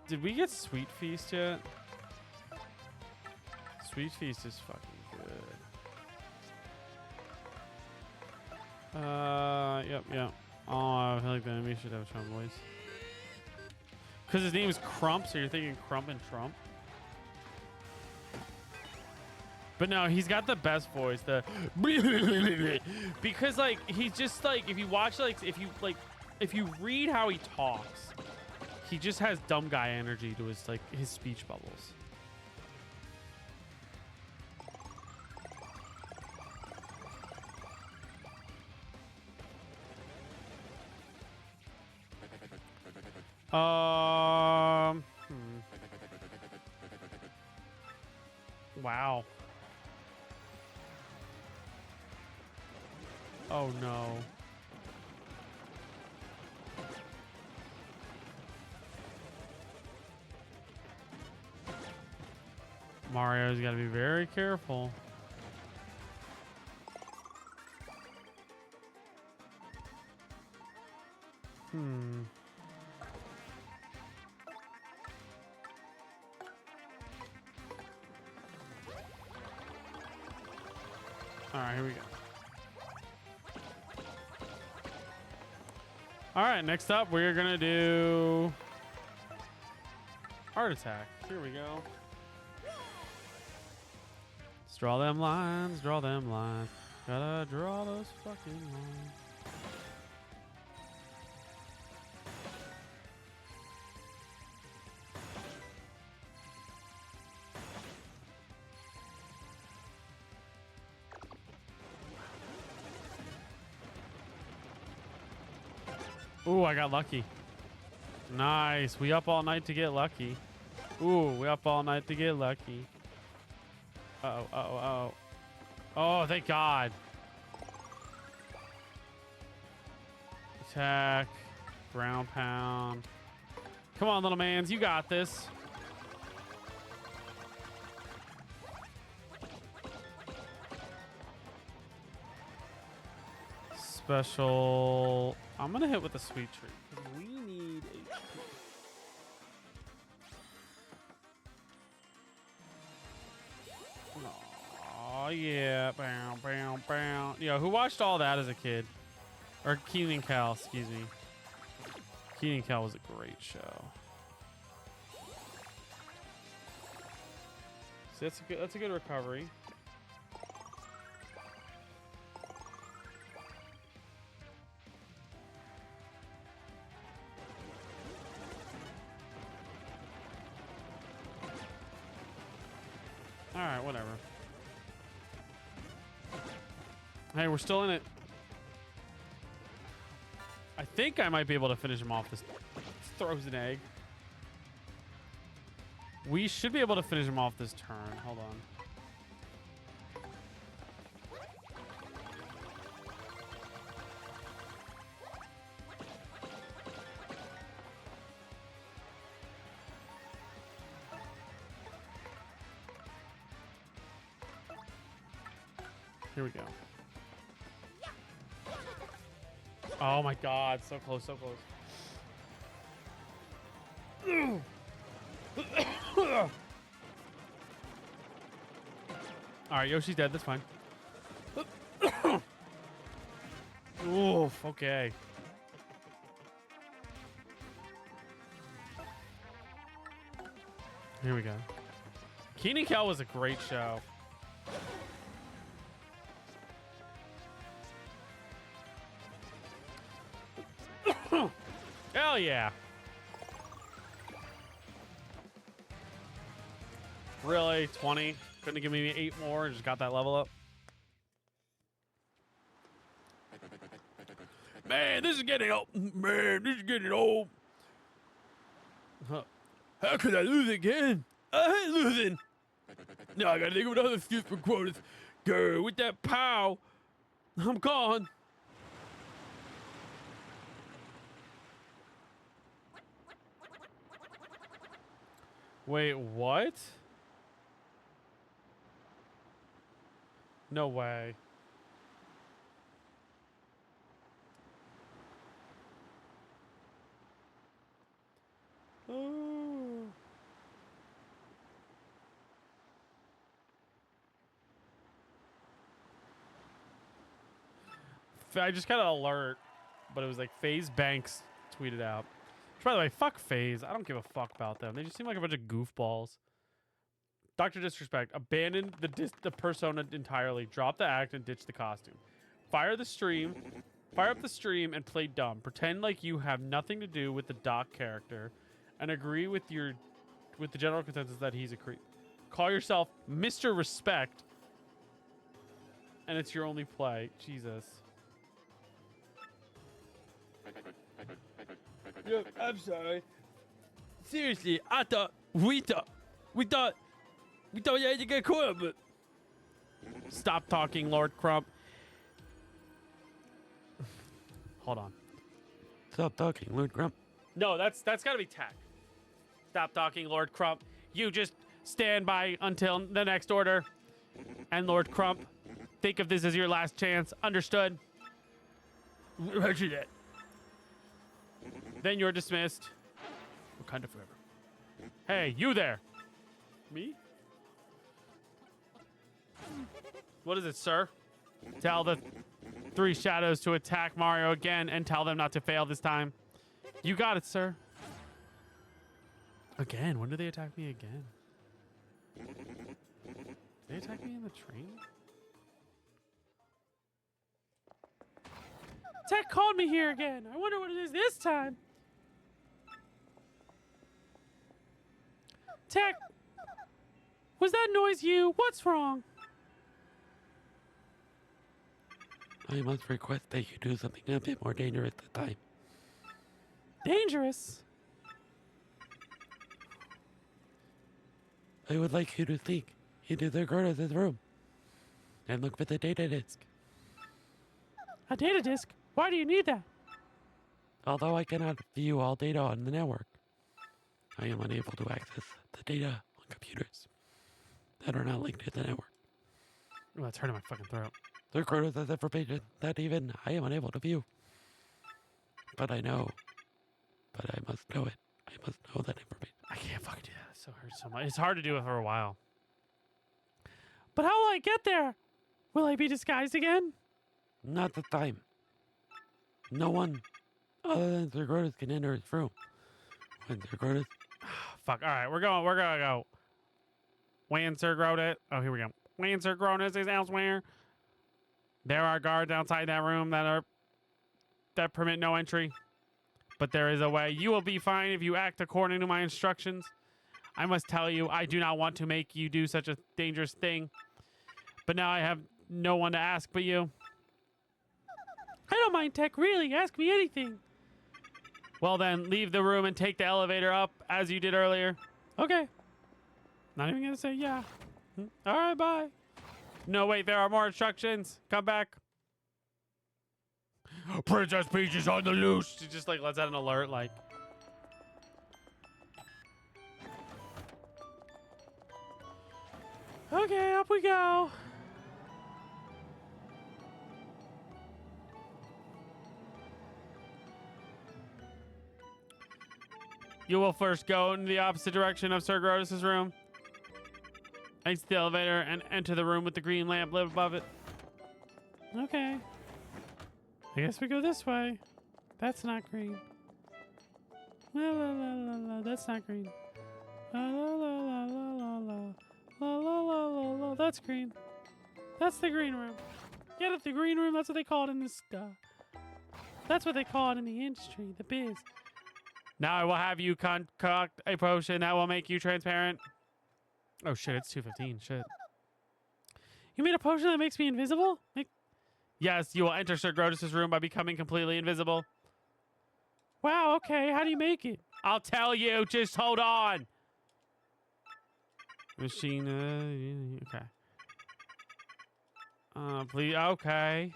Did we get Sweet Feast yet? Sweet Feast is fucking good. Yep. Oh, I feel like the enemy should have a Trump voice. Because his name is Crump, so you're thinking Crump and Trump. But no, he's got the best voice. The because like he's just like, if you watch if you read how he talks, he just has dumb guy energy to his speech bubbles. Wow. Oh no. Mario's got to be very careful. All right, here we go. All right, next up, we're going to do Art Attack. Here we go. Let's draw them lines, draw them lines. Gotta draw those fucking lines. Ooh, I got lucky. Nice. We up all night to get lucky. Ooh, we up all night to get lucky. Uh-oh, uh-oh, uh-oh. Oh, thank God. Attack. Ground pound. Come on, little mans. You got this. Special. I'm going to hit with a sweet treat. 'Cause we need HP. Oh, yeah. Bow, bow, bow. Yo, who watched all that as a kid? Or Keelan Cal, excuse me. Keelan Cal was a great show. So that's a good recovery. All right, whatever. Hey, we're still in it. I think I might be able to finish him off this throws an egg. We should be able to finish him off this turn. Hold on. Here we go. Oh my God, so close, so close. All right, Yoshi's dead. That's fine. Oof, okay. Here we go. Keelan Kel was a great show. Hell yeah. Really? 20? Couldn't have given me 8 more and just got that level up? Man, this is getting old. Man, this is getting old. Huh. How could I lose again? I hate losing. Now I gotta think of another stupid quote. Girl, with that pow, I'm gone. Wait, what? No way. Oh. I just got an alert, but it was like FaZe Banks tweeted out. Which, by the way, fuck FaZe. I don't give a fuck about them. They just seem like a bunch of goofballs. Dr. Disrespect, abandon the persona entirely. Drop the act and ditch the costume. Fire up the stream and play dumb. Pretend like you have nothing to do with the Doc character and agree with the general consensus that he's a creep. Call yourself Mr. Respect and it's your only play. Jesus. Look, I'm sorry. Seriously, we thought you had to get caught up, but stop talking, Lord Crump. Hold on. Stop talking, Lord Crump. No, that's got to be tech. Stop talking, Lord Crump. You just stand by until the next order. And Lord Crump, think of this as your last chance. Understood? Roger that. Then you're dismissed. Wakanda forever. Hey, you there. Me? What is it, sir? Tell the 3 shadows to attack Mario again and tell them not to fail this time. You got it, sir. Again? When do they attack me again? Did they attack me in the train? Tech called me here again. I wonder what it is this time. Tech, was that noise you? What's wrong? I must request that you do something a bit more dangerous this time. Dangerous? I would like you to sneak into the Gordos' room and look for the data disk. A data disk? Why do you need that? Although I cannot view all data on the network, I am unable to access the data on computers that are not linked to the network. Oh, that's hurting my fucking throat. The Gordos has information that even I am unable to view. But I know. But I must know it. I must know that information. I can't fucking do that. It so hurts so much. It's hard to do it for a while. But how will I get there? Will I be disguised again? Not this time. No one other than Sir Gordos can enter his room. When Sir Gordos... Fuck. All right, we're gonna go. When Sir Grodus... Oh, here we go. When Sir Grodus is elsewhere, there are guards outside that room that permit no entry. But there is a way. You will be fine if you act according to my instructions. I must tell you, I do not want to make you do such a dangerous thing. But now I have no one to ask but you. I don't mind, Tech, really. Ask me anything. Well then, leave the room and take the elevator up as you did earlier. Okay. Not even gonna say yeah. All right, bye. No, wait, there are more instructions. Come back. Princess Peach is on the loose. She just like lets out an alert, like. Okay, up we go. You will first go in the opposite direction of Sir Grodus' room. Exit the elevator and enter the room with the green lamp lit above it. Okay. I guess we go this way. That's not green. La la la la la. That's not green. La la la la la la la. La la la la la. That's green. That's the green room. Get it, the green room. That's what they call it in this. That's what they call it in the industry, the biz. Now I will have you concoct a potion that will make you transparent. Oh shit, it's 2:15. Shit. You made a potion that makes me invisible? Yes, you will enter Sir Grodus' room by becoming completely invisible. Wow, okay. How do you make it? I'll tell you. Just hold on. Machine. Okay. Please. Okay.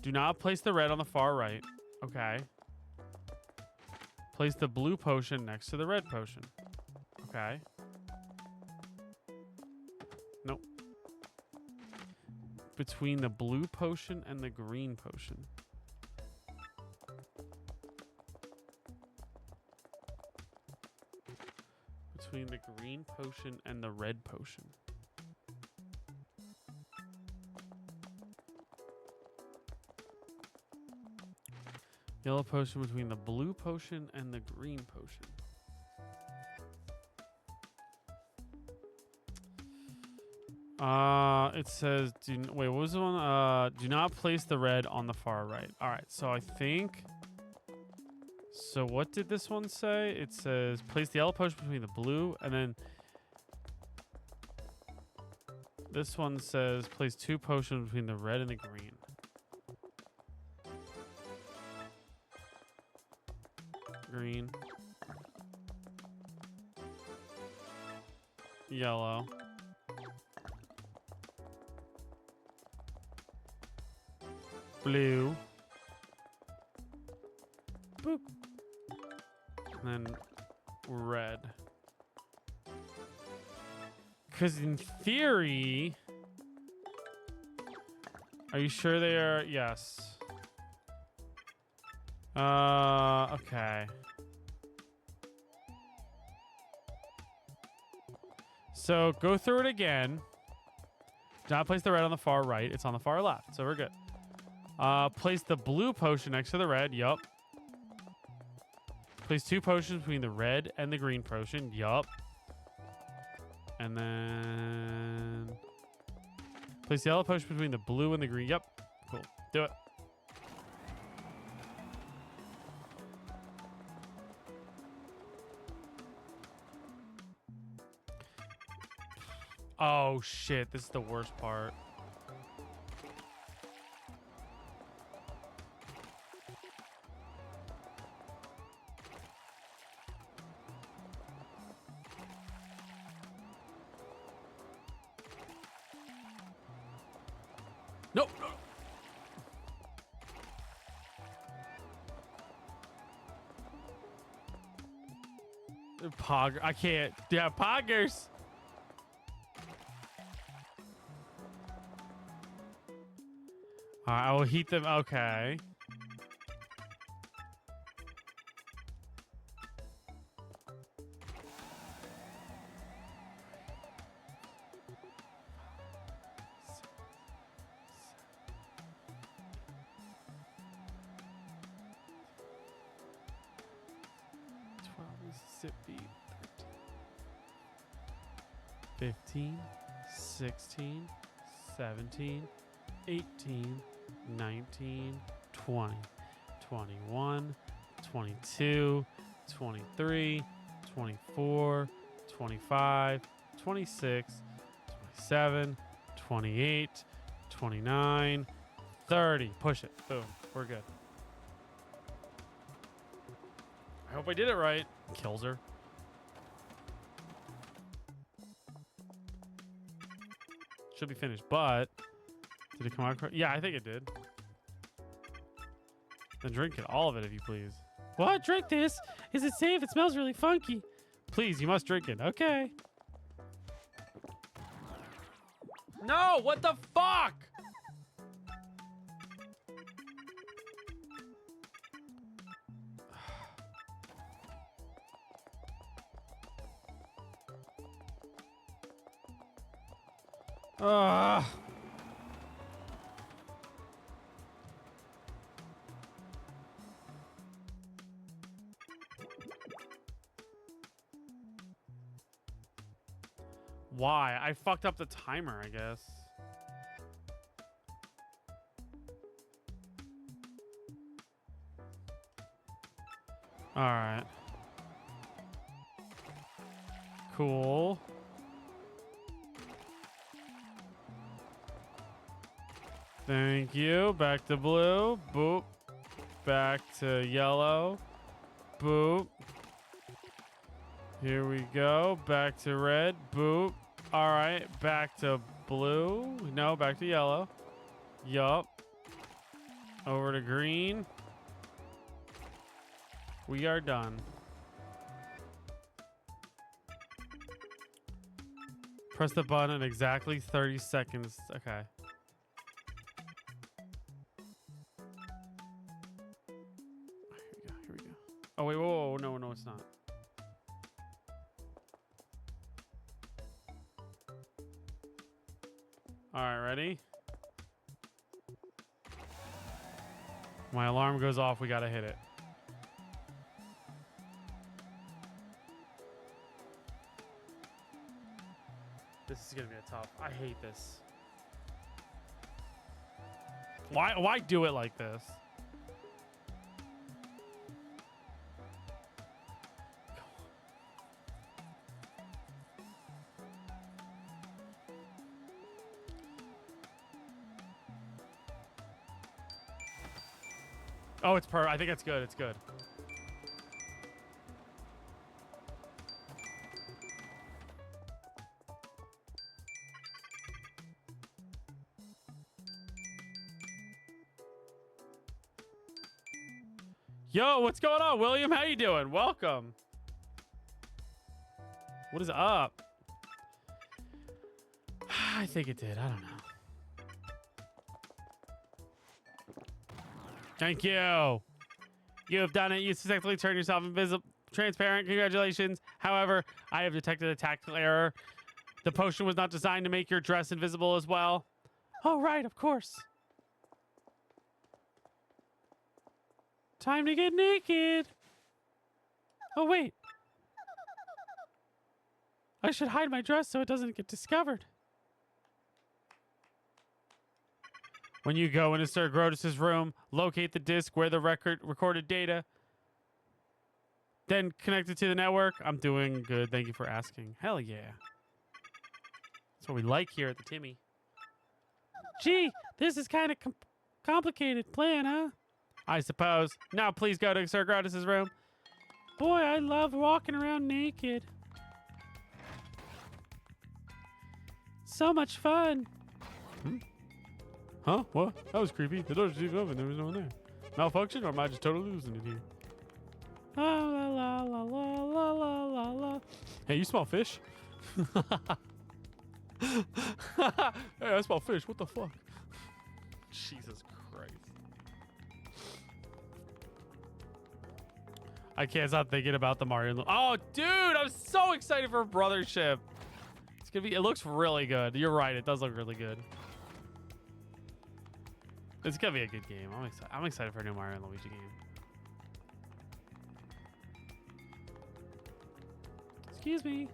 Do not place the red on the far right. Okay. Place the blue potion next to the red potion. Okay. Nope. Between the blue potion and the green potion. Between the green potion and the red potion. Yellow potion between the blue potion and the green potion. It says, wait, what was the one? Do not place the red on the far right. All right, so I think, so what did this one say? It says, place the yellow potion between the blue, and then this one says, place 2 potions between the red and the green. Green. Yellow. Blue. Boop. And then red. Because in theory... Are you sure they are? Yes. Okay. So go through it again. Do not place the red on the far right. It's on the far left. So we're good. Place the blue potion next to the red. Yup. Place 2 potions between the red and the green potion. Yup. And then... Place the yellow potion between the blue and the green. Yep. Cool. Do it. Oh, shit. This is the worst part. Nope. Pog. I can't. Yeah, poggers. I will heat them. Okay. Mississippi. 15, 16, 17, 18, 19, 20, 21, 22, 23, 24, 25, 26, 27, 28, 29, 30. Push it. Boom. We're good. I hope I did it right. Kills her. Should be finished, but did it come out correct? Yeah, I think it did. Then drink it, all of it, if you please. What? Drink this? Is it safe? It smells really funky. Please, you must drink it. Okay. No, what the fuck? Why? I fucked up the timer, I guess. All right. Cool. Thank you. Back to blue. Boop. Back to yellow. Boop. Here we go. Back to red. Boop. All right. Back to blue. No, back to yellow. Yup. Over to green. We are done. Press the button in exactly 30 seconds. Okay. Here we go. Oh, wait, whoa, no, it's not. All right, ready? My alarm goes off. We gotta hit it. This is gonna be a tough. I hate this. Why do it like this? Oh, it's I think it's good. It's good. Yo, what's going on, William? How you doing? Welcome. What is up? I think it did. I don't know. Thank you. You have done it. You successfully turned yourself invisible, transparent. Congratulations. However, I have detected a tactical error. The potion was not designed to make your dress invisible as well. Oh, right, of course. Time to get naked. Oh, wait. I should hide my dress so it doesn't get discovered. When you go into Sir Grotus's room, locate the disk where the recorded data, then connect it to the network. I'm doing good. Thank you for asking. Hell yeah. That's what we like here at the Timmy. Gee, this is kind of complicated plan, huh? I suppose. Now please go to Sir Grotus's room. Boy, I love walking around naked. So much fun. Huh? What? That was creepy. The door's even open. There was no one there. Malfunction, or am I just totally losing it here? La la la la la la la la la. Hey, you smell fish? Hey, I smell fish. What the fuck? Jesus Christ. I can't stop thinking about the Mario. Oh, dude, I'm so excited for Brothership. It's gonna be. It looks really good. You're right. It does look really good. It's gonna be a good game. I'm excited for a new Mario and Luigi game. Excuse me.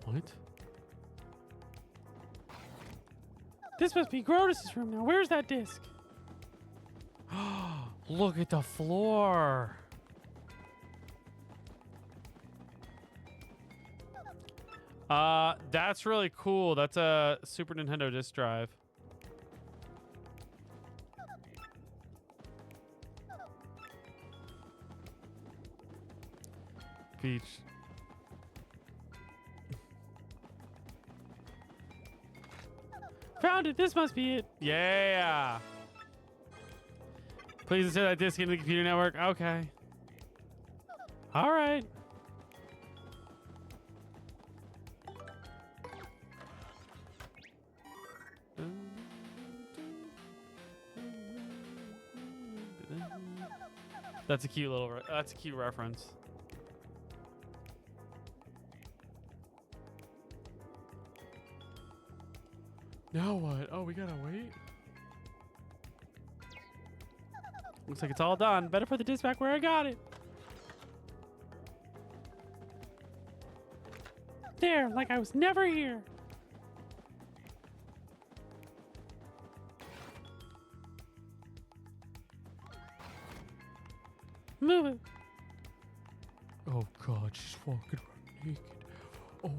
What? This must be Grotus's room now. Where's that disc? Look at the floor. That's really cool. That's a Super Nintendo disc drive. Peach. Found it. This must be it. Yeah. Please insert that disk into the computer network. Okay. All right. That's a cute little. That's a cute reference. Now what? Oh, we gotta wait. Looks like it's all done. Better put the disc back where I got it. There, like I was never here. Move it. Oh God, she's walking around naked. Oh.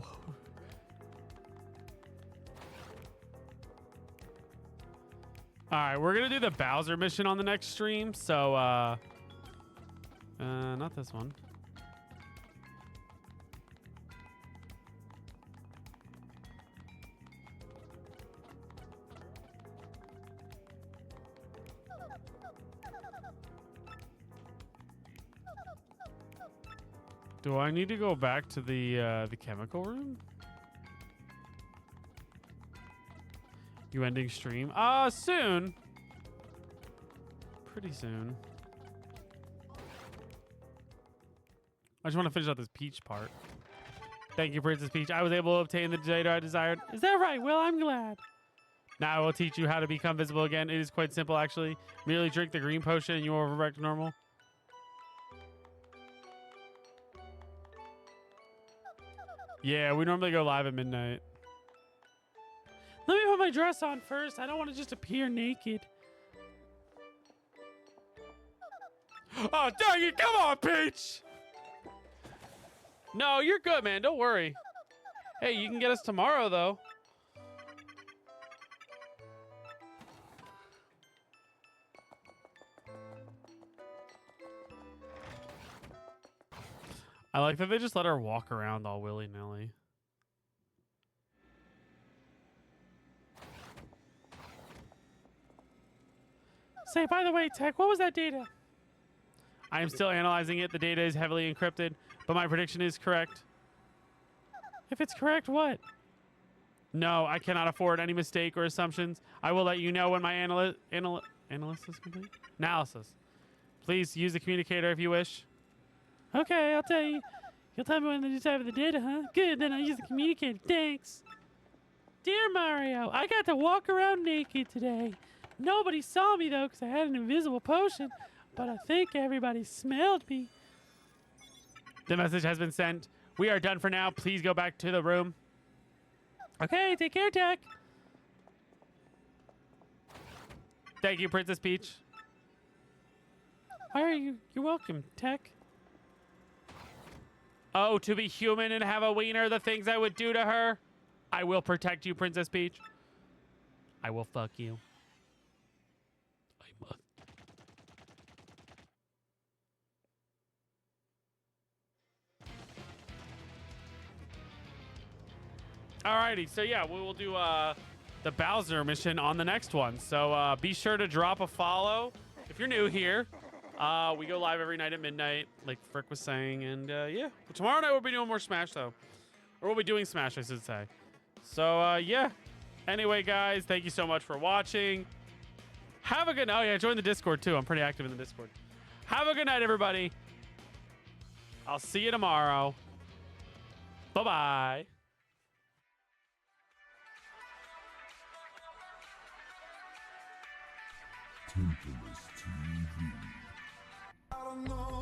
All right, we're gonna do the Bowser mission on the next stream. So, not this one. Do I need to go back to the chemical room? You ending stream? Soon. Pretty soon. I just want to finish out this Peach part. Thank you, Princess Peach. I was able to obtain the data I desired. Is that right? Well, I'm glad. Now I will teach you how to become visible again. It is quite simple, actually. Merely drink the green potion and you will revert to normal. Yeah, we normally go live at midnight. Let me put my dress on first. I don't want to just appear naked. Oh, dang it. Come on, Peach. No, you're good, man. Don't worry. Hey, you can get us tomorrow, though. I like that they just let her walk around all willy-nilly. Say, by the way, Tech, what was that data? I am still analyzing it. The data is heavily encrypted, but my prediction is correct. If it's correct, what? No, I cannot afford any mistake or assumptions. I will let you know when my analysis is complete. Analysis. Please use the communicator if you wish. Okay, I'll tell you. You'll tell me when to decipher the data, huh? Good, then I'll use the communicator. Thanks. Dear Mario, I got to walk around naked today. Nobody saw me, though, because I had an invisible potion. But I think everybody smelled me. The message has been sent. We are done for now. Please go back to the room. Okay, take care, Tech. Thank you, Princess Peach. Why are you? You're welcome, Tech. Oh, to be human and have a wiener, the things I would do to her. I will protect you, Princess Peach. I will fuck you. I must. Alrighty, so yeah, we will do the Bowser mission on the next one. So be sure to drop a follow if you're new here. We go live every night at midnight, like Frick was saying, and yeah. But tomorrow night we'll be doing more Smash though, or we'll be doing Smash, I should say. So yeah. Anyway, guys, thank you so much for watching. Have a good night. Oh yeah, join the Discord too. I'm pretty active in the Discord. Have a good night, everybody. I'll see you tomorrow. Bye-bye. Tinkerless TV. I don't know.